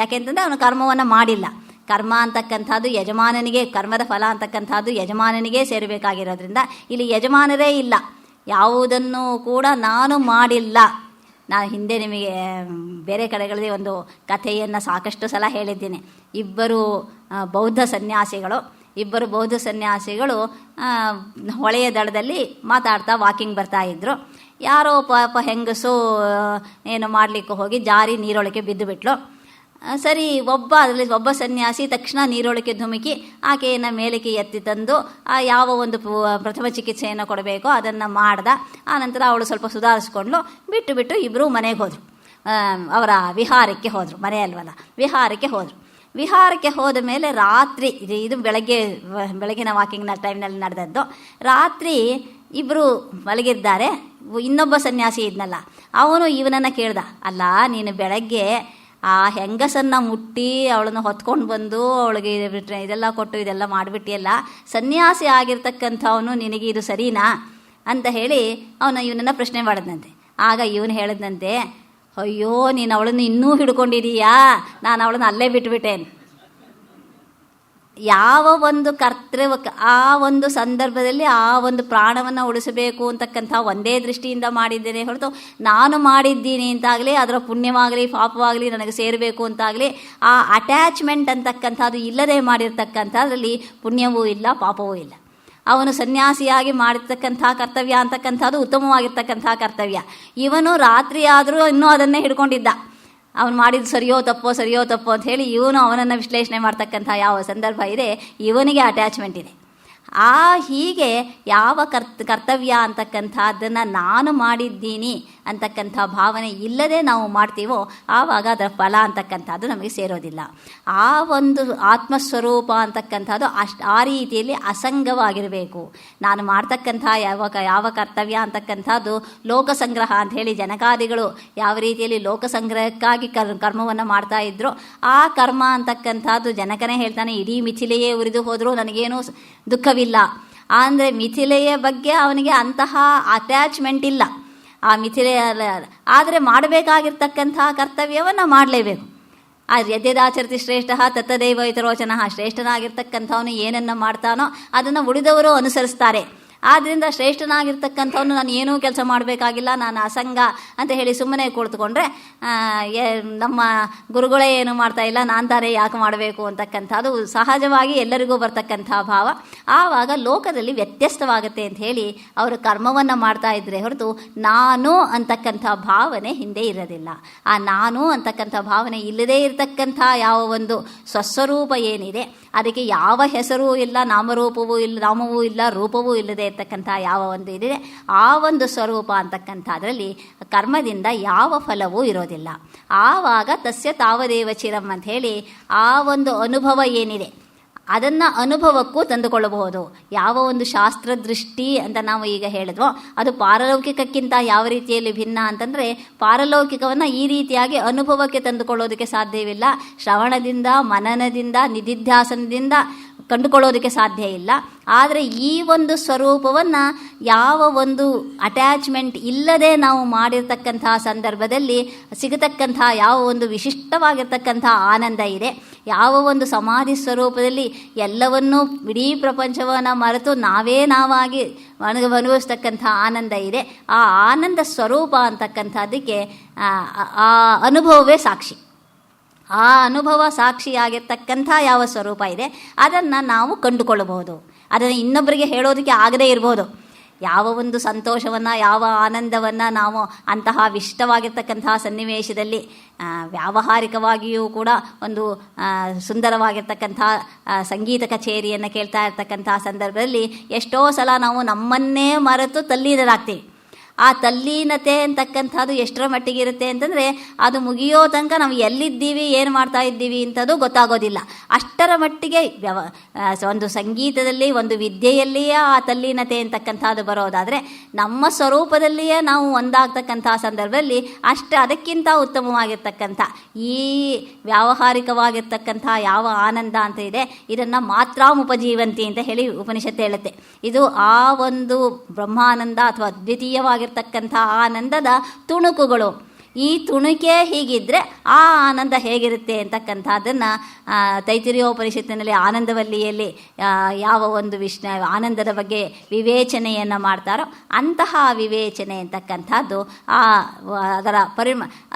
ಯಾಕೆಂತಂದರೆ ಅವನು ಕರ್ಮವನ್ನು ಮಾಡಿಲ್ಲ. ಕರ್ಮ ಅಂತಕ್ಕಂಥದ್ದು ಯಜಮಾನನಿಗೆ, ಕರ್ಮದ ಫಲ ಅಂತಕ್ಕಂಥದ್ದು ಯಜಮಾನನಿಗೆ ಸೇರಬೇಕಾಗಿರೋದ್ರಿಂದ ಇಲ್ಲಿ ಯಜಮಾನರೇ ಇಲ್ಲ. ಯಾವುದನ್ನು ಕೂಡ ನಾನು ಮಾಡಿಲ್ಲ. ನಾನು ಹಿಂದೆ ನಿಮಗೆ ಬೇರೆ ಕಡೆಗಳಲ್ಲಿ ಒಂದು ಕಥೆಯನ್ನು ಸಾಕಷ್ಟು ಸಲ ಹೇಳಿದ್ದೀನಿ. ಇಬ್ಬರು ಬೌದ್ಧ ಸನ್ಯಾಸಿಗಳು ಹೊಳೆಯ ದಡದಲ್ಲಿ ಮಾತಾಡ್ತಾ ವಾಕಿಂಗ್ ಬರ್ತಾಯಿದ್ರು. ಯಾರೋ ಪಾಪ ಹೆಂಗಸು ಏನು ಮಾಡಲಿಕ್ಕೆ ಹೋಗಿ ಜಾರಿ ನೀರೊಳಗೆ ಬಿದ್ದುಬಿಟ್ಲು. ಸರಿ, ಒಬ್ಬ ಸನ್ಯಾಸಿ ತಕ್ಷಣ ನೀರೊಳಗೆ ಧುಮುಕಿ ಆಕೆಯನ್ನು ಮೇಲಕ್ಕೆ ಎತ್ತಿ ತಂದು ಯಾವ ಒಂದು ಪ್ರಥಮ ಚಿಕಿತ್ಸೆಯನ್ನು ಕೊಡಬೇಕೋ ಅದನ್ನು ಮಾಡ್ದ. ಆನಂತರ ಅವಳು ಸ್ವಲ್ಪ ಸುಧಾರಿಸ್ಕೊಂಡು ಬಿಟ್ಟು ಇಬ್ಬರು ಮನೆಗೆ ಹೋದರು. ಅವರ ವಿಹಾರಕ್ಕೆ ಹೋದರು, ಮನೆ ಅಲ್ವಲ್ಲ, ವಿಹಾರಕ್ಕೆ ಹೋದ ಮೇಲೆ ರಾತ್ರಿ, ಇದು ಬೆಳಗಿನ ವಾಕಿಂಗ್ನ ಟೈಮ್ನಲ್ಲಿ ನಡೆದದ್ದು. ರಾತ್ರಿ ಇಬ್ಬರು ಮಲಗಿದ್ದಾರೆ. ಇನ್ನೊಬ್ಬ ಸನ್ಯಾಸಿ ಇದ್ನಲ್ಲ, ಅವನು ಇವನನ್ನು ಕೇಳ್ದ, ಅಲ್ಲ ನೀನು ಬೆಳಗ್ಗೆ ಆ ಹೆಂಗಸನ್ನು ಮುಟ್ಟಿ ಅವಳನ್ನು ಹೊತ್ಕೊಂಡು ಬಂದು ಅವಳಿಗೆ ಇದೆಲ್ಲ ಕೊಟ್ಟು ಇದೆಲ್ಲ ಮಾಡಿಬಿಟ್ಟಿಯಲ್ಲ, ಸನ್ಯಾಸಿ ಆಗಿರ್ತಕ್ಕಂಥವನು ನಿನಗೆ ಇದು ಸರಿನಾ ಅಂತ ಹೇಳಿ ಇವನನ್ನು ಪ್ರಶ್ನೆ ಮಾಡಿದಂತೆ. ಆಗ ಇವನು ಹೇಳಿದಂತೆ, ಅಯ್ಯೋ ನೀನು ಅವಳನ್ನು ಇನ್ನೂ ಹಿಡ್ಕೊಂಡಿದೀಯಾ, ನಾನು ಅವಳನ್ನು ಅಲ್ಲೇ ಬಿಟ್ಟುಬಿಟ್ಟೇನು. ಯಾವ ಒಂದು ಕರ್ತವ್ಯ ಆ ಒಂದು ಸಂದರ್ಭದಲ್ಲಿ ಆ ಒಂದು ಪ್ರಾಣವನ್ನು ಉಳಿಸಬೇಕು ಅಂತಕ್ಕಂಥ ಒಂದೇ ದೃಷ್ಟಿಯಿಂದ ಮಾಡಿದ್ದೇನೆ ಹೊರತು ನಾನು ಮಾಡಿದ್ದೀನಿ ಅಂತಾಗಲಿ ಅದರ ಪುಣ್ಯವಾಗಲಿ ಪಾಪವಾಗಲಿ ನನಗೆ ಸೇರಬೇಕು ಅಂತಾಗಲಿ ಆ ಅಟ್ಯಾಚ್ಮೆಂಟ್ ಅಂತಕ್ಕಂಥದ್ದು ಇಲ್ಲದೆ ಮಾಡಿರ್ತಕ್ಕಂಥದ್ರಲ್ಲಿ ಪುಣ್ಯವೂ ಇಲ್ಲ, ಪಾಪವೂ ಇಲ್ಲ. ಅವನು ಸನ್ಯಾಸಿಯಾಗಿ ಮಾಡಿರ್ತಕ್ಕಂಥ ಕರ್ತವ್ಯ ಅಂತಕ್ಕಂಥದ್ದು ಉತ್ತಮವಾಗಿರ್ತಕ್ಕಂಥ ಕರ್ತವ್ಯ. ಇವನು ರಾತ್ರಿ ಆದರೂ ಇನ್ನೂ ಅದನ್ನೇ ಹಿಡ್ಕೊಂಡಿದ್ದ. ಅವನು ಮಾಡಿದ್ದು ಸರಿಯೋ ತಪ್ಪೋ ಅಂತ ಹೇಳಿ ಇವನು ಅವನನ್ನು ವಿಶ್ಲೇಷಣೆ ಮಾಡ್ತಕ್ಕಂಥ ಯಾವ ಸಂದರ್ಭ ಇದೆ, ಇವನಿಗೆ ಅಟ್ಯಾಚ್ಮೆಂಟ್ ಇದೆ. ಹೀಗೆ ಯಾವ ಕರ್ತವ್ಯ ಅಂತಕ್ಕಂಥದ್ದನ್ನು ನಾನು ಮಾಡಿದ್ದೀನಿ ಅಂತಕ್ಕಂಥ ಭಾವನೆ ಇಲ್ಲದೆ ನಾವು ಮಾಡ್ತೀವೋ ಆವಾಗ ಅದರ ಫಲ ಅಂತಕ್ಕಂಥದ್ದು ನಮಗೆ ಸೇರೋದಿಲ್ಲ. ಆ ಒಂದು ಆತ್ಮಸ್ವರೂಪ ಅಂತಕ್ಕಂಥದ್ದು ಆ ರೀತಿಯಲ್ಲಿ ಅಸಂಗವಾಗಿರಬೇಕು. ನಾನು ಮಾಡ್ತಕ್ಕಂಥ ಯಾವ ಕರ್ತವ್ಯ ಅಂತಕ್ಕಂಥದ್ದು ಲೋಕಸಂಗ್ರಹ ಅಂಥೇಳಿ ಜನಕಾದಿಗಳು ಯಾವ ರೀತಿಯಲ್ಲಿ ಲೋಕಸಂಗ್ರಹಕ್ಕಾಗಿ ಕರ್ಮವನ್ನು ಮಾಡ್ತಾ ಇದ್ರು, ಆ ಕರ್ಮ ಅಂತಕ್ಕಂಥದ್ದು ಜನಕನೇ ಹೇಳ್ತಾನೆ, ಇಡೀ ಮಿಥಿಲೆಯೇ ಉರಿದು ಹೋದರೂ ನನಗೇನೂ ದುಃಖವಿಲ್ಲ. ಅಂದರೆ ಮಿಥಿಲೆಯ ಬಗ್ಗೆ ಅವನಿಗೆ ಅಂತಹ ಅಟ್ಯಾಚ್ಮೆಂಟ್ ಇಲ್ಲ. ಆ ಮಿಥಿಲೆಯ ಆದರೆ ಮಾಡಬೇಕಾಗಿರ್ತಕ್ಕಂಥ ಕರ್ತವ್ಯವನ್ನು ಮಾಡಲೇಬೇಕು. ಯದ್ಯದಾಚರತಿ ಶ್ರೇಷ್ಠ ತತ್ತದೈವ ಹಿತರೋಚನಃ. ಶ್ರೇಷ್ಠನಾಗಿರ್ತಕ್ಕಂಥವನು ಏನನ್ನು ಮಾಡ್ತಾನೋ ಅದನ್ನು ಉಳಿದವರು ಅನುಸರಿಸ್ತಾರೆ. ಆದ್ದರಿಂದ ಶ್ರೇಷ್ಠನಾಗಿರ್ತಕ್ಕಂಥವನು ನಾನು ಏನೂ ಕೆಲಸ ಮಾಡಬೇಕಾಗಿಲ್ಲ, ನಾನು ಅಸಂಗ ಅಂತ ಹೇಳಿ ಸುಮ್ಮನೆ ಕುಳಿತುಕೊಂಡ್ರೆ ನಮ್ಮ ಗುರುಗಳೇ ಏನು ಮಾಡ್ತಾ ಇಲ್ಲ, ನಾನು ತಾನೇ ಯಾಕೆ ಮಾಡಬೇಕು ಅಂತಕ್ಕಂಥದ್ದು ಸಹಜವಾಗಿ ಎಲ್ಲರಿಗೂ ಬರ್ತಕ್ಕಂಥ ಭಾವ. ಆವಾಗ ಲೋಕದಲ್ಲಿ ವ್ಯತ್ಯಸ್ತವಾಗುತ್ತೆ ಅಂತ ಹೇಳಿ ಅವರು ಕರ್ಮವನ್ನು ಮಾಡ್ತಾ ಇದ್ದರೆ ಹೊರತು ನಾನು ಅಂತಕ್ಕಂಥ ಭಾವನೆ ಹಿಂದೆ ಇರೋದಿಲ್ಲ. ಆ ನಾನು ಅಂತಕ್ಕಂಥ ಭಾವನೆ ಇಲ್ಲದೇ ಇರತಕ್ಕಂಥ ಯಾವ ಒಂದು ಸ್ವಸ್ವರೂಪ ಏನಿದೆ ಅದಕ್ಕೆ ಯಾವ ಹೆಸರೂ ಇಲ್ಲ, ನಾಮವೂ ಇಲ್ಲ, ರೂಪವೂ ಇಲ್ಲದೆ ಇರ್ತಕ್ಕಂಥ ಯಾವ ಒಂದು ಇದಿದೆ ಆ ಒಂದು ಸ್ವರೂಪ ಅಂತಕ್ಕಂಥದ್ರಲ್ಲಿ ಕರ್ಮದಿಂದ ಯಾವ ಫಲವೂ ಇರೋದಿಲ್ಲ. ಆವಾಗ ತಸ್ಯ ತಾವದೇವ ಚಿರಂ ಅಂತ ಹೇಳಿ ಆ ಒಂದು ಅನುಭವ ಏನಿದೆ ಅದನ್ನು ಅನುಭವಕ್ಕೂ ತಂದುಕೊಳ್ಳಬಹುದು. ಯಾವ ಒಂದು ಶಾಸ್ತ್ರದೃಷ್ಟಿ ಅಂತ ನಾವು ಈಗ ಹೇಳಿದ್ವೋ ಅದು ಪಾರಲೌಕಿಕಕ್ಕಿಂತ ಯಾವ ರೀತಿಯಲ್ಲಿ ಭಿನ್ನ ಅಂತಂದರೆ, ಪಾರಲೌಕಿಕವನ್ನು ಈ ರೀತಿಯಾಗಿ ಅನುಭವಕ್ಕೆ ತಂದುಕೊಳ್ಳೋದಕ್ಕೆ ಸಾಧ್ಯವಿಲ್ಲ. ಶ್ರವಣದಿಂದ, ಮನನದಿಂದ, ನಿಧಿಧ್ಯಾಸನದಿಂದ ಕಂಡುಕೊಳ್ಳೋದಕ್ಕೆ ಸಾಧ್ಯ ಇಲ್ಲ. ಆದರೆ ಈ ಒಂದು ಸ್ವರೂಪವನ್ನು ಯಾವ ಒಂದು ಅಟ್ಯಾಚ್ಮೆಂಟ್ ಇಲ್ಲದೆ ನಾವು ಮಾಡಿರ್ತಕ್ಕಂಥ ಸಂದರ್ಭದಲ್ಲಿ ಸಿಗತಕ್ಕಂಥ ಯಾವ ಒಂದು ವಿಶಿಷ್ಟವಾಗಿರ್ತಕ್ಕಂಥ ಆನಂದ ಇದೆ, ಯಾವ ಒಂದು ಸಮಾಧಿ ಸ್ವರೂಪದಲ್ಲಿ ಎಲ್ಲವನ್ನೂ ಇಡೀ ಪ್ರಪಂಚವನ್ನು ಮರೆತು ನಾವಾಗಿ ಅನುಭವಿಸ್ತಕ್ಕಂಥ ಆನಂದ ಇದೆ, ಆ ಆನಂದ ಸ್ವರೂಪ ಅಂತಕ್ಕಂಥದ್ದಕ್ಕೆ ಆ ಅನುಭವವೇ ಸಾಕ್ಷಿ. ಆ ಅನುಭವ ಸಾಕ್ಷಿಯಾಗಿರ್ತಕ್ಕಂಥ ಯಾವ ಸ್ವರೂಪ ಇದೆ ಅದನ್ನು ನಾವು ಕಂಡುಕೊಳ್ಳಬಹುದು. ಅದನ್ನು ಇನ್ನೊಬ್ಬರಿಗೆ ಹೇಳೋದಕ್ಕೆ ಆಗದೇ ಇರ್ಬೋದು. ಯಾವ ಒಂದು ಸಂತೋಷವನ್ನು, ಯಾವ ಆನಂದವನ್ನು ನಾವು ಅಂತಹ ವಿಶಿಷ್ಟವಾಗಿರ್ತಕ್ಕಂತಹ ಸನ್ನಿವೇಶದಲ್ಲಿ ವ್ಯಾವಹಾರಿಕವಾಗಿಯೂ ಕೂಡ ಒಂದು ಸುಂದರವಾಗಿರ್ತಕ್ಕಂಥ ಸಂಗೀತ ಕಚೇರಿಯನ್ನು ಕೇಳ್ತಾ ಇರ್ತಕ್ಕಂಥ ಸಂದರ್ಭದಲ್ಲಿ ಎಷ್ಟೋ ಸಲ ನಾವು ನಮ್ಮನ್ನೇ ಮರೆತು ತಲ್ಲೀನರಾಗ್ತೀವಿ. ಆ ತಲ್ಲೀನತೆ ಅಂತಕ್ಕಂಥದ್ದು ಎಷ್ಟರ ಮಟ್ಟಿಗೆ ಇರುತ್ತೆ ಅಂತಂದರೆ ಅದು ಮುಗಿಯೋ ತನಕ ನಾವು ಎಲ್ಲಿದ್ದೀವಿ, ಏನು ಮಾಡ್ತಾ ಇದ್ದೀವಿ ಅಂಥದ್ದು ಗೊತ್ತಾಗೋದಿಲ್ಲ. ಅಷ್ಟರ ಮಟ್ಟಿಗೆ ಒಂದು ಸಂಗೀತದಲ್ಲಿ, ಒಂದು ವಿದ್ಯೆಯಲ್ಲಿಯೇ ಆ ತಲ್ಲೀನತೆ ಅಂತಕ್ಕಂಥದ್ದು ಬರೋದಾದರೆ, ನಮ್ಮ ಸ್ವರೂಪದಲ್ಲಿಯೇ ನಾವು ಒಂದಾಗ್ತಕ್ಕಂಥ ಸಂದರ್ಭದಲ್ಲಿ ಅದಕ್ಕಿಂತ ಉತ್ತಮವಾಗಿರ್ತಕ್ಕಂಥ ಈ ವ್ಯಾವಹಾರಿಕವಾಗಿರ್ತಕ್ಕಂಥ ಯಾವ ಆನಂದ ಅಂತ ಇದೆ ಇದನ್ನು ಮಾತ್ರಾಮುಪಜೀವಂತಿ ಅಂತ ಹೇಳಿ ಉಪನಿಷತ್ತು ಹೇಳುತ್ತೆ. ಇದು ಆ ಒಂದು ಬ್ರಹ್ಮಾನಂದ ಅಥವಾ ಅದ್ವಿತೀಯವಾಗಿ ಆನಂದದ ತುಣುಕುಗಳು. ಈ ತುಣುಕೆ ಹೀಗಿದ್ರೆ ಆ ಆನಂದ ಹೇಗಿರುತ್ತೆ ಅಂತಕ್ಕಂಥದ್ದನ್ನು ತೈತಿರಿಯೋಪನಿಷತ್ತಿನಲ್ಲಿ ಆನಂದವಲ್ಲಿಯಲ್ಲಿ ಯಾವ ಒಂದು ಆನಂದದ ಬಗ್ಗೆ ವಿವೇಚನೆಯನ್ನು ಮಾಡ್ತಾರೋ ಅಂತಹ ವಿವೇಚನೆ ಅಂತಕ್ಕಂಥದ್ದು ಅದರ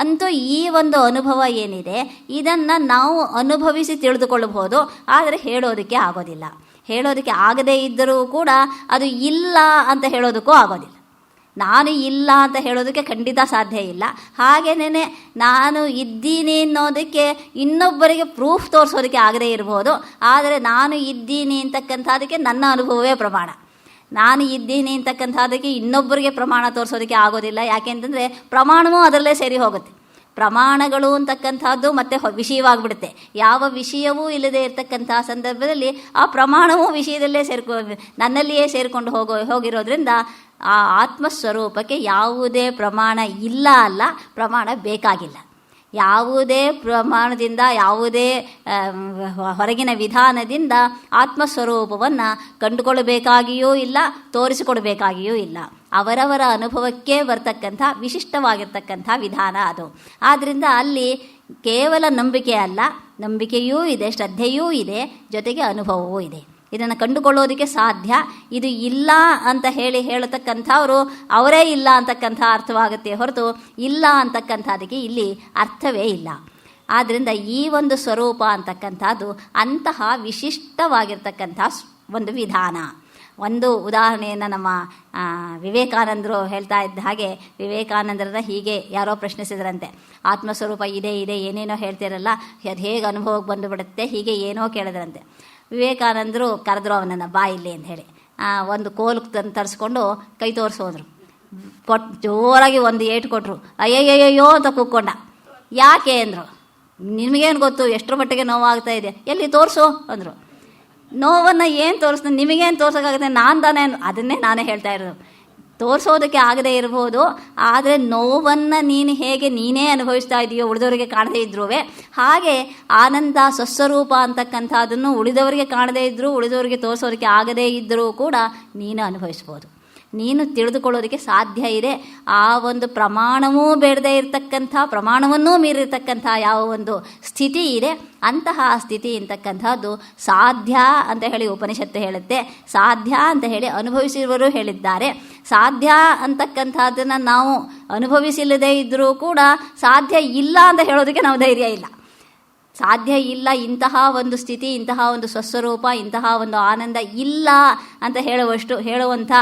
ಅಂತೂ ಈ ಒಂದು ಅನುಭವ ಏನಿದೆ ಇದನ್ನು ನಾವು ಅನುಭವಿಸಿ ತಿಳಿದುಕೊಳ್ಳಬಹುದು. ಆದರೆ ಹೇಳೋದಕ್ಕೆ ಆಗೋದಿಲ್ಲ. ಹೇಳೋದಕ್ಕೆ ಆಗದೇ ಇದ್ದರೂ ಕೂಡ ಅದು ಇಲ್ಲ ಅಂತ ಹೇಳೋದಕ್ಕೂ ಆಗೋದಿಲ್ಲ. ನಾನು ಇಲ್ಲ ಅಂತ ಹೇಳೋದಕ್ಕೆ ಖಂಡಿತ ಸಾಧ್ಯ ಇಲ್ಲ. ಹಾಗೇನೇ ನಾನು ಇದ್ದೀನಿ ಅನ್ನೋದಕ್ಕೆ ಇನ್ನೊಬ್ಬರಿಗೆ ಪ್ರೂಫ್ ತೋರಿಸೋದಕ್ಕೆ ಆಗದೇ ಇರ್ಬೋದು. ಆದರೆ ನಾನು ಇದ್ದೀನಿ ಅಂತಕ್ಕಂಥದಕ್ಕೆ ನನ್ನ ಅನುಭವವೇ ಪ್ರಮಾಣ. ನಾನು ಇದ್ದೀನಿ ಅಂತಕ್ಕಂಥದಕ್ಕೆ ಇನ್ನೊಬ್ಬರಿಗೆ ಪ್ರಮಾಣ ತೋರಿಸೋದಕ್ಕೆ ಆಗೋದಿಲ್ಲ. ಯಾಕೆಂತಂದರೆ ಪ್ರಮಾಣವೂ ಅದರಲ್ಲೇ ಸೇರಿ ಹೋಗುತ್ತೆ. ಪ್ರಮಾಣಗಳು ಅಂತಕ್ಕಂಥದ್ದು ಮತ್ತೆ ವಿಷಯವಾಗಿಬಿಡುತ್ತೆ. ಯಾವ ವಿಷಯವೂ ಇಲ್ಲದೆ ಇರತಕ್ಕಂಥ ಸಂದರ್ಭದಲ್ಲಿ ಆ ಪ್ರಮಾಣವೂ ವಿಷಯದಲ್ಲೇ ನನ್ನಲ್ಲಿಯೇ ಸೇರಿಕೊಂಡು ಹೋಗಿರೋದ್ರಿಂದ ಆ ಆತ್ಮಸ್ವರೂಪಕ್ಕೆ ಯಾವುದೇ ಪ್ರಮಾಣ ಇಲ್ಲ ಅಲ್ಲ, ಪ್ರಮಾಣ ಬೇಕಾಗಿಲ್ಲ. ಯಾವುದೇ ಪ್ರಮಾಣದಿಂದ, ಯಾವುದೇ ಹೊರಗಿನ ವಿಧಾನದಿಂದ ಆತ್ಮಸ್ವರೂಪವನ್ನು ಕಂಡುಕೊಳ್ಳಬೇಕಾಗಿಯೂ ಇಲ್ಲ, ತೋರಿಸಿಕೊಡಬೇಕಾಗಿಯೂ ಇಲ್ಲ. ಅವರವರ ಅನುಭವಕ್ಕೆ ಬರ್ತಕ್ಕಂಥ ವಿಶಿಷ್ಟವಾಗಿರ್ತಕ್ಕಂಥ ವಿಧಾನ ಅದು. ಆದ್ದರಿಂದ ಅಲ್ಲಿ ಕೇವಲ ನಂಬಿಕೆ ಅಲ್ಲ, ನಂಬಿಕೆಯೂ ಇದೆ, ಶ್ರದ್ಧೆಯೂ ಇದೆ, ಜೊತೆಗೆ ಅನುಭವವೂ ಇದೆ. ಇದನ್ನು ಕಂಡುಕೊಳ್ಳೋದಕ್ಕೆ ಸಾಧ್ಯ. ಇದು ಇಲ್ಲ ಅಂತ ಹೇಳತಕ್ಕಂಥವರು ಅವರೇ ಇಲ್ಲ ಅಂತಕ್ಕಂಥ ಅರ್ಥವಾಗುತ್ತೆ ಹೊರತು ಇಲ್ಲ ಅಂತಕ್ಕಂಥದಕ್ಕೆ ಇಲ್ಲಿ ಅರ್ಥವೇ ಇಲ್ಲ. ಆದ್ದರಿಂದ ಈ ಒಂದು ಸ್ವರೂಪ ಅಂತಕ್ಕಂಥದ್ದು ಅಂತಹ ವಿಶಿಷ್ಟವಾಗಿರ್ತಕ್ಕಂಥ ಒಂದು ವಿಧಾನ. ಒಂದು ಉದಾಹರಣೆಯನ್ನು ನಮ್ಮ ವಿವೇಕಾನಂದರು ಹೇಳ್ತಾ ಇದ್ದ ಹಾಗೆ, ವಿವೇಕಾನಂದರನ್ನ ಹೀಗೆ ಯಾರೋ ಪ್ರಶ್ನಿಸಿದ್ರಂತೆ, ಆತ್ಮಸ್ವರೂಪ ಇದೆ ಏನೇನೋ ಹೇಳ್ತಿರಲ್ಲ, ಅದು ಹೇಗೆ ಅನುಭವಕ್ಕೆ ಬಂದುಬಿಡುತ್ತೆ, ಹೀಗೆ ಏನೋ ಕೇಳಿದ್ರಂತೆ. ವಿವೇಕಾನಂದರು ಕರೆದ್ರು ಅವನನ್ನು ಬಾಯಿಲ್ಲಿ ಅಂತ ಹೇಳಿ. ಒಂದು ಕೋಲು ತರಿಸ್ಕೊಂಡು ಕೈ ತೋರಿಸೋದ್ರು. ಜೋರಾಗಿ ಒಂದು ಏಟು ಕೊಟ್ಟರು. ಅಯ್ಯಯ್ಯಯ್ಯೋ ಅಂತ ಕೂಕ್ಕೊಂಡ. ಯಾಕೆ ಅಂದರು. ನಿಮಗೇನು ಗೊತ್ತು ಎಷ್ಟರ ಮಟ್ಟಿಗೆ ನೋವಾಗ್ತಾ ಇದೆ, ಎಲ್ಲಿ ತೋರಿಸು ಅಂದರು. ನೋವನ್ನು ಏನು ತೋರಿಸ್ತೀನಿ, ನಿಮಗೇನು ತೋರ್ಸೋಕ್ಕಾಗುತ್ತೆ, ನಾನು ತಾನೇ ಅದನ್ನೇ ನಾನೇ ಹೇಳ್ತಾ ಇರೋದು. ತೋರಿಸೋದಕ್ಕೆ ಆಗದೇ ಇರ್ಬೋದು, ಆದರೆ ನೋವನ್ನು ನೀನೇ ಅನುಭವಿಸ್ತಾ ಇದೆಯೋ ಉಳಿದವರಿಗೆ ಕಾಣದೇ ಇದ್ರೂ ಹಾಗೆ ಆನಂದ ಸ್ವಸ್ವರೂಪ ಅಂತಕ್ಕಂಥದ್ದನ್ನು ಉಳಿದವರಿಗೆ ಕಾಣದೇ ಇದ್ದರೂ, ಉಳಿದವರಿಗೆ ತೋರಿಸೋದಕ್ಕೆ ಆಗದೇ ಇದ್ದರೂ ಕೂಡ ನೀನು ಅನುಭವಿಸ್ಬೋದು. ನೀನು ತಿಳಿದುಕೊಳ್ಳೋದಕ್ಕೆ ಸಾಧ್ಯ ಇದೆ. ಆ ಒಂದು ಪ್ರಮಾಣವೂ ಬೇಡದೇ ಇರತಕ್ಕಂಥ, ಪ್ರಮಾಣವನ್ನೂ ಮೀರಿರ್ತಕ್ಕಂಥ ಯಾವ ಒಂದು ಸ್ಥಿತಿ ಇದೆ, ಅಂತಹ ಸ್ಥಿತಿ ಅಂತಕ್ಕಂಥದ್ದು ಸಾಧ್ಯ ಅಂತ ಹೇಳಿ ಉಪನಿಷತ್ತು ಹೇಳುತ್ತೆ. ಸಾಧ್ಯ ಅಂತ ಹೇಳಿ ಅನುಭವಿಸಿರುವರು ಹೇಳಿದ್ದಾರೆ. ಸಾಧ್ಯ ಅಂತಕ್ಕಂಥದ್ದನ್ನು ನಾವು ಅನುಭವಿಸಿಲ್ಲದೇ ಇದ್ದರೂ ಕೂಡ ಸಾಧ್ಯ ಇಲ್ಲ ಅಂತ ಹೇಳೋದಕ್ಕೆ ನಾವು ಧೈರ್ಯ ಇಲ್ಲ. ಸಾಧ್ಯ ಇಲ್ಲ, ಇಂತಹ ಒಂದು ಸ್ಥಿತಿ, ಇಂತಹ ಒಂದು ಸ್ವಸ್ವರೂಪ, ಇಂತಹ ಒಂದು ಆನಂದ ಇಲ್ಲ ಅಂತ ಹೇಳುವಂಥ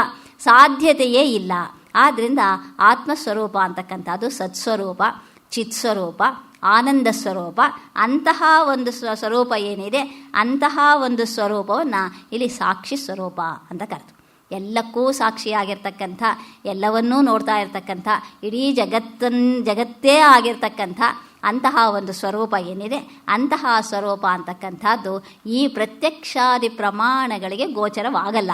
ಸಾಧ್ಯತೆಯೇ ಇಲ್ಲ. ಆದ್ದರಿಂದ ಆತ್ಮಸ್ವರೂಪ ಅಂತಕ್ಕಂಥದ್ದು ಸತ್ಸ್ವರೂಪ, ಚಿತ್ಸ್ವರೂಪ, ಆನಂದ ಸ್ವರೂಪ. ಅಂತಹ ಒಂದು ಸ್ವರೂಪ ಏನಿದೆ, ಅಂತಹ ಒಂದು ಸ್ವರೂಪವನ್ನು ಇಲ್ಲಿ ಸಾಕ್ಷಿ ಸ್ವರೂಪ ಅಂತ ಕರೆದು, ಎಲ್ಲಕ್ಕೂ ಸಾಕ್ಷಿಯಾಗಿರ್ತಕ್ಕಂಥ, ಎಲ್ಲವನ್ನೂ ನೋಡ್ತಾ ಇರ್ತಕ್ಕಂಥ, ಇಡೀ ಜಗತ್ತೇ ಆಗಿರ್ತಕ್ಕಂಥ ಅಂತಹ ಒಂದು ಸ್ವರೂಪ ಏನಿದೆ, ಅಂತಹ ಸ್ವರೂಪ ಅಂತಕ್ಕಂಥದ್ದು ಈ ಪ್ರತ್ಯಕ್ಷಾದಿ ಪ್ರಮಾಣಗಳಿಗೆ ಗೋಚರವಾಗಲ್ಲ.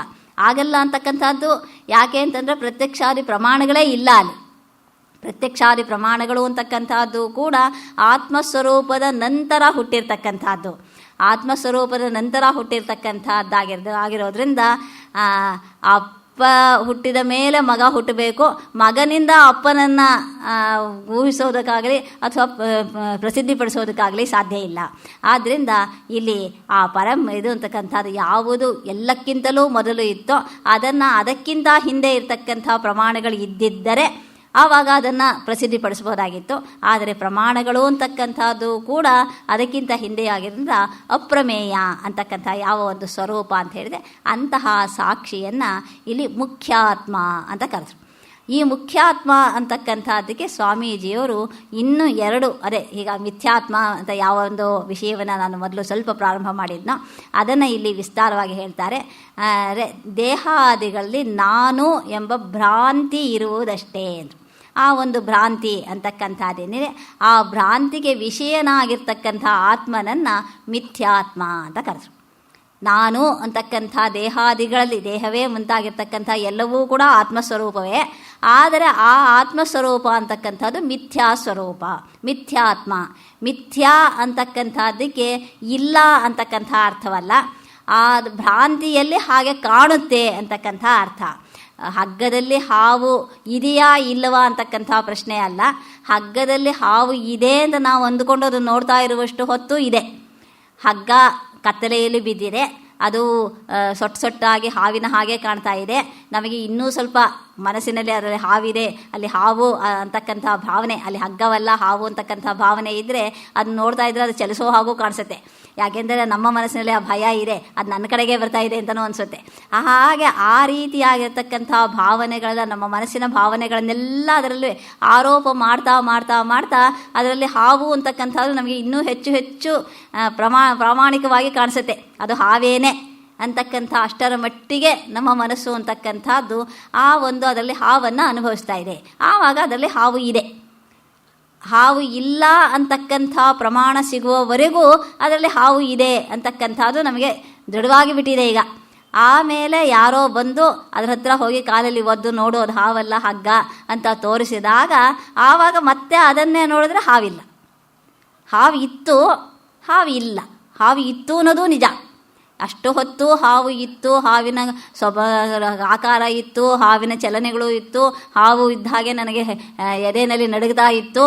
ಅಂತಕ್ಕಂಥದ್ದು ಯಾಕೆ ಅಂತಂದರೆ ಪ್ರತ್ಯಕ್ಷಾದಿ ಪ್ರಮಾಣಗಳೇ ಇಲ್ಲ ಅಲ್ಲಿ. ಪ್ರತ್ಯಕ್ಷಾದಿ ಪ್ರಮಾಣಗಳು ಅಂತಕ್ಕಂಥದ್ದು ಕೂಡ ಆತ್ಮಸ್ವರೂಪದ ನಂತರ ಹುಟ್ಟಿರ್ತಕ್ಕಂಥದ್ದು. ಆತ್ಮಸ್ವರೂಪದ ನಂತರ ಆಗಿರೋದ್ರಿಂದ ಅಪ್ಪ ಹುಟ್ಟಿದ ಮೇಲೆ ಮಗ ಹುಟ್ಟಬೇಕು, ಮಗನಿಂದ ಅಪ್ಪನನ್ನು ಊಹಿಸೋದಕ್ಕಾಗಲಿ ಅಥವಾ ಪ್ರಸಿದ್ಧಿಪಡಿಸೋದಕ್ಕಾಗಲಿ ಸಾಧ್ಯ ಇಲ್ಲ. ಆದ್ದರಿಂದ ಇಲ್ಲಿ ಆ ಇದು ಅಂತಕ್ಕಂಥದ್ದು ಯಾವುದು ಎಲ್ಲಕ್ಕಿಂತಲೂ ಮೊದಲು ಇತ್ತೋ ಅದಕ್ಕಿಂತ ಹಿಂದೆ ಇರತಕ್ಕಂಥ ಪ್ರಮಾಣಗಳು ಇದ್ದಿದ್ದರೆ ಆವಾಗ ಅದನ್ನು ಪ್ರಸಿದ್ಧಿಪಡಿಸ್ಬೋದಾಗಿತ್ತು. ಆದರೆ ಪ್ರಮಾಣಗಳು ಅಂತಕ್ಕಂಥದ್ದು ಕೂಡ ಅದಕ್ಕಿಂತ ಹಿಂದೆ ಆಗಿರೋದ್ರಿಂದ ಅಪ್ರಮೇಯ ಅಂತಕ್ಕಂಥ ಯಾವ ಒಂದು ಸ್ವರೂಪ ಅಂತ ಹೇಳಿದೆ ಅಂತಹ ಸಾಕ್ಷಿಯನ್ನು ಇಲ್ಲಿ ಮುಖ್ಯಾತ್ಮ ಅಂತ ಕರೆದ್ರು. ಈ ಮುಖ್ಯಾತ್ಮ ಅಂತಕ್ಕಂಥದ್ದಕ್ಕೆ ಸ್ವಾಮೀಜಿಯವರು ಇನ್ನೂ ಈಗ ಮಿಥ್ಯಾತ್ಮ ಅಂತ ಯಾವ ಒಂದು ವಿಷಯವನ್ನು ನಾನು ಮೊದಲು ಸ್ವಲ್ಪ ಪ್ರಾರಂಭ ಮಾಡಿದ್ನೋ ಅದನ್ನು ಇಲ್ಲಿ ವಿಸ್ತಾರವಾಗಿ ಹೇಳ್ತಾರೆ. ದೇಹಾದಿಗಳಲ್ಲಿ ನಾನು ಎಂಬ ಭ್ರಾಂತಿ ಇರುವುದಷ್ಟೇ ಅಂದರು. ಆ ಒಂದು ಭ್ರಾಂತಿ ಅಂತಕ್ಕಂಥದ್ದೇನಿದೆ, ಆ ಭ್ರಾಂತಿಗೆ ವಿಷಯನಾಗಿರ್ತಕ್ಕಂಥ ಆತ್ಮನನ್ನು ಮಿಥ್ಯಾತ್ಮ ಅಂತ ಕರೆದ್ರು. ನಾನು ಅಂತಕ್ಕಂಥ ದೇಹಾದಿಗಳಲ್ಲಿ ದೇಹವೇ ಮುಂತಾಗಿರ್ತಕ್ಕಂಥ ಎಲ್ಲವೂ ಕೂಡ ಆತ್ಮಸ್ವರೂಪವೇ. ಆದರೆ ಆ ಆತ್ಮಸ್ವರೂಪ ಅಂತಕ್ಕಂಥದ್ದು ಮಿಥ್ಯಾ ಸ್ವರೂಪ, ಮಿಥ್ಯಾತ್ಮ. ಮಿಥ್ಯಾ ಅಂತಕ್ಕಂಥದ್ದಕ್ಕೆ ಇಲ್ಲ ಅಂತಕ್ಕಂಥ ಅರ್ಥವಲ್ಲ, ಆ ಭ್ರಾಂತಿಯಲ್ಲಿ ಹಾಗೆ ಕಾಣುತ್ತೆ ಅಂತಕ್ಕಂಥ ಅರ್ಥ. ಹಗ್ಗದಲ್ಲಿ ಹಾವು ಇದೆಯಾ ಇಲ್ಲವಾ ಅಂತಕ್ಕಂಥ ಪ್ರಶ್ನೆ ಅಲ್ಲ. ಹಗ್ಗದಲ್ಲಿ ಹಾವು ಇದೆ ಅಂತ ನಾವು ಅಂದುಕೊಂಡು ಅದನ್ನು ನೋಡ್ತಾ ಇರುವಷ್ಟು ಹೊತ್ತು ಇದೆ. ಹಗ್ಗ ಕತ್ತಲೆಯಲ್ಲಿ ಬಿದ್ದಿದೆ, ಅದು ಸೊಟ್ಟಾಗಿ ಹಾವಿನ ಹಾಗೆ ಕಾಣ್ತಾ ಇದೆ. ನಮಗೆ ಇನ್ನೂ ಸ್ವಲ್ಪ ಮನಸ್ಸಿನಲ್ಲಿ ಅದರಲ್ಲಿ ಹಾವಿದೆ, ಅಲ್ಲಿ ಹಾವು ಅಂತಕ್ಕಂಥ ಭಾವನೆ, ಅಲ್ಲಿ ಹಗ್ಗವಲ್ಲ ಹಾವು ಅಂತಕ್ಕಂಥ ಭಾವನೆ ಇದ್ದರೆ ಅದನ್ನ ನೋಡ್ತಾ ಇದ್ರೆ ಅದು ಚಲಿಸೋ ಹಾಗೂ ಕಾಣಿಸುತ್ತೆ. ಯಾಕೆಂದರೆ ನಮ್ಮ ಮನಸ್ಸಿನಲ್ಲಿ ಆ ಭಯ ಇದೆ, ಅದು ನನ್ನ ಕಡೆಗೆ ಬರ್ತಾ ಇದೆ ಅಂತಲೂ ಅನಿಸುತ್ತೆ. ಹಾಗೆ ಆ ರೀತಿಯಾಗಿರ್ತಕ್ಕಂಥ ಭಾವನೆಗಳ ನಮ್ಮ ಮನಸ್ಸಿನ ಭಾವನೆಗಳನ್ನೆಲ್ಲ ಅದರಲ್ಲಿ ಆರೋಪ ಮಾಡ್ತಾ ಮಾಡ್ತಾ ಮಾಡ್ತಾ ಅದರಲ್ಲಿ ಹಾವು ಅಂತಕ್ಕಂಥದ್ದು ನಮಗೆ ಇನ್ನೂ ಹೆಚ್ಚು ಹೆಚ್ಚು ಪ್ರಾಮಾಣಿಕವಾಗಿ ಕಾಣಿಸುತ್ತೆ. ಅದು ಹಾವೇನೆ ಅಂತಕ್ಕಂಥ ಅಷ್ಟರ ಮಟ್ಟಿಗೆ ನಮ್ಮ ಮನಸ್ಸು ಅಂತಕ್ಕಂಥದ್ದು ಆ ಒಂದು ಅದರಲ್ಲಿ ಹಾವನ್ನು ಅನುಭವಿಸ್ತಾ ಇದೆ. ಆವಾಗ ಅದರಲ್ಲಿ ಹಾವು ಇದೆ. ಹಾವು ಇಲ್ಲ ಅಂತಕ್ಕಂಥ ಪ್ರಮಾಣ ಸಿಗುವವರೆಗೂ ಅದರಲ್ಲಿ ಹಾವು ಇದೆ ಅಂತಕ್ಕಂಥದ್ದು ನಮಗೆ ದೃಢವಾಗಿ ಬಿಟ್ಟಿದೆ ಈಗ. ಆಮೇಲೆ ಯಾರೋ ಬಂದು ಅದರ ಹತ್ರ ಹೋಗಿ ಕಾಲಲ್ಲಿ ಒದ್ದು ನೋಡೋದು ಹಾವಲ್ಲ ಹಗ್ಗ ಅಂತ ತೋರಿಸಿದಾಗ ಆವಾಗ ಮತ್ತೆ ಅದನ್ನೇ ನೋಡಿದ್ರೆ ಹಾವಿಲ್ಲ. ಹಾವು ಇತ್ತು, ಹಾವು ಇಲ್ಲ. ಹಾವು ಇತ್ತು ಅನ್ನೋದು ನಿಜ. ಅಷ್ಟು ಹೊತ್ತು ಹಾವು ಇತ್ತು, ಹಾವಿನ ಆಕಾರ ಇತ್ತು, ಹಾವಿನ ಚಲನೆಗಳು ಇತ್ತು. ಹಾವು ಇದ್ದ ಹಾಗೆ ನನಗೆ ಎದೆನಲ್ಲಿ ನಡುಗ್ತಾ ಇತ್ತು,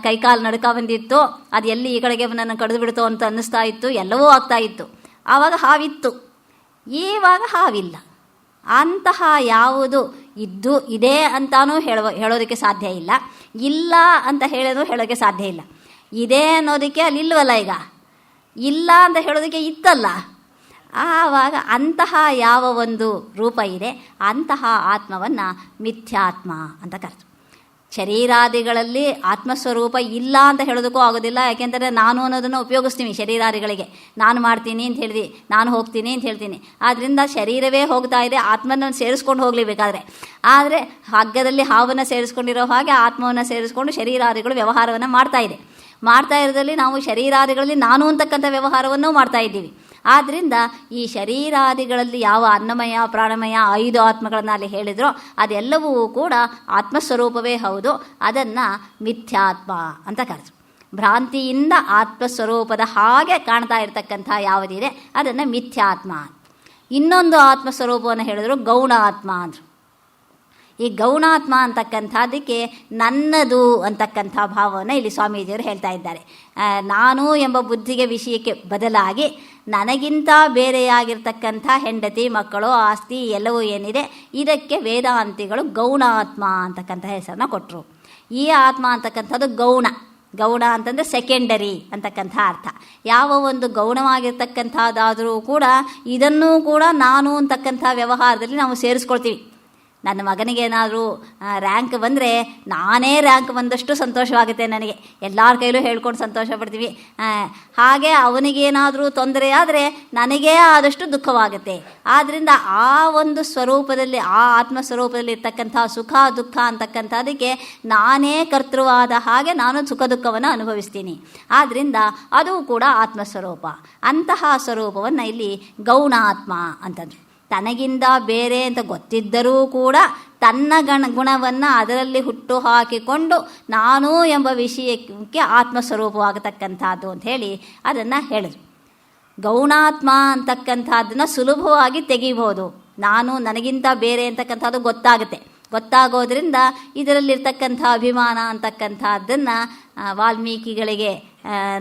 ಕೈಕಾಲು ನಡುಕ ಬಂದಿತ್ತು, ಅದು ಎಲ್ಲಿ ಈ ಕಡೆಗೆ ನನ್ನ ಕಡಿದು ಬಿಡ್ತು ಅಂತ ಅನ್ನಿಸ್ತಾ ಇತ್ತು, ಎಲ್ಲವೂ ಆಗ್ತಾ ಇತ್ತು. ಆವಾಗ ಹಾವಿತ್ತು. ಈವಾಗ ಹಾವಿಲ್ಲ. ಅಂತಹ ಯಾವುದು ಇದೆ ಅಂತಾನೂ ಹೇಳೋದಕ್ಕೆ ಸಾಧ್ಯ ಇಲ್ಲ, ಇಲ್ಲ ಅಂತ ಹೇಳೋಕ್ಕೆ ಸಾಧ್ಯ ಇಲ್ಲ. ಇದೆ ಅನ್ನೋದಕ್ಕೆ ಅಲ್ಲಿ ಇಲ್ವಲ್ಲ, ಈಗ ಇಲ್ಲ ಅಂತ ಹೇಳೋದಕ್ಕೆ ಇತ್ತಲ್ಲ. ಆವಾಗ ಅಂತಹ ಯಾವ ಒಂದು ರೂಪ ಇದೆ ಅಂತಹ ಆತ್ಮವನ್ನು ಮಿಥ್ಯಾತ್ಮ ಅಂತ ಕರೆದು. ಶರೀರಾದಿಗಳಲ್ಲಿ ಆತ್ಮಸ್ವರೂಪ ಇಲ್ಲ ಅಂತ ಹೇಳೋದಕ್ಕೂ ಆಗೋದಿಲ್ಲ. ಯಾಕೆಂದರೆ ನಾನು ಅನ್ನೋದನ್ನು ಉಪಯೋಗಿಸ್ತೀವಿ ಶರೀರಾದಿಗಳಿಗೆ. ನಾನು ಮಾಡ್ತೀನಿ ಅಂತ ಹೇಳಿದೆ, ನಾನು ಹೋಗ್ತೀನಿ ಅಂತ ಹೇಳ್ತೀನಿ. ಆದ್ದರಿಂದ ಶರೀರವೇ ಹೋಗ್ತಾ ಇದೆ, ಆತ್ಮನನ್ನು ಸೇರಿಸ್ಕೊಂಡು ಹೋಗಲೇಬೇಕಾದ್ರೆ. ಆದರೆ ಹಗ್ಗದಲ್ಲಿ ಹಾವನ್ನು ಸೇರಿಸ್ಕೊಂಡಿರೋ ಹಾಗೆ ಆತ್ಮವನ್ನು ಸೇರಿಸ್ಕೊಂಡು ಶರೀರಾದಿಗಳು ವ್ಯವಹಾರವನ್ನು ಮಾಡ್ತಾ ಇರೋದ್ರಲ್ಲಿ ನಾವು ಶರೀರಾದಿಗಳಲ್ಲಿ ನಾನು ಅಂತಕ್ಕಂಥ ವ್ಯವಹಾರವನ್ನು ಮಾಡ್ತಾ ಇದ್ದೀವಿ. ಆದ್ದರಿಂದ ಈ ಶರೀರಾದಿಗಳಲ್ಲಿ ಯಾವ ಅನ್ನಮಯ ಪ್ರಾಣಮಯ 5 ಆತ್ಮಗಳನ್ನು ಅಲ್ಲಿ ಹೇಳಿದ್ರೋ ಅದೆಲ್ಲವೂ ಕೂಡ ಆತ್ಮಸ್ವರೂಪವೇ ಹೌದು. ಅದನ್ನು ಮಿಥ್ಯಾತ್ಮ ಅಂತ ಕರೆದ್ರು. ಭ್ರಾಂತಿಯಿಂದ ಆತ್ಮಸ್ವರೂಪದ ಹಾಗೆ ಕಾಣ್ತಾ ಇರತಕ್ಕಂಥ ಯಾವುದಿದೆ ಅದನ್ನು ಮಿಥ್ಯಾತ್ಮ. ಇನ್ನೊಂದು ಆತ್ಮಸ್ವರೂಪವನ್ನು ಹೇಳಿದ್ರು ಗೌಣ ಆತ್ಮ ಅಂದರು. ಈ ಗೌಣಾತ್ಮ ಅಂತಕ್ಕಂಥದ್ದಕ್ಕೆ ನನ್ನದು ಅಂತಕ್ಕಂಥ ಭಾವವನ್ನು ಇಲ್ಲಿ ಸ್ವಾಮೀಜಿಯವರು ಹೇಳ್ತಾ ಇದ್ದಾರೆ. ನಾನು ಎಂಬ ಬುದ್ಧಿಗೆ ವಿಷಯಕ್ಕೆ ಬದಲಾಗಿ ನನಗಿಂತ ಬೇರೆಯಾಗಿರ್ತಕ್ಕಂಥ ಹೆಂಡತಿ ಮಕ್ಕಳು ಆಸ್ತಿ ಎಲ್ಲವೂ ಏನಿದೆ ಇದಕ್ಕೆ ವೇದಾಂತಿಗಳು ಗೌಣಾತ್ಮ ಅಂತಕ್ಕಂಥ ಹೆಸರನ್ನ ಕೊಟ್ಟರು. ಈ ಆತ್ಮ ಅಂತಕ್ಕಂಥದ್ದು ಗೌಣ ಅಂತಂದರೆ ಸೆಕೆಂಡರಿ ಅಂತಕ್ಕಂಥ ಅರ್ಥ. ಯಾವ ಒಂದು ಗೌಣವಾಗಿರ್ತಕ್ಕಂಥದ್ದಾದರೂ ಕೂಡ ಇದನ್ನೂ ಕೂಡ ನಾನು ಅಂತಕ್ಕಂಥ ವ್ಯವಹಾರದಲ್ಲಿ ನಾವು ಸೇರಿಸ್ಕೊಳ್ತೀವಿ. ನನ್ನ ಮಗನಿಗೆ ಏನಾದರೂ ರ್ಯಾಂಕ್ ಬಂದರೆ ನಾನೇ ರ್ಯಾಂಕ್ ಬಂದಷ್ಟು ಸಂತೋಷವಾಗುತ್ತೆ ನನಗೆ. ಎಲ್ಲರ ಕೈಲೂ ಹೇಳ್ಕೊಂಡು ಸಂತೋಷ ಪಡ್ತೀವಿ. ಹಾಗೆ ಅವನಿಗೇನಾದರೂ ತೊಂದರೆ ಆದರೆ ನನಗೇ ಆದಷ್ಟು ದುಃಖವಾಗುತ್ತೆ. ಆದ್ದರಿಂದ ಆ ಒಂದು ಸ್ವರೂಪದಲ್ಲಿ, ಆ ಆತ್ಮಸ್ವರೂಪದಲ್ಲಿ ಇರ್ತಕ್ಕಂಥ ಸುಖ ದುಃಖ ಅಂತಕ್ಕಂಥದಕ್ಕೆ ನಾನೇ ಕರ್ತೃವಾದ ಹಾಗೆ ನಾನು ಸುಖ ದುಃಖವನ್ನು ಅನುಭವಿಸ್ತೀನಿ. ಆದ್ದರಿಂದ ಅದು ಕೂಡ ಆತ್ಮಸ್ವರೂಪ. ಅಂತಹ ಸ್ವರೂಪವನ್ನು ಇಲ್ಲಿ ಗೌಣಾತ್ಮ ಅಂತಂದರು. ತನಗಿಂತ ಬೇರೆ ಅಂತ ಗೊತ್ತಿದ್ದರೂ ಕೂಡ ತನ್ನ ಗುಣವನ್ನು ಅದರಲ್ಲಿ ಹುಟ್ಟು ಹಾಕಿಕೊಂಡು ನಾನು ಎಂಬ ವಿಷಯಕ್ಕೆ ಆತ್ಮಸ್ವರೂಪವಾಗತಕ್ಕಂಥದ್ದು ಅಂತ ಹೇಳಿ ಅದನ್ನು ಹೇಳಿದ್ರು. ಗೌಣಾತ್ಮ ಅಂತಕ್ಕಂಥದ್ದನ್ನು ಸುಲಭವಾಗಿ ತೆಗಿಬೋದು. ನಾನು ನನಗಿಂತ ಬೇರೆ ಅಂತಕ್ಕಂಥದ್ದು ಗೊತ್ತಾಗೋದ್ರಿಂದ ಇದರಲ್ಲಿರ್ತಕ್ಕಂಥ ಅಭಿಮಾನ ಅಂತಕ್ಕಂಥದ್ದನ್ನು ವಾಲ್ಮೀಕಿಗಳಿಗೆ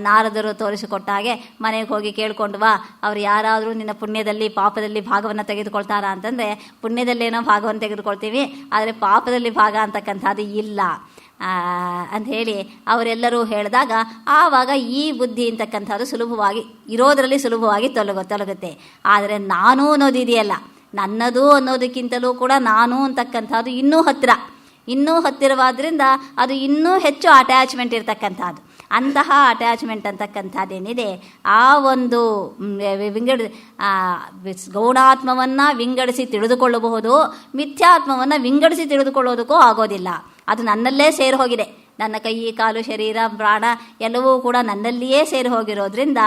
ನಾರದರು ತೋರಿಸಿಕೊಟ್ಟ ಹಾಗೆ ಮನೆಗೆ ಹೋಗಿ ಕೇಳ್ಕೊಂಡು ಬಾ, ಅವ್ರು ಯಾರಾದರೂ ನಿನ್ನ ಪುಣ್ಯದಲ್ಲಿ ಪಾಪದಲ್ಲಿ ಭಾಗವನ್ನು ತೆಗೆದುಕೊಳ್ತಾರಾ ಅಂತಂದರೆ, ಪುಣ್ಯದಲ್ಲೇನೋ ಭಾಗವನ್ನು ತೆಗೆದುಕೊಳ್ತೀವಿ, ಆದರೆ ಪಾಪದಲ್ಲಿ ಭಾಗ ಅಂತಕ್ಕಂಥದ್ದು ಇಲ್ಲ ಅಂಥೇಳಿ ಅವರೆಲ್ಲರೂ ಹೇಳಿದಾಗ ಆವಾಗ ಈ ಬುದ್ಧಿ ಅಂತಕ್ಕಂಥದ್ದು ಸುಲಭವಾಗಿ ತೊಲಗುತ್ತೆ. ಆದರೆ ನಾನು ಅನ್ನೋದಿದೆಯಲ್ಲ, ನನ್ನದು ಅನ್ನೋದಕ್ಕಿಂತಲೂ ಕೂಡ ನಾನು ಅಂತಕ್ಕಂಥದ್ದು ಇನ್ನೂ ಹತ್ತಿರವಾದ್ರಿಂದ ಅದು ಇನ್ನೂ ಹೆಚ್ಚು ಅಟ್ಯಾಚ್ಮೆಂಟ್ ಇರ್ತಕ್ಕಂಥದ್ದು. ಅಂತಹ ಅಟ್ಯಾಚ್ಮೆಂಟ್ ಅಂತಕ್ಕಂಥದ್ದೇನಿದೆ ಆ ಒಂದು ಗೌಣಾತ್ಮವನ್ನು ವಿಂಗಡಿಸಿ ತಿಳಿದುಕೊಳ್ಳಬಹುದು, ಮಿಥ್ಯಾತ್ಮವನ್ನು ವಿಂಗಡಿಸಿ ತಿಳಿದುಕೊಳ್ಳೋದಕ್ಕೂ ಆಗೋದಿಲ್ಲ. ಅದು ನನ್ನಲ್ಲೇ ಸೇರಿ ಹೋಗಿದೆ. ನನ್ನ ಕೈ ಕಾಲು ಶರೀರ ಪ್ರಾಣ ಎಲ್ಲವೂ ಕೂಡ ನನ್ನಲ್ಲಿಯೇ ಸೇರಿ ಹೋಗಿರೋದ್ರಿಂದ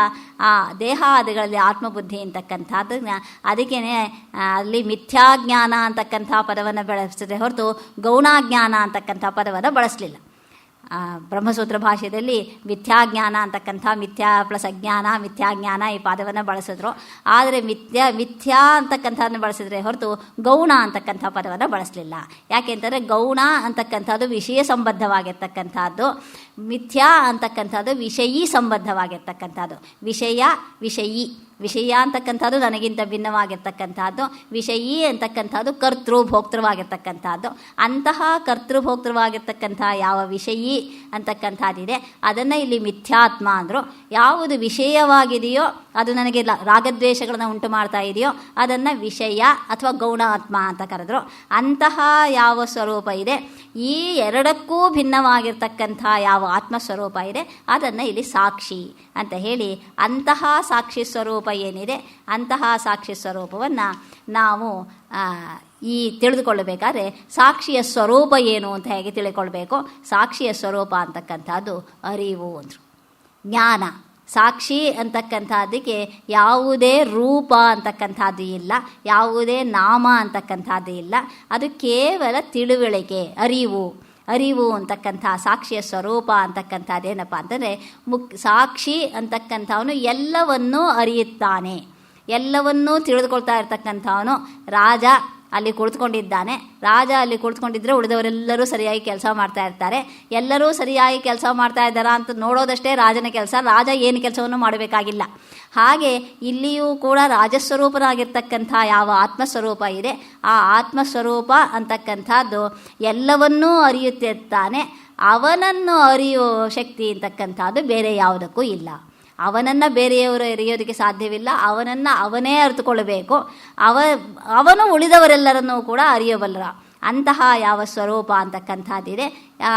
ಆ ದೇಹಾದಿಗಳಲ್ಲಿ ಆತ್ಮಬುದ್ಧಿ ಅಂತಕ್ಕಂಥದ್ದನ್ನ ಅದಕ್ಕೇ ಅಲ್ಲಿ ಮಿಥ್ಯಾಜ್ಞಾನ ಅಂತಕ್ಕಂಥ ಪದವನ್ನು ಬಳಸಿದ್ರೆ ಹೊರತು ಗೌಣಾಜ್ಞಾನ ಅಂತಕ್ಕಂಥ ಪದವನ್ನು ಬಳಸಲಿಲ್ಲ. ಬ್ರಹ್ಮಸೂತ್ರ ಭಾಷೆಯಲ್ಲಿ ಮಿಥ್ಯಾಜ್ಞಾನ ಅಂತಕ್ಕಂಥ ಮಿಥ್ಯಾ ಪ್ಲಸ್ ಅಜ್ಞಾನ ಮಿಥ್ಯಾಜ್ಞಾನ ಈ ಪದವನ್ನು ಬಳಸಿದ್ರು. ಆದರೆ ಮಿಥ್ಯಾ ಅಂತಕ್ಕಂಥದ್ದನ್ನು ಬಳಸಿದ್ರೆ ಹೊರತು ಗೌಣ ಅಂತಕ್ಕಂಥ ಪದವನ್ನು ಬಳಸಲಿಲ್ಲ. ಯಾಕೆಂತಂದರೆ ಗೌಣ ಅಂತಕ್ಕಂಥದ್ದು ವಿಷಯ ಸಂಬದ್ಧವಾಗಿರ್ತಕ್ಕಂಥದ್ದು, ಮಿಥ್ಯಾ ಅಂತಕ್ಕಂಥದ್ದು ವಿಷಯೀ ಸಂಬದ್ಧವಾಗಿರ್ತಕ್ಕಂಥದ್ದು. ವಿಷಯ ಅಂತಕ್ಕಂಥದ್ದು ನನಗಿಂತ ಭಿನ್ನವಾಗಿರ್ತಕ್ಕಂಥದ್ದು, ವಿಷಯೀ ಅಂತಕ್ಕಂಥದ್ದು ಭೋಕ್ತೃವಾಗಿರ್ತಕ್ಕಂಥದ್ದು. ಅಂತಹ ಭೋಕ್ತೃವಾಗಿರ್ತಕ್ಕಂಥ ಯಾವ ವಿಷಯೀ ಅಂತಕ್ಕಂಥದ್ದಿದೆ ಅದನ್ನು ಇಲ್ಲಿ ಮಿಥ್ಯಾತ್ಮ ಅಂದರು. ಯಾವುದು ವಿಷಯವಾಗಿದೆಯೋ ಅದು ನನಗೆ ರಾಗದ್ವೇಷಗಳನ್ನು ಉಂಟು ಮಾಡ್ತಾ ಇದೆಯೋ ಅದನ್ನು ವಿಷಯ ಅಥವಾ ಗೌಣಾತ್ಮ ಅಂತ ಕರೆದ್ರು. ಅಂತಹ ಯಾವ ಸ್ವರೂಪ ಇದೆ, ಈ ಎರಡಕ್ಕೂ ಭಿನ್ನವಾಗಿರ್ತಕ್ಕಂಥ ಯಾವ ಆತ್ಮಸ್ವರೂಪ ಇದೆ ಅದನ್ನು ಇಲ್ಲಿ ಸಾಕ್ಷಿ ಅಂತ ಹೇಳಿ, ಅಂತಹ ಸಾಕ್ಷಿ ಸ್ವರೂಪ ಏನಿದೆ ಅಂತಹ ಸಾಕ್ಷಿ ಸ್ವರೂಪವನ್ನು ನಾವು ಈ ತಿಳಿದುಕೊಳ್ಳಬೇಕಾದ್ರೆ ಸಾಕ್ಷಿಯ ಸ್ವರೂಪ ಏನು ಅಂತ ಹೇಗೆ ತಿಳ್ಕೊಳ್ಬೇಕು. ಸಾಕ್ಷಿಯ ಸ್ವರೂಪ ಅಂತಕ್ಕಂಥದ್ದು ಅರಿವು ಅಂದರು, ಜ್ಞಾನ. ಸಾಕ್ಷಿ ಅಂತಕ್ಕಂಥದ್ದಕ್ಕೆ ಯಾವುದೇ ರೂಪ ಅಂತಕ್ಕಂಥದ್ದು ಇಲ್ಲ, ಯಾವುದೇ ನಾಮ ಅಂತಕ್ಕಂಥದ್ದು ಇಲ್ಲ. ಅದು ಕೇವಲ ತಿಳುವಳಿಕೆ, ಅರಿವು ಅಂತಕ್ಕಂಥ ಸಾಕ್ಷಿಯ ಸ್ವರೂಪ ಅಂತಕ್ಕಂಥದ್ದೇನಪ್ಪ ಅಂತಂದರೆ ಸಾಕ್ಷಿ ಅಂತಕ್ಕಂಥವನು ಎಲ್ಲವನ್ನೂ ಅರಿಯುತ್ತಾನೆ, ಎಲ್ಲವನ್ನೂ ತಿಳಿದುಕೊಳ್ತಾ ಇರ್ತಕ್ಕಂಥವನು. ರಾಜ ಅಲ್ಲಿ ಕುಳಿತುಕೊಂಡಿದ್ದಾನೆ. ರಾಜ ಅಲ್ಲಿ ಕುಳಿತುಕೊಂಡಿದ್ದರೆ ಉಳಿದವರೆಲ್ಲರೂ ಸರಿಯಾಗಿ ಕೆಲಸ ಮಾಡ್ತಾ ಇರ್ತಾರೆ. ಎಲ್ಲರೂ ಸರಿಯಾಗಿ ಕೆಲಸ ಮಾಡ್ತಾ ಇದ್ದಾರಾ ಅಂತ ನೋಡೋದಷ್ಟೇ ರಾಜನ ಕೆಲಸ. ರಾಜ ಏನು ಕೆಲಸವನ್ನು ಮಾಡಬೇಕಾಗಿಲ್ಲ. ಹಾಗೆ ಇಲ್ಲಿಯೂ ಕೂಡ ರಾಜಸ್ವರೂಪನಾಗಿರ್ತಕ್ಕಂಥ ಯಾವ ಆತ್ಮಸ್ವರೂಪ ಇದೆ ಆ ಆತ್ಮಸ್ವರೂಪ ಅಂತಕ್ಕಂಥದ್ದು ಎಲ್ಲವನ್ನೂ ಅರಿಯುತ್ತಿರ್ತಾನೆ. ಅವನನ್ನು ಅರಿಯೋ ಶಕ್ತಿ ಅಂತಕ್ಕಂಥದ್ದು ಬೇರೆ ಯಾವುದಕ್ಕೂ ಇಲ್ಲ. ಅವನನ್ನು ಬೇರೆಯವರು ಅರಿಯೋದಕ್ಕೆ ಸಾಧ್ಯವಿಲ್ಲ. ಅವನನ್ನು ಅವನೇ ಅರಿತುಕೊಳ್ಳಬೇಕು. ಅವನು ಉಳಿದವರೆಲ್ಲರನ್ನೂ ಕೂಡ ಅರಿಯಬಲ್ಲರ. ಅಂತಹ ಯಾವ ಸ್ವರೂಪ ಅಂತಕ್ಕಂಥದ್ದಿದೆ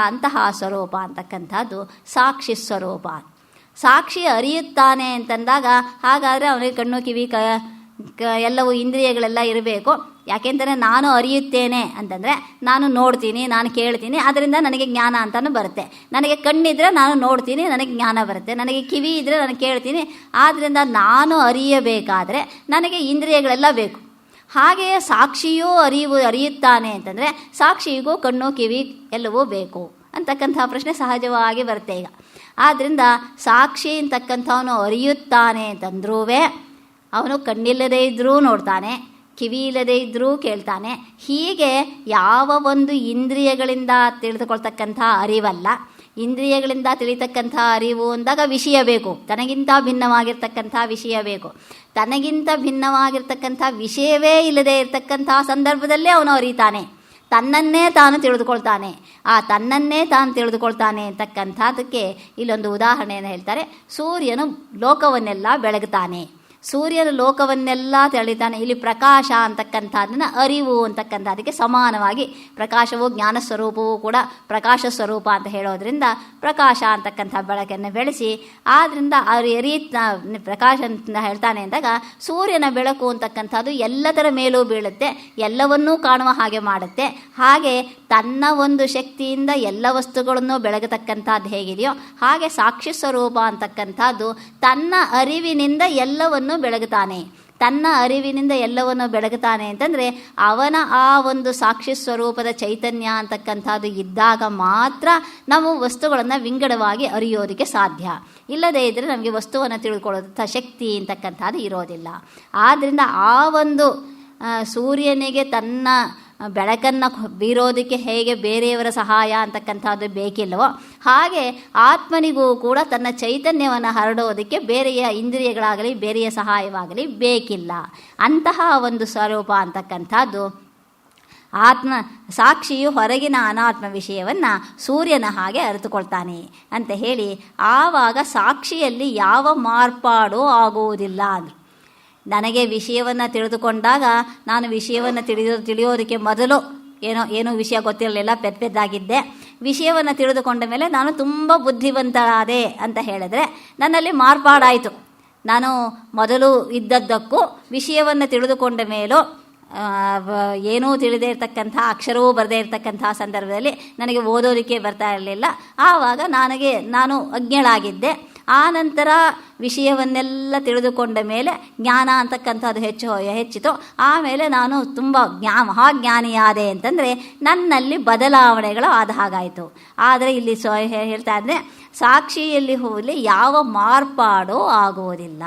ಅಂತಹ ಸ್ವರೂಪ ಅಂತಕ್ಕಂಥದ್ದು ಸಾಕ್ಷಿ ಸ್ವರೂಪ. ಸಾಕ್ಷಿ ಅರಿಯುತ್ತಾನೆ ಅಂತಂದಾಗ ಹಾಗಾದರೆ ಅವನಿಗೆ ಕಣ್ಣು ಕಿವಿ ಎಲ್ಲವೂ ಇಂದ್ರಿಯಗಳೆಲ್ಲ ಇರಬೇಕು. ಯಾಕೆಂದರೆ ನಾನು ಅರಿಯುತ್ತೇನೆ ಅಂತಂದರೆ ನಾನು ನೋಡ್ತೀನಿ, ನಾನು ಕೇಳ್ತೀನಿ, ಅದರಿಂದ ನನಗೆ ಜ್ಞಾನ ಅಂತಲೂ ಬರುತ್ತೆ. ನನಗೆ ಕಣ್ಣಿದ್ರೆ ನಾನು ನೋಡ್ತೀನಿ, ನನಗೆ ಜ್ಞಾನ ಬರುತ್ತೆ. ನನಗೆ ಕಿವಿ ಇದ್ದರೆ ನಾನು ಕೇಳ್ತೀನಿ. ಆದ್ದರಿಂದ ನಾನು ಅರಿಯಬೇಕಾದರೆ ನನಗೆ ಇಂದ್ರಿಯಗಳೆಲ್ಲ ಬೇಕು. ಹಾಗೆಯೇ ಸಾಕ್ಷಿಯೂ ಅರಿಯುತ್ತಾನೆ ಅಂತಂದರೆ ಸಾಕ್ಷಿಗೂ ಕಣ್ಣು ಕಿವಿ ಎಲ್ಲವೂ ಬೇಕು ಅಂತಕ್ಕಂಥ ಪ್ರಶ್ನೆ ಸಹಜವಾಗಿ ಬರುತ್ತೆ ಈಗ. ಆದ್ದರಿಂದ ಸಾಕ್ಷಿ ಅಂತಕ್ಕಂಥವನು ಅರಿಯುತ್ತಾನೆ ಅಂತಂದ್ರೂ ಅವನು ಕಣ್ಣಿಲ್ಲದೇ ಇದ್ದರೂ ನೋಡ್ತಾನೆ, ಕಿವಿ ಇಲ್ಲದೇ ಇದ್ದರೂ ಕೇಳ್ತಾನೆ. ಹೀಗೆ ಯಾವ ಒಂದು ಇಂದ್ರಿಯಗಳಿಂದ ತಿಳಿದುಕೊಳ್ತಕ್ಕಂಥ ಅರಿವಲ್ಲ. ಇಂದ್ರಿಯಗಳಿಂದ ತಿಳಿತಕ್ಕಂಥ ಅರಿವು ಅಂದಾಗ ವಿಷಯ ಬೇಕು, ತನಗಿಂತ ಭಿನ್ನವಾಗಿರ್ತಕ್ಕಂಥ ವಿಷಯ ಬೇಕು. ತನಗಿಂತ ಭಿನ್ನವಾಗಿರ್ತಕ್ಕಂಥ ವಿಷಯವೇ ಇಲ್ಲದೆ ಇರತಕ್ಕಂಥ ಸಂದರ್ಭದಲ್ಲೇ ಅವನು ಅರಿತಾನೆ, ತನ್ನನ್ನೇ ತಾನು ತಿಳಿದುಕೊಳ್ತಾನೆ. ಆ ತನ್ನನ್ನೇ ತಾನು ತಿಳಿದುಕೊಳ್ತಾನೆ ಅಂತಕ್ಕಂಥದ್ದಕ್ಕೆ ಇಲ್ಲೊಂದು ಉದಾಹರಣೆಯನ್ನು ಹೇಳ್ತಾರೆ. ಸೂರ್ಯನು ಲೋಕವನ್ನೆಲ್ಲ ಬೆಳಗುತ್ತಾನೆ, ಸೂರ್ಯನ ಲೋಕವನ್ನೆಲ್ಲ ತಿಳಿತಾನೆ. ಇಲ್ಲಿ ಪ್ರಕಾಶ ಅಂತಕ್ಕಂಥದ್ದನ್ನು ಅರಿವು ಅಂತಕ್ಕಂಥದ್ದಕ್ಕೆ ಸಮಾನವಾಗಿ ಪ್ರಕಾಶವು ಜ್ಞಾನ ಸ್ವರೂಪವೂ ಕೂಡ ಪ್ರಕಾಶ ಸ್ವರೂಪ ಅಂತ ಹೇಳೋದ್ರಿಂದ ಪ್ರಕಾಶ ಅಂತಕ್ಕಂಥ ಬೆಳಕನ್ನು ಬೆಳೆಸಿ ಆದ್ದರಿಂದ ಅವರು ಪ್ರಕಾಶ ಅಂತ ಹೇಳ್ತಾನೆ ಅಂದಾಗ ಸೂರ್ಯನ ಬೆಳಕು ಅಂತಕ್ಕಂಥದ್ದು ಎಲ್ಲದರ ಮೇಲೂ ಬೀಳುತ್ತೆ, ಎಲ್ಲವನ್ನೂ ಕಾಣುವ ಹಾಗೆ ಮಾಡುತ್ತೆ. ಹಾಗೆ ತನ್ನ ಒಂದು ಶಕ್ತಿಯಿಂದ ಎಲ್ಲ ವಸ್ತುಗಳನ್ನು ಬೆಳಗತಕ್ಕಂಥದ್ದು ಹೇಗಿದೆಯೋ ಹಾಗೆ ಸಾಕ್ಷಿ ಸ್ವರೂಪ ಅಂತಕ್ಕಂಥದ್ದು ತನ್ನ ಅರಿವಿನಿಂದ ಎಲ್ಲವನ್ನು ಬೆಳಗುತ್ತಾನೆ. ತನ್ನ ಅರಿವಿನಿಂದ ಎಲ್ಲವನ್ನು ಬೆಳಗುತ್ತಾನೆ ಅಂತಂದರೆ ಅವನ ಆ ಒಂದು ಸಾಕ್ಷಿ ಸ್ವರೂಪದ ಚೈತನ್ಯ ಅಂತಕ್ಕಂಥದ್ದು ಇದ್ದಾಗ ಮಾತ್ರ ನಾವು ವಸ್ತುಗಳನ್ನು ವಿಂಗಡವಾಗಿ ಅರಿಯೋದಕ್ಕೆ ಸಾಧ್ಯ. ಇಲ್ಲದೇ ಇದ್ದರೆ ನಮಗೆ ವಸ್ತುವನ್ನು ತಿಳ್ಕೊಳ್ಳೋದಂಥ ಶಕ್ತಿ ಅಂತಕ್ಕಂಥದ್ದು ಇರೋದಿಲ್ಲ. ಆದ್ದರಿಂದ ಆ ಒಂದು ಸೂರ್ಯನಿಗೆ ತನ್ನ ಬೆಳಕನ್ನು ಬೀರೋದಕ್ಕೆ ಹೇಗೆ ಬೇರೆಯವರ ಸಹಾಯ ಅಂತಕ್ಕಂಥದ್ದು ಬೇಕಿಲ್ಲವೋ ಹಾಗೆ ಆತ್ಮನಿಗೂ ಕೂಡ ತನ್ನ ಚೈತನ್ಯವನ್ನು ಹರಡೋದಕ್ಕೆ ಬೇರೆಯ ಇಂದ್ರಿಯಗಳಾಗಲಿ ಬೇರೆಯ ಸಹಾಯವಾಗಲಿ ಬೇಕಿಲ್ಲ. ಅಂತಹ ಒಂದು ಸ್ವರೂಪ ಅಂತಕ್ಕಂಥದ್ದು ಆತ್ಮ ಸಾಕ್ಷಿಯು ಹೊರಗಿನ ಅನಾತ್ಮ ವಿಷಯವನ್ನು ಸೂರ್ಯನ ಹಾಗೆ ಅರಿತುಕೊಳ್ತಾನೆ ಅಂತ ಹೇಳಿ ಆವಾಗ ಸಾಕ್ಷಿಯಲ್ಲಿ ಯಾವ ಮಾರ್ಪಾಡು ಆಗುವುದಿಲ್ಲ ಅಂದರು. ನನಗೆ ವಿಷಯವನ್ನು ತಿಳಿದುಕೊಂಡಾಗ ನಾನು ವಿಷಯವನ್ನು ತಿಳಿಯೋದಕ್ಕೆ ಮೊದಲು ಏನೋ ವಿಷಯ ಗೊತ್ತಿರಲಿಲ್ಲ, ಪೆದ್ದಾಗಿದ್ದೆ. ವಿಷಯವನ್ನು ತಿಳಿದುಕೊಂಡ ಮೇಲೆ ನಾನು ತುಂಬ ಬುದ್ಧಿವಂತಳಾದೆ ಅಂತ ಹೇಳಿದ್ರೆ ನನ್ನಲ್ಲಿ ಮಾರ್ಪಾಡಾಯಿತು. ನಾನು ಮೊದಲು ಇದ್ದದ್ದಕ್ಕೂ ವಿಷಯವನ್ನು ತಿಳಿದುಕೊಂಡ ಮೇಲೂ ಏನೂ ತಿಳಿದೇ ಇರತಕ್ಕಂಥ ಅಕ್ಷರವೂ ಬರದೇ ಇರತಕ್ಕಂಥ ಸಂದರ್ಭದಲ್ಲಿ ನನಗೆ ಓದೋದಕ್ಕೆ ಬರ್ತಾ ಇರಲಿಲ್ಲ. ಆವಾಗ ನಾನು ಅಜ್ಞಳಾಗಿದ್ದೆ. ಆ ನಂತರ ವಿಷಯವನ್ನೆಲ್ಲ ತಿಳಿದುಕೊಂಡ ಮೇಲೆ ಜ್ಞಾನ ಅಂತಕ್ಕಂಥದ್ದು ಹೆಚ್ಚಿತು. ಆಮೇಲೆ ನಾನು ತುಂಬ ಮಹಾಜ್ಞಾನಿಯಾದೆ ಅಂತಂದರೆ ನನ್ನಲ್ಲಿ ಬದಲಾವಣೆಗಳು ಆದ ಹಾಗಾಯಿತು. ಆದರೆ ಇಲ್ಲಿ ಹೇಳ್ತಾ ಇದ್ದರೆ ಸಾಕ್ಷಿಯಲ್ಲಿ ಹೋಗಲಿ ಯಾವ ಮಾರ್ಪಾಡು ಆಗುವುದಿಲ್ಲ.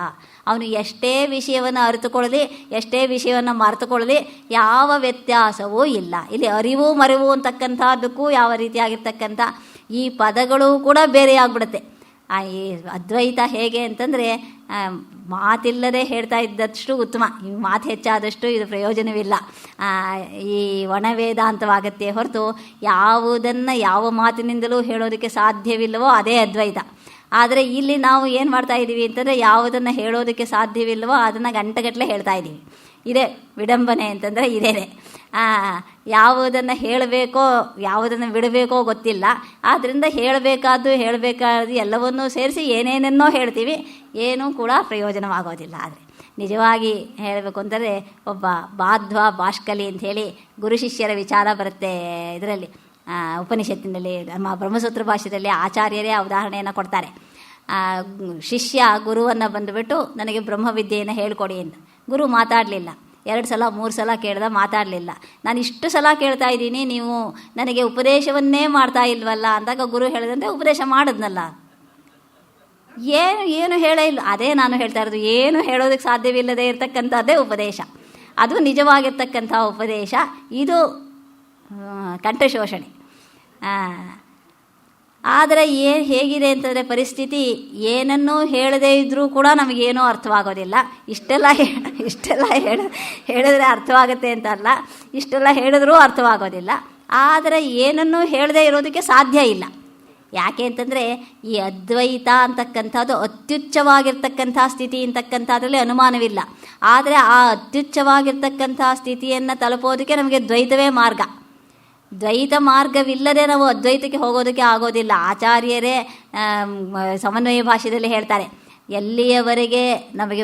ಅವನು ಎಷ್ಟೇ ವಿಷಯವನ್ನು ಅರಿತುಕೊಳ್ಳಲಿ, ಎಷ್ಟೇ ವಿಷಯವನ್ನು ಮರೆತುಕೊಳ್ಳಲಿ, ಯಾವ ವ್ಯತ್ಯಾಸವೂ ಇಲ್ಲ. ಇಲ್ಲಿ ಅರಿವು ಮರಿವು ಅಂತಕ್ಕಂಥದ್ದಕ್ಕೂ ಯಾವ ರೀತಿಯಾಗಿರ್ತಕ್ಕಂಥ ಈ ಪದಗಳು ಕೂಡ ಬೇರೆಯಾಗ್ಬಿಡುತ್ತೆ. ಈ ಅದ್ವೈತ ಹೇಗೆ ಅಂತಂದರೆ ಮಾತಿಲ್ಲದೆ ಹೇಳ್ತಾ ಇದ್ದಷ್ಟು ಉತ್ತಮ. ಈ ಮಾತು ಹೆಚ್ಚಾದಷ್ಟು ಇದು ಪ್ರಯೋಜನವಿಲ್ಲ. ಈ ಒಣವೇದಾಂತವಾಗತ್ತೆ ಹೊರತು ಯಾವುದನ್ನು ಯಾವ ಮಾತಿನಿಂದಲೂ ಹೇಳೋದಕ್ಕೆ ಸಾಧ್ಯವಿಲ್ಲವೋ ಅದೇ ಅದ್ವೈತ. ಆದರೆ ಇಲ್ಲಿ ನಾವು ಏನು ಮಾಡ್ತಾ ಇದ್ದೀವಿ ಅಂತಂದರೆ ಯಾವುದನ್ನು ಹೇಳೋದಕ್ಕೆ ಸಾಧ್ಯವಿಲ್ಲವೋ ಅದನ್ನು ಗಂಟೆಗಟ್ಟಲೆ ಹೇಳ್ತಾ ಇದ್ದೀವಿ. ಇದೇ ವಿಡಂಬನೆ ಅಂತಂದರೆ ಇದೇನೆ. ಯಾವುದನ್ನು ಹೇಳಬೇಕೋ ಯಾವುದನ್ನು ಬಿಡಬೇಕೋ ಗೊತ್ತಿಲ್ಲ. ಆದ್ದರಿಂದ ಹೇಳಬೇಕಾದ್ದು ಎಲ್ಲವನ್ನೂ ಸೇರಿಸಿ ಏನೇನನ್ನೋ ಹೇಳ್ತೀವಿ, ಏನೂ ಕೂಡ ಪ್ರಯೋಜನವಾಗೋದಿಲ್ಲ. ಆದರೆ ನಿಜವಾಗಿ ಹೇಳಬೇಕು ಅಂತಂದರೆ ಒಬ್ಬ ಬಾಷ್ಕಲಿ ಅಂಥೇಳಿ ಗುರು ಶಿಷ್ಯರ ವಿಚಾರ ಬರುತ್ತೆ ಇದರಲ್ಲಿ ಉಪನಿಷತ್ತಿನಲ್ಲಿ. ನಮ್ಮ ಬ್ರಹ್ಮಸೂತ್ರ ಭಾಷ್ಯದಲ್ಲಿ ಆಚಾರ್ಯರೇ ಆ ಉದಾಹರಣೆಯನ್ನು ಕೊಡ್ತಾರೆ. ಶಿಷ್ಯ ಗುರುವನ್ನು ಬಂದುಬಿಟ್ಟು ನನಗೆ ಬ್ರಹ್ಮವಿದ್ಯೆಯನ್ನು ಹೇಳ್ಕೊಡಿ ಅಂತ. ಗುರು ಮಾತಾಡಲಿಲ್ಲ. 2 ಸಲ 3 ಸಲ ಕೇಳ್ದ, ಮಾತಾಡಲಿಲ್ಲ. ನಾನು ಇಷ್ಟು ಸಲ ಕೇಳ್ತಾ ಇದ್ದೀನಿ, ನೀವು ನನಗೆ ಉಪದೇಶವನ್ನೇ ಮಾಡ್ತಾ ಇಲ್ವಲ್ಲ ಅಂದಾಗ ಗುರು ಹೇಳಿದಂತೆ ಉಪದೇಶ ಮಾಡಿದ್ನಲ್ಲ. ಏನು ಹೇಳೇ ಇಲ್ಲ. ಅದೇ ನಾನು ಹೇಳ್ತಾ ಇರೋದು, ಏನು ಹೇಳೋದಕ್ಕೆ ಸಾಧ್ಯವಿಲ್ಲದೆ ಇರತಕ್ಕಂಥದ್ದೇ ಉಪದೇಶ. ಅದು ನಿಜವಾಗಿರ್ತಕ್ಕಂಥ ಉಪದೇಶ. ಇದು ಕಂಠಶೋಷಣೆ. ಆದರೆ ಹೇಗಿದೆ ಅಂತಂದರೆ ಪರಿಸ್ಥಿತಿ, ಏನನ್ನೂ ಹೇಳದೇ ಇದ್ದರೂ ಕೂಡ ನಮಗೇನೂ ಅರ್ಥವಾಗೋದಿಲ್ಲ. ಇಷ್ಟೆಲ್ಲ ಹೇಳಿದ್ರೆ ಅರ್ಥವಾಗುತ್ತೆ ಅಂತಲ್ಲ, ಇಷ್ಟೆಲ್ಲ ಹೇಳಿದ್ರೂ ಅರ್ಥವಾಗೋದಿಲ್ಲ. ಆದರೆ ಏನನ್ನೂ ಹೇಳದೇ ಇರೋದಕ್ಕೆ ಸಾಧ್ಯ ಇಲ್ಲ. ಯಾಕೆ ಅಂತಂದರೆ ಈ ಅದ್ವೈತ ಅಂತಕ್ಕಂಥದ್ದು ಅತ್ಯುಚ್ಚವಾಗಿರ್ತಕ್ಕಂಥ ಸ್ಥಿತಿ ಅಂತಕ್ಕಂಥದ್ರಲ್ಲಿ ಅನುಮಾನವಿಲ್ಲ. ಆದರೆ ಆ ಅತ್ಯುಚ್ಚವಾಗಿರ್ತಕ್ಕಂಥ ಸ್ಥಿತಿಯನ್ನು ತಲುಪೋದಕ್ಕೆ ನಮಗೆ ದ್ವೈತವೇ ಮಾರ್ಗ. ದ್ವೈತ ಮಾರ್ಗವಿಲ್ಲದೆ ನಾವು ಅದ್ವೈತಕ್ಕೆ ಹೋಗೋದಕ್ಕೆ ಆಗೋದಿಲ್ಲ. ಆಚಾರ್ಯರೇ ಸಮನ್ವಯ ಭಾಷೆಯಲ್ಲಿ ಹೇಳ್ತಾರೆ, ಎಲ್ಲಿಯವರೆಗೆ ನಮಗೆ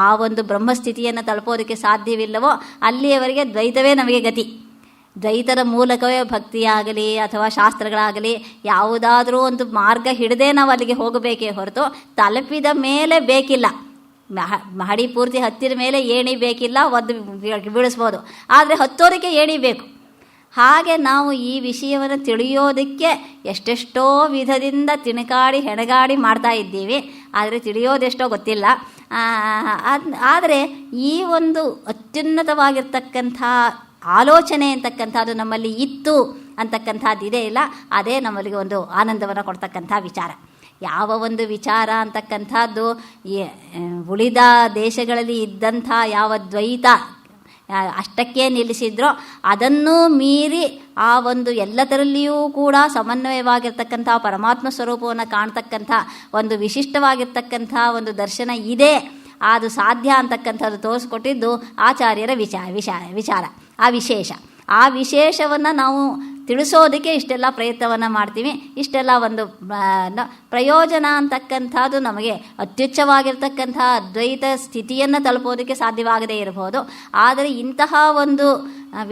ಆ ಒಂದು ಬ್ರಹ್ಮಸ್ಥಿತಿಯನ್ನು ತಲುಪೋದಕ್ಕೆ ಸಾಧ್ಯವಿಲ್ಲವೋ ಅಲ್ಲಿಯವರೆಗೆ ದ್ವೈತವೇ ನಮಗೆ ಗತಿ. ದ್ವೈತದ ಮೂಲಕವೇ ಭಕ್ತಿಯಾಗಲಿ ಅಥವಾ ಶಾಸ್ತ್ರಗಳಾಗಲಿ ಯಾವುದಾದ್ರೂ ಒಂದು ಮಾರ್ಗ ಹಿಡದೆ ನಾವು ಅಲ್ಲಿಗೆ ಹೋಗಬೇಕೇ ಹೊರತು ತಲುಪಿದ ಮೇಲೆ ಬೇಕಿಲ್ಲ. ಮಹಡಿ ಪೂರ್ತಿ ಹತ್ತಿದ ಮೇಲೆ ಏಣಿ ಬೇಕಿಲ್ಲ, ಒದ್ದು ಬೀಳಿಸ್ಬೋದು. ಆದರೆ ಹತ್ತೋದಕ್ಕೆ ಏಣಿ ಬೇಕು. ಹಾಗೆ ನಾವು ಈ ವಿಷಯವನ್ನು ತಿಳಿಯೋದಕ್ಕೆ ಎಷ್ಟೆಷ್ಟೋ ವಿಧದಿಂದ ತಿಣಕಾಡಿ ಹೆಣಗಾಡಿ ಮಾಡ್ತಾ ಇದ್ದೀವಿ. ಆದರೆ ತಿಳಿಯೋದೆಷ್ಟೋ ಗೊತ್ತಿಲ್ಲ. ಆದರೆ ಈ ಒಂದು ಅತ್ಯುನ್ನತವಾಗಿರ್ತಕ್ಕಂಥ ಆಲೋಚನೆ ಅಂತಕ್ಕಂಥದ್ದು ನಮ್ಮಲ್ಲಿ ಇತ್ತು ಅಂತಕ್ಕಂಥದ್ದು ಇದೇ ಇಲ್ಲ. ಅದೇ ನಮ್ಮಲ್ಲಿಗೆ ಒಂದು ಆನಂದವನ್ನು ಕೊಡ್ತಕ್ಕಂಥ ವಿಚಾರ. ಯಾವ ಒಂದು ವಿಚಾರ ಅಂತಕ್ಕಂಥದ್ದು ಉಳಿದ ದೇಶಗಳಲ್ಲಿ ಇದ್ದಂಥ ಯಾವ ದ್ವೈತ ಅಷ್ಟಕ್ಕೆ ನಿಲ್ಲಿಸಿದ್ರೋ ಅದನ್ನೂ ಮೀರಿ ಆ ಒಂದು ಎಲ್ಲದರಲ್ಲಿಯೂ ಕೂಡ ಸಮನ್ವಯವಾಗಿರ್ತಕ್ಕಂಥ ಪರಮಾತ್ಮ ಸ್ವರೂಪವನ್ನು ಕಾಣ್ತಕ್ಕಂಥ ಒಂದು ವಿಶಿಷ್ಟವಾಗಿರ್ತಕ್ಕಂಥ ಒಂದು ದರ್ಶನ ಇದೆ, ಅದು ಸಾಧ್ಯ ಅಂತಕ್ಕಂಥದ್ದು ತೋರಿಸ್ಕೊಟ್ಟಿದ್ದು ಆಚಾರ್ಯರ ವಿಚಾರ ಆ ವಿಶೇಷವನ್ನು ನಾವು ತಿಳಿಸೋದಕ್ಕೆ ಇಷ್ಟೆಲ್ಲ ಪ್ರಯತ್ನವನ್ನು ಮಾಡ್ತೀವಿ. ಇಷ್ಟೆಲ್ಲ ಒಂದು ಪ್ರಯೋಜನ ಅಂತಕ್ಕಂಥದ್ದು ನಮಗೆ ಅತ್ಯುಚ್ಚವಾಗಿರ್ತಕ್ಕಂಥ ಅದ್ವೈತ ಸ್ಥಿತಿಯನ್ನು ತಲುಪೋದಕ್ಕೆ ಸಾಧ್ಯವಾಗದೇ ಇರಬಹುದು. ಆದರೆ ಇಂತಹ ಒಂದು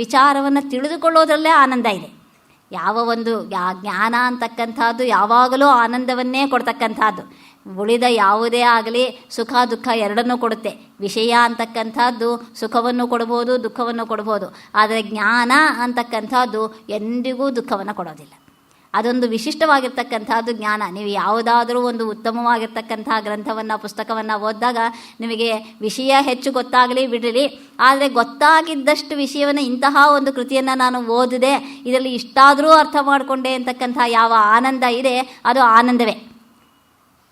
ವಿಚಾರವನ್ನು ತಿಳಿದುಕೊಳ್ಳೋದ್ರಲ್ಲೇ ಆನಂದ ಇದೆ. ಯಾವ ಒಂದು ಜ್ಞಾನ ಅಂತಕ್ಕಂಥದ್ದು ಯಾವಾಗಲೂ ಆನಂದವನ್ನೇ ಕೊಡ್ತಕ್ಕಂಥದ್ದು. ಉಳಿದ ಯಾವುದೇ ಆಗಲಿ ಸುಖ ದುಃಖ ಎರಡನ್ನೂ ಕೊಡುತ್ತೆ. ವಿಷಯ ಅಂತಕ್ಕಂಥದ್ದು ಸುಖವನ್ನು ಕೊಡ್ಬೋದು, ದುಃಖವನ್ನು ಕೊಡ್ಬೋದು. ಆದರೆ ಜ್ಞಾನ ಅಂತಕ್ಕಂಥದ್ದು ಎಂದಿಗೂ ದುಃಖವನ್ನು ಕೊಡೋದಿಲ್ಲ. ಅದೊಂದು ವಿಶಿಷ್ಟವಾಗಿರ್ತಕ್ಕಂಥದ್ದು ಜ್ಞಾನ. ನೀವು ಯಾವುದಾದ್ರೂ ಒಂದು ಉತ್ತಮವಾಗಿರ್ತಕ್ಕಂಥ ಗ್ರಂಥವನ್ನು ಪುಸ್ತಕವನ್ನು ಓದಿದಾಗ ನಿಮಗೆ ವಿಷಯ ಹೆಚ್ಚು ಗೊತ್ತಾಗಲಿ ಬಿಡಲಿ, ಆದರೆ ಗೊತ್ತಾಗಿದ್ದಷ್ಟು ವಿಷಯವನ್ನು ಇಂತಹ ಒಂದು ಕೃತಿಯನ್ನು ನಾನು ಓದಿದೆ, ಇದರಲ್ಲಿ ಇಷ್ಟಾದರೂ ಅರ್ಥ ಮಾಡಿಕೊಂಡೆ ಅಂತಕ್ಕಂಥ ಯಾವ ಆನಂದ ಇದೆ ಅದು ಆನಂದವೇ.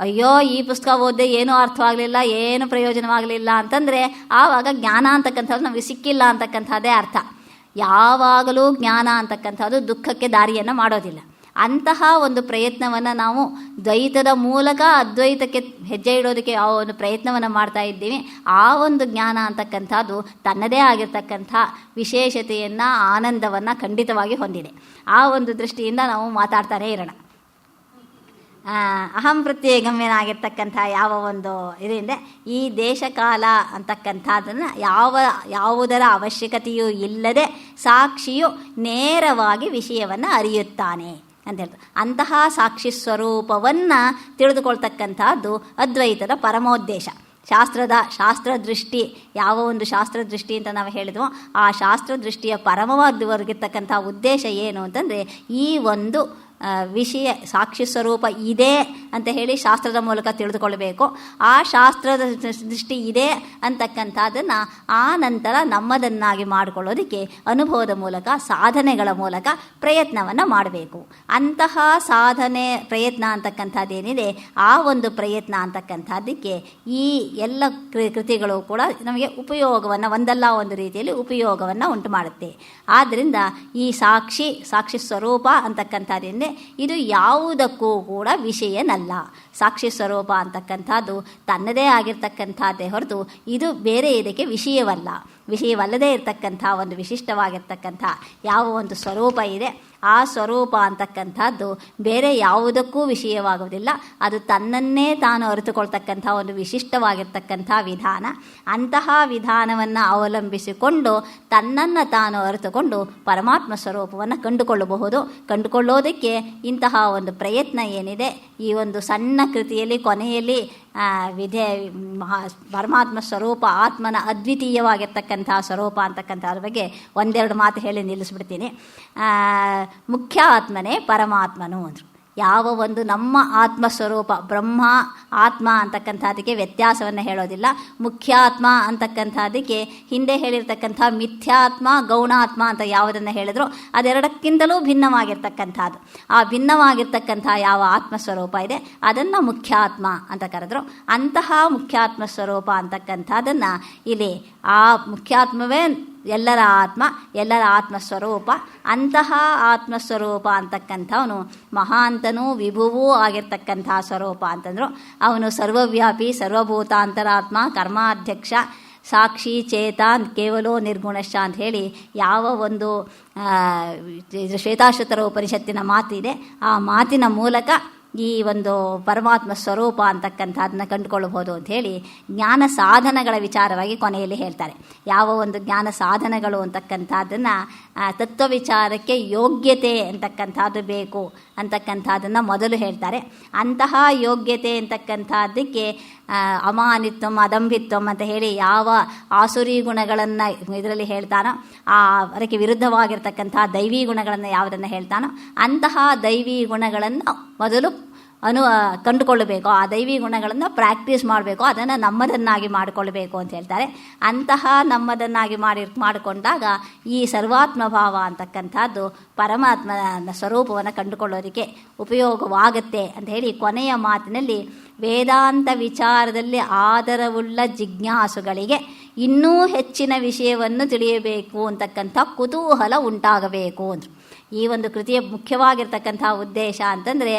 ಅಯ್ಯೋ ಈ ಪುಸ್ತಕ ಓದಿದೆ ಏನೂ ಅರ್ಥವಾಗಲಿಲ್ಲ, ಏನು ಪ್ರಯೋಜನವಾಗಲಿಲ್ಲ ಅಂತಂದರೆ ಆವಾಗ ಜ್ಞಾನ ಅಂತಕ್ಕಂಥದ್ದು ನಮಗೆ ಸಿಕ್ಕಿಲ್ಲ ಅಂತಕ್ಕಂಥದ್ದೇ ಅರ್ಥ. ಯಾವಾಗಲೂ ಜ್ಞಾನ ಅಂತಕ್ಕಂಥದ್ದು ದುಃಖಕ್ಕೆ ದಾರಿಯನ್ನು ಮಾಡೋದಿಲ್ಲ. ಅಂತಹ ಒಂದು ಪ್ರಯತ್ನವನ್ನು ನಾವು ದ್ವೈತದ ಮೂಲಕ ಅದ್ವೈತಕ್ಕೆ ಹೆಜ್ಜೆ ಇಡೋದಕ್ಕೆ ಯಾವ ಒಂದು ಪ್ರಯತ್ನವನ್ನು ಮಾಡ್ತಾ ಇದ್ದೀವಿ. ಆ ಒಂದು ಜ್ಞಾನ ಅಂತಕ್ಕಂಥದ್ದು ತನ್ನದೇ ಆಗಿರ್ತಕ್ಕಂಥ ವಿಶೇಷತೆಯನ್ನು, ಆನಂದವನ್ನು ಖಂಡಿತವಾಗಿ ಹೊಂದಿದೆ. ಆ ಒಂದು ದೃಷ್ಟಿಯಿಂದ ನಾವು ಮಾತಾಡ್ತಾನೇ ಇರೋಣ. ಅಹಂ ಪ್ರತ್ಯೇಗಮ್ಯನಾಗಿರ್ತಕ್ಕಂಥ ಯಾವ ಒಂದು ಇದರಿಂದ ಈ ದೇಶಕಾಲ ಅಂತಕ್ಕಂಥದ್ದನ್ನು ಯಾವುದರ ಅವಶ್ಯಕತೆಯೂ ಇಲ್ಲದೆ ಸಾಕ್ಷಿಯು ನೇರವಾಗಿ ವಿಷಯವನ್ನು ಅರಿಯುತ್ತಾನೆ ಅಂತ ಹೇಳ್ತಾರೆ. ಅಂತಹ ಸಾಕ್ಷಿ ಸ್ವರೂಪವನ್ನು ತಿಳಿದುಕೊಳ್ತಕ್ಕಂಥದ್ದು ಅದ್ವೈತದ ಪರಮೋದ್ದೇಶ. ಶಾಸ್ತ್ರದೃಷ್ಟಿ, ಯಾವ ಒಂದು ಶಾಸ್ತ್ರದೃಷ್ಟಿ ಅಂತ ನಾವು ಹೇಳಿದ್ವೋ ಆ ಶಾಸ್ತ್ರದೃಷ್ಟಿಯ ಪರಮವಾಗಿರ್ತಕ್ಕಂಥ ಉದ್ದೇಶ ಏನು ಅಂತಂದರೆ ಈ ಒಂದು ವಿಷಯ ಸಾಕ್ಷಿ ಸ್ವರೂಪ ಇದೆ ಅಂತ ಹೇಳಿ ಶಾಸ್ತ್ರದ ಮೂಲಕ ತಿಳಿದುಕೊಳ್ಬೇಕು. ಆ ಶಾಸ್ತ್ರದ ದೃಷ್ಟಿ ಇದೆ ಅಂತಕ್ಕಂಥದ್ದನ್ನು ಆ ನಂತರ ನಮ್ಮದನ್ನಾಗಿ ಮಾಡಿಕೊಳ್ಳೋದಕ್ಕೆ ಅನುಭವದ ಮೂಲಕ, ಸಾಧನೆಗಳ ಮೂಲಕ ಪ್ರಯತ್ನವನ್ನು ಮಾಡಬೇಕು. ಅಂತಹ ಸಾಧನೆ ಪ್ರಯತ್ನ ಅಂತಕ್ಕಂಥದ್ದೇನಿದೆ, ಆ ಒಂದು ಪ್ರಯತ್ನ ಅಂತಕ್ಕಂಥದ್ದಕ್ಕೆ ಈ ಎಲ್ಲ ಕೃತಿಗಳು ಕೂಡ ನಮಗೆ ಉಪಯೋಗವನ್ನು ಒಂದಲ್ಲ ಒಂದು ರೀತಿಯಲ್ಲಿ ಉಪಯೋಗವನ್ನು ಉಂಟು ಮಾಡುತ್ತೆ. ಆದ್ದರಿಂದ ಈ ಸಾಕ್ಷಿ ಸ್ವರೂಪ ಅಂತಕ್ಕಂಥದ್ದಿಂದ ಇದು ಯಾವುದಕ್ಕೂ ಕೂಡ ವಿಷಯನಲ್ಲ. ಸಾಕ್ಷಿ ಸ್ವರೂಪ ಅಂತಕ್ಕಂಥದ್ದು ತನ್ನದೇ ಆಗಿರ್ತಕ್ಕಂಥದ್ದೇ ಹೊರತು ಇದು ಬೇರೆ ಇದಕ್ಕೆ ವಿಷಯವಲ್ಲದೇ ಇರತಕ್ಕಂಥ ಒಂದು ವಿಶಿಷ್ಟವಾಗಿರ್ತಕ್ಕಂಥ ಯಾವ ಒಂದು ಸ್ವರೂಪ ಇದೆ, ಆ ಸ್ವರೂಪ ಅಂತಕ್ಕಂಥದ್ದು ಬೇರೆ ಯಾವುದಕ್ಕೂ ವಿಷಯವಾಗುವುದಿಲ್ಲ. ಅದು ತನ್ನನ್ನೇ ತಾನು ಅರಿತುಕೊಳ್ತಕ್ಕಂಥ ಒಂದು ವಿಶಿಷ್ಟವಾಗಿರ್ತಕ್ಕಂಥ ವಿಧಾನ. ಅಂತಹ ವಿಧಾನವನ್ನು ಅವಲಂಬಿಸಿಕೊಂಡು ತನ್ನನ್ನು ತಾನು ಅರಿತುಕೊಂಡು ಪರಮಾತ್ಮ ಸ್ವರೂಪವನ್ನು ಕಂಡುಕೊಳ್ಳೋದಕ್ಕೆ ಇಂತಹ ಒಂದು ಪ್ರಯತ್ನ ಏನಿದೆ, ಈ ಒಂದು ಸಣ್ಣ ಕೃತಿಯಲ್ಲಿ ಕೊನೆಯಲ್ಲಿ ಪರಮಾತ್ಮ ಸ್ವರೂಪ, ಆತ್ಮನ ಅದ್ವಿತೀಯವಾಗಿರ್ತಕ್ಕಂಥ ಸ್ವರೂಪ ಅಂತಕ್ಕಂಥದ್ರ ಬಗ್ಗೆ ಒಂದೆರಡು ಮಾತು ಹೇಳಿ ನಿಲ್ಲಿಸ್ಬಿಡ್ತೀನಿ. ಮುಖ್ಯ ಆತ್ಮನೇ ಪರಮಾತ್ಮನು ಅಂದರು. ಯಾವ ಒಂದು ನಮ್ಮ ಆತ್ಮಸ್ವರೂಪ ಬ್ರಹ್ಮ ಆತ್ಮ ಅಂತಕ್ಕಂಥದ್ದಕ್ಕೆ ವ್ಯತ್ಯಾಸವನ್ನು ಹೇಳೋದಿಲ್ಲ. ಮುಖ್ಯಾತ್ಮ ಅಂತಕ್ಕಂಥದ್ದಕ್ಕೆ ಹಿಂದೆ ಹೇಳಿರ್ತಕ್ಕಂಥ ಮಿಥ್ಯಾತ್ಮ, ಗೌಣಾತ್ಮ ಅಂತ ಯಾವುದನ್ನು ಹೇಳಿದ್ರು ಅದೆರಡಕ್ಕಿಂತಲೂ ಭಿನ್ನವಾಗಿರ್ತಕ್ಕಂಥದ್ದು. ಆ ಭಿನ್ನವಾಗಿರ್ತಕ್ಕಂಥ ಯಾವ ಆತ್ಮಸ್ವರೂಪ ಇದೆ ಅದನ್ನು ಮುಖ್ಯಾತ್ಮ ಅಂತ ಕರೆದ್ರು. ಅಂತಹ ಮುಖ್ಯಾತ್ಮ ಸ್ವರೂಪ ಅಂತಕ್ಕಂಥದ್ದನ್ನು ಇಲ್ಲಿ ಆ ಮುಖ್ಯಾತ್ಮವೇ ಎಲ್ಲರ ಆತ್ಮಸ್ವರೂಪ. ಅಂತಹ ಆತ್ಮಸ್ವರೂಪ ಅಂತಕ್ಕಂಥವನು ಮಹಾಂತನೂ ವಿಭುವೂ ಆಗಿರ್ತಕ್ಕಂಥ ಸ್ವರೂಪ ಅಂತಂದರು. ಅವನು ಸರ್ವವ್ಯಾಪಿ, ಸರ್ವಭೂತಾಂತರಾತ್ಮ, ಕರ್ಮಾಧ್ಯಕ್ಷ, ಸಾಕ್ಷಿ, ಚೇತ, ಕೇವಲೋ ನಿರ್ಗುಣಶ್ಚ ಅಂತ ಹೇಳಿ ಯಾವ ಒಂದು ಶ್ವೇತಾಶ್ವತರ ಉಪನಿಷತ್ತಿನ ಮಾತಿದೆ, ಆ ಮಾತಿನ ಮೂಲಕ ಈ ಒಂದು ಪರಮಾತ್ಮ ಸ್ವರೂಪ ಅಂತಕ್ಕಂಥದ್ದನ್ನ ಕಂಡುಕೊಳ್ಳಬಹುದು ಅಂಥೇಳಿ ಜ್ಞಾನ ಸಾಧನಗಳ ವಿಚಾರವಾಗಿ ಕೊನೆಯಲ್ಲಿ ಹೇಳ್ತಾರೆ. ಯಾವ ಒಂದು ಜ್ಞಾನ ಸಾಧನಗಳು ಅಂತಕ್ಕಂಥದ್ದನ್ನು ತತ್ವ ವಿಚಾರಕ್ಕೆ ಯೋಗ್ಯತೆ ಅಂತಕ್ಕಂಥದ್ದು ಬೇಕು ಅಂತಕ್ಕಂಥದ್ದನ್ನು ಮೊದಲು ಹೇಳ್ತಾರೆ. ಅಂತಹ ಯೋಗ್ಯತೆ ಅಂತಕ್ಕಂಥದ್ದಕ್ಕೆ ಅಮಾನಿತ್ವಂ, ಅದಂಭಿತ್ವಂ ಅಂತ ಹೇಳಿ ಯಾವ ಆಸುರಿ ಗುಣಗಳನ್ನು ಇದರಲ್ಲಿ ಹೇಳ್ತಾನೋ, ಅದಕ್ಕೆ ವಿರುದ್ಧವಾಗಿರ್ತಕ್ಕಂಥ ದೈವಿ ಗುಣಗಳನ್ನು ಯಾವುದನ್ನು ಹೇಳ್ತಾನೋ ಅಂತಹ ದೈವಿ ಗುಣಗಳನ್ನು ಮೊದಲು ಕಂಡುಕೊಳ್ಳಬೇಕು. ಆ ದೈವಿ ಗುಣಗಳನ್ನು ಪ್ರಾಕ್ಟೀಸ್ ಮಾಡಬೇಕು, ಅದನ್ನು ನಮ್ಮದನ್ನಾಗಿ ಮಾಡಿಕೊಳ್ಬೇಕು ಅಂತ ಹೇಳ್ತಾರೆ. ಅಂತಹ ನಮ್ಮದನ್ನಾಗಿ ಮಾಡಿಕೊಂಡಾಗ ಈ ಸರ್ವಾತ್ಮ ಭಾವ ಅಂತಕ್ಕಂಥದ್ದು ಪರಮಾತ್ಮನ ಸ್ವರೂಪವನ್ನು ಕಂಡುಕೊಳ್ಳೋದಕ್ಕೆ ಉಪಯೋಗವಾಗುತ್ತೆ ಅಂತ ಹೇಳಿ ಕೊನೆಯ ಮಾತಿನಲ್ಲಿ ವೇದಾಂತ ವಿಚಾರದಲ್ಲಿ ಆದರವುಳ್ಳ ಜಿಜ್ಞಾಸುಗಳಿಗೆ ಇನ್ನೂ ಹೆಚ್ಚಿನ ವಿಷಯವನ್ನು ತಿಳಿಯಬೇಕು ಅಂತಕ್ಕಂಥ ಕುತೂಹಲ ಉಂಟಾಗಬೇಕು ಅಂದರು. ಈ ಒಂದು ಕೃತಿಯ ಮುಖ್ಯವಾಗಿರ್ತಕ್ಕಂಥ ಉದ್ದೇಶ ಅಂತಂದರೆ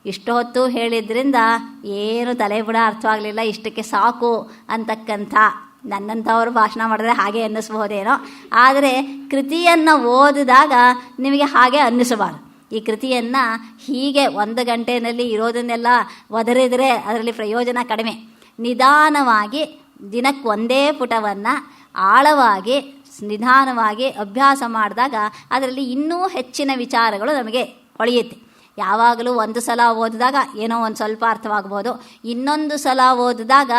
ಇಷ್ಟು ಹೊತ್ತು ಹೇಳಿದ್ರಿಂದ ಏನು ತಲೆಬುಡ ಅರ್ಥವಾಗಲಿಲ್ಲ, ಇಷ್ಟಕ್ಕೆ ಸಾಕು ಅಂತಕ್ಕಂಥ ನನ್ನಂಥವ್ರು ಭಾಷಣ ಮಾಡಿದ್ರೆ ಹಾಗೆ ಅನ್ನಿಸ್ಬಹುದೇನೋ. ಆದರೆ ಕೃತಿಯನ್ನು ಓದಿದಾಗ ನಿಮಗೆ ಹಾಗೆ ಅನ್ನಿಸಬಾರ್ದು. ಈ ಕೃತಿಯನ್ನು ಹೀಗೆ 1 ಗಂಟೆಯಲ್ಲಿ ಇರೋದನ್ನೆಲ್ಲ ಒದರಿದರೆ ಅದರಲ್ಲಿ ಪ್ರಯೋಜನ ಕಡಿಮೆ. ನಿಧಾನವಾಗಿ ದಿನಕ್ಕೆ ಒಂದೇ ಪುಟವನ್ನು ಆಳವಾಗಿ ನಿಧಾನವಾಗಿ ಅಭ್ಯಾಸ ಮಾಡಿದಾಗ ಅದರಲ್ಲಿ ಇನ್ನೂ ಹೆಚ್ಚಿನ ವಿಚಾರಗಳು ನಮಗೆ ಹೊಳೆಯುತ್ತೆ. ಯಾವಾಗಲೂ ಒಂದು ಸಲ ಓದಿದಾಗ ಏನೋ ಒಂದು ಸ್ವಲ್ಪ ಅರ್ಥವಾಗ್ಬೋದು, ಇನ್ನೊಂದು ಸಲ ಓದಿದಾಗ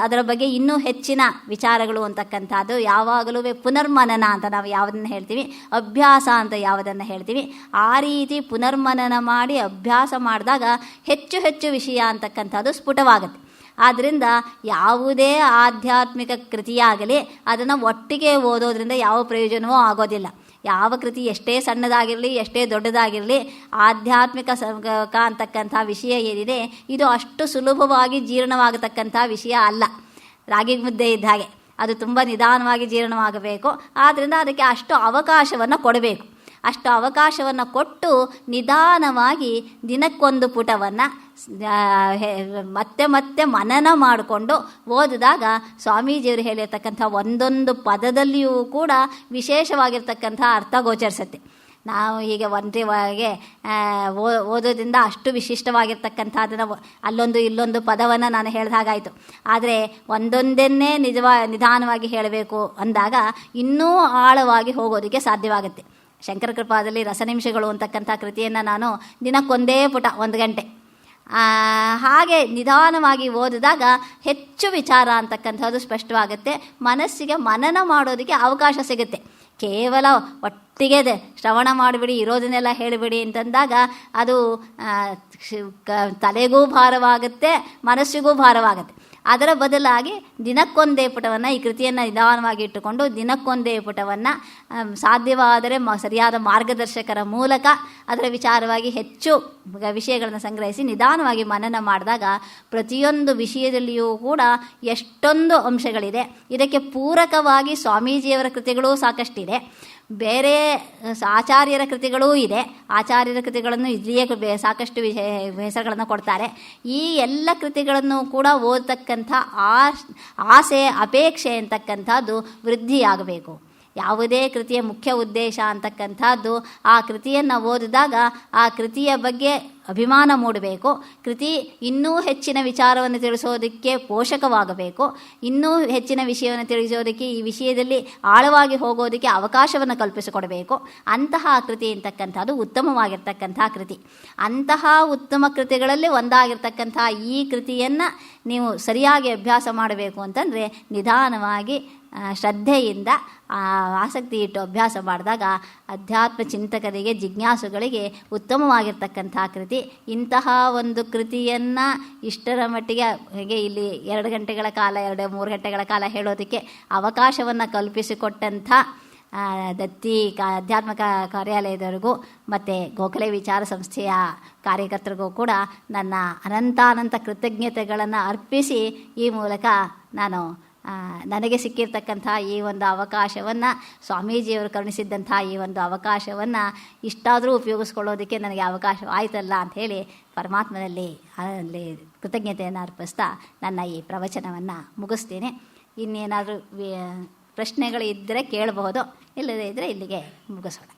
ಅದರ ಬಗ್ಗೆ ಇನ್ನೂ ಹೆಚ್ಚಿನ ವಿಚಾರಗಳು ಅಂತಕ್ಕಂಥದ್ದು ಯಾವಾಗಲೂ ಪುನರ್ಮನನ ಅಂತ ನಾವು ಯಾವುದನ್ನು ಹೇಳ್ತೀವಿ, ಅಭ್ಯಾಸ ಅಂತ ಯಾವುದನ್ನು ಹೇಳ್ತೀವಿ, ಆ ರೀತಿ ಪುನರ್ಮನನ ಮಾಡಿ ಅಭ್ಯಾಸ ಮಾಡಿದಾಗ ಹೆಚ್ಚು ಹೆಚ್ಚು ವಿಷಯ ಅಂತಕ್ಕಂಥದ್ದು ಸ್ಫುಟವಾಗುತ್ತೆ. ಆದ್ದರಿಂದ ಯಾವುದೇ ಆಧ್ಯಾತ್ಮಿಕ ಕೃತಿಯಾಗಲಿ ಅದನ್ನು ಒಟ್ಟಿಗೆ ಓದೋದ್ರಿಂದ ಯಾವ ಪ್ರಯೋಜನವೂ ಆಗೋದಿಲ್ಲ. ಯಾವ ಕೃತಿ ಎಷ್ಟೇ ಸಣ್ಣದಾಗಿರಲಿ ಎಷ್ಟೇ ದೊಡ್ಡದಾಗಿರಲಿ, ಆಧ್ಯಾತ್ಮಿಕ ಅಂತಕ್ಕಂಥ ವಿಷಯ ಏನಿದೆ ಇದು ಅಷ್ಟು ಸುಲಭವಾಗಿ ಜೀರ್ಣವಾಗತಕ್ಕಂಥ ವಿಷಯ ಅಲ್ಲ. ರಾಗಿ ಮುದ್ದೆ ಇದ್ದ ಹಾಗೆ ಅದು ತುಂಬ ನಿಧಾನವಾಗಿ ಜೀರ್ಣವಾಗಬೇಕು. ಆದ್ದರಿಂದ ಅದಕ್ಕೆ ಅಷ್ಟು ಅವಕಾಶವನ್ನು ಕೊಡಬೇಕು. ಅಷ್ಟು ಅವಕಾಶವನ್ನು ಕೊಟ್ಟು ನಿಧಾನವಾಗಿ ದಿನಕ್ಕೊಂದು ಪುಟವನ್ನು ಮತ್ತೆ ಮತ್ತೆ ಮನನ ಮಾಡಿಕೊಂಡು ಓದಿದಾಗ ಸ್ವಾಮೀಜಿಯವರು ಹೇಳಿರ್ತಕ್ಕಂಥ ಒಂದೊಂದು ಪದದಲ್ಲಿಯೂ ಕೂಡ ವಿಶೇಷವಾಗಿರ್ತಕ್ಕಂಥ ಅರ್ಥ ಗೋಚರಿಸುತ್ತೆ. ನಾವು ಹೀಗೆ ಒಂದೇ ಓದೋದ್ರಿಂದ ಅಷ್ಟು ವಿಶಿಷ್ಟವಾಗಿರ್ತಕ್ಕಂಥದ್ದನ್ನು ಅಲ್ಲೊಂದು ಇಲ್ಲೊಂದು ಪದವನ್ನು ನಾನು ಹೇಳಿದ ಹಾಗಾಯಿತು. ಆದರೆ ಒಂದೊಂದನ್ನೇ ನಿಧಾನವಾಗಿ ಹೇಳಬೇಕು ಅಂದಾಗ ಇನ್ನೂ ಆಳವಾಗಿ ಹೋಗೋದಕ್ಕೆ ಸಾಧ್ಯವಾಗುತ್ತೆ. ಶಂಕರ ಕೃಪಾದಲ್ಲಿ ರಸನಿಮಿಷಗಳು ಅಂತಕ್ಕಂಥ ಕೃತಿಯನ್ನು ನಾನು ದಿನಕ್ಕೊಂದೇ ಪುಟ 1 ಗಂಟೆ ಹಾಗೆ ನಿಧಾನವಾಗಿ ಓದಿದಾಗ ಹೆಚ್ಚು ವಿಚಾರ ಅಂತಕ್ಕಂಥದ್ದು ಸ್ಪಷ್ಟವಾಗುತ್ತೆ. ಮನಸ್ಸಿಗೆ ಮನನ ಮಾಡೋದಕ್ಕೆ ಅವಕಾಶ ಸಿಗುತ್ತೆ. ಕೇವಲ ಒಟ್ಟಿಗೆ ಶ್ರವಣ ಮಾಡಿಬಿಡಿ, ಇರೋದನ್ನೆಲ್ಲ ಹೇಳಿಬಿಡಿ ಅಂತಂದಾಗ ಅದು ತಲೆಗೂ ಭಾರವಾಗುತ್ತೆ, ಮನಸ್ಸಿಗೂ ಭಾರವಾಗುತ್ತೆ. ಅದರ ಬದಲಾಗಿ ದಿನಕ್ಕೊಂದೇ ಪುಟವನ್ನು, ಈ ಕೃತಿಯನ್ನು ನಿಧಾನವಾಗಿ ಇಟ್ಟುಕೊಂಡು ದಿನಕ್ಕೊಂದೇ ಪುಟವನ್ನು ಸಾಧ್ಯವಾದರೆ ಸರಿಯಾದ ಮಾರ್ಗದರ್ಶಕರ ಮೂಲಕ ಅದರ ವಿಚಾರವಾಗಿ ಹೆಚ್ಚು ವಿಷಯಗಳನ್ನು ಸಂಗ್ರಹಿಸಿ ನಿಧಾನವಾಗಿ ಮನನ ಮಾಡಿದಾಗ ಪ್ರತಿಯೊಂದು ವಿಷಯದಲ್ಲಿಯೂ ಕೂಡ ಎಷ್ಟೊಂದು ಅಂಶಗಳಿದೆ. ಇದಕ್ಕೆ ಪೂರಕವಾಗಿ ಸ್ವಾಮೀಜಿಯವರ ಕೃತಿಗಳೂ ಸಾಕಷ್ಟಿದೆ, ಬೇರೆ ಆಚಾರ್ಯರ ಕೃತಿಗಳೂ ಇದೆ. ಆಚಾರ್ಯರ ಕೃತಿಗಳನ್ನು ಇಲ್ಲಿಯೇ ಸಾಕಷ್ಟು ಹೆಸರುಗಳನ್ನು ಕೊಡ್ತಾರೆ. ಈ ಎಲ್ಲ ಕೃತಿಗಳನ್ನು ಕೂಡ ಓದತಕ್ಕಂಥ ಆಸೆ ಅಪೇಕ್ಷೆ ಅಂತಕ್ಕಂಥದ್ದು ವೃದ್ಧಿಯಾಗಬೇಕು. ಯಾವುದೇ ಕೃತಿಯ ಮುಖ್ಯ ಉದ್ದೇಶ ಅಂತಕ್ಕಂಥದ್ದು ಆ ಕೃತಿಯನ್ನು ಓದಿದಾಗ ಆ ಕೃತಿಯ ಬಗ್ಗೆ ಅಭಿಮಾನ ಮೂಡಬೇಕು. ಕೃತಿ ಇನ್ನೂ ಹೆಚ್ಚಿನ ವಿಚಾರವನ್ನು ತಿಳಿಸೋದಕ್ಕೆ ಪೋಷಕವಾಗಬೇಕು. ಇನ್ನೂ ಹೆಚ್ಚಿನ ವಿಷಯವನ್ನು ತಿಳಿಸೋದಕ್ಕೆ, ಈ ವಿಷಯದಲ್ಲಿ ಆಳವಾಗಿ ಹೋಗೋದಕ್ಕೆ ಅವಕಾಶವನ್ನು ಕಲ್ಪಿಸಿಕೊಡಬೇಕು. ಅಂತಹ ಕೃತಿ ಅಂತಕ್ಕಂಥದ್ದು ಉತ್ತಮವಾಗಿರ್ತಕ್ಕಂಥ ಕೃತಿ. ಅಂತಹ ಉತ್ತಮ ಕೃತಿಗಳಲ್ಲಿ ಒಂದಾಗಿರ್ತಕ್ಕಂಥ ಈ ಕೃತಿಯನ್ನು ನೀವು ಸರಿಯಾಗಿ ಅಭ್ಯಾಸ ಮಾಡಬೇಕು ಅಂತಂದರೆ ನಿಧಾನವಾಗಿ ಶ್ರದ್ಧೆಯಿಂದ ಆಸಕ್ತಿ ಇಟ್ಟು ಅಭ್ಯಾಸ ಮಾಡಿದಾಗ ಅಧ್ಯಾತ್ಮ ಚಿಂತಕರಿಗೆ, ಜಿಜ್ಞಾಸುಗಳಿಗೆ ಉತ್ತಮವಾಗಿರ್ತಕ್ಕಂಥ ಕೃತಿ. ಇಂತಹ ಒಂದು ಕೃತಿಯನ್ನು ಇಷ್ಟರ ಮಟ್ಟಿಗೆ ಹೇಗೆ ಇಲ್ಲಿ 2 ಗಂಟೆಗಳ ಕಾಲ 2-3 ಗಂಟೆಗಳ ಕಾಲ ಹೇಳೋದಕ್ಕೆ ಅವಕಾಶವನ್ನು ಕಲ್ಪಿಸಿಕೊಟ್ಟಂಥ ದತ್ತಿ ಅಧ್ಯಾತ್ಮ ಕಾರ್ಯಾಲಯದವರಿಗೂ ಮತ್ತು ಗೋಖಲೆ ವಿಚಾರ ಸಂಸ್ಥೆಯ ಕಾರ್ಯಕರ್ತರಿಗೂ ಕೂಡ ನನ್ನ ಅನಂತಾನಂತ ಕೃತಜ್ಞತೆಗಳನ್ನು ಅರ್ಪಿಸಿ ಈ ಮೂಲಕ ನಾನು ನನಗೆ ಸಿಕ್ಕಿರ್ತಕ್ಕಂಥ ಈ ಒಂದು ಅವಕಾಶವನ್ನು, ಸ್ವಾಮೀಜಿಯವರು ಕರುಣಿಸಿದ್ದಂಥ ಈ ಒಂದು ಅವಕಾಶವನ್ನು ಇಷ್ಟಾದರೂ ಉಪಯೋಗಿಸ್ಕೊಳ್ಳೋದಕ್ಕೆ ನನಗೆ ಅವಕಾಶವಾಯಿತಲ್ಲ ಅಂಥೇಳಿ ಪರಮಾತ್ಮನಲ್ಲಿ ಅಲ್ಲಿ ಕೃತಜ್ಞತೆಯನ್ನು ಅರ್ಪಿಸ್ತಾ ನನ್ನ ಈ ಪ್ರವಚನವನ್ನು ಮುಗಿಸ್ತೀನಿ. ಇನ್ನೇನಾದರೂ ಪ್ರಶ್ನೆಗಳು ಇದ್ದರೆ ಕೇಳಬಹುದು, ಇಲ್ಲದೇ ಇದ್ದರೆ ಇಲ್ಲಿಗೆ ಮುಗಿಸೋಣ.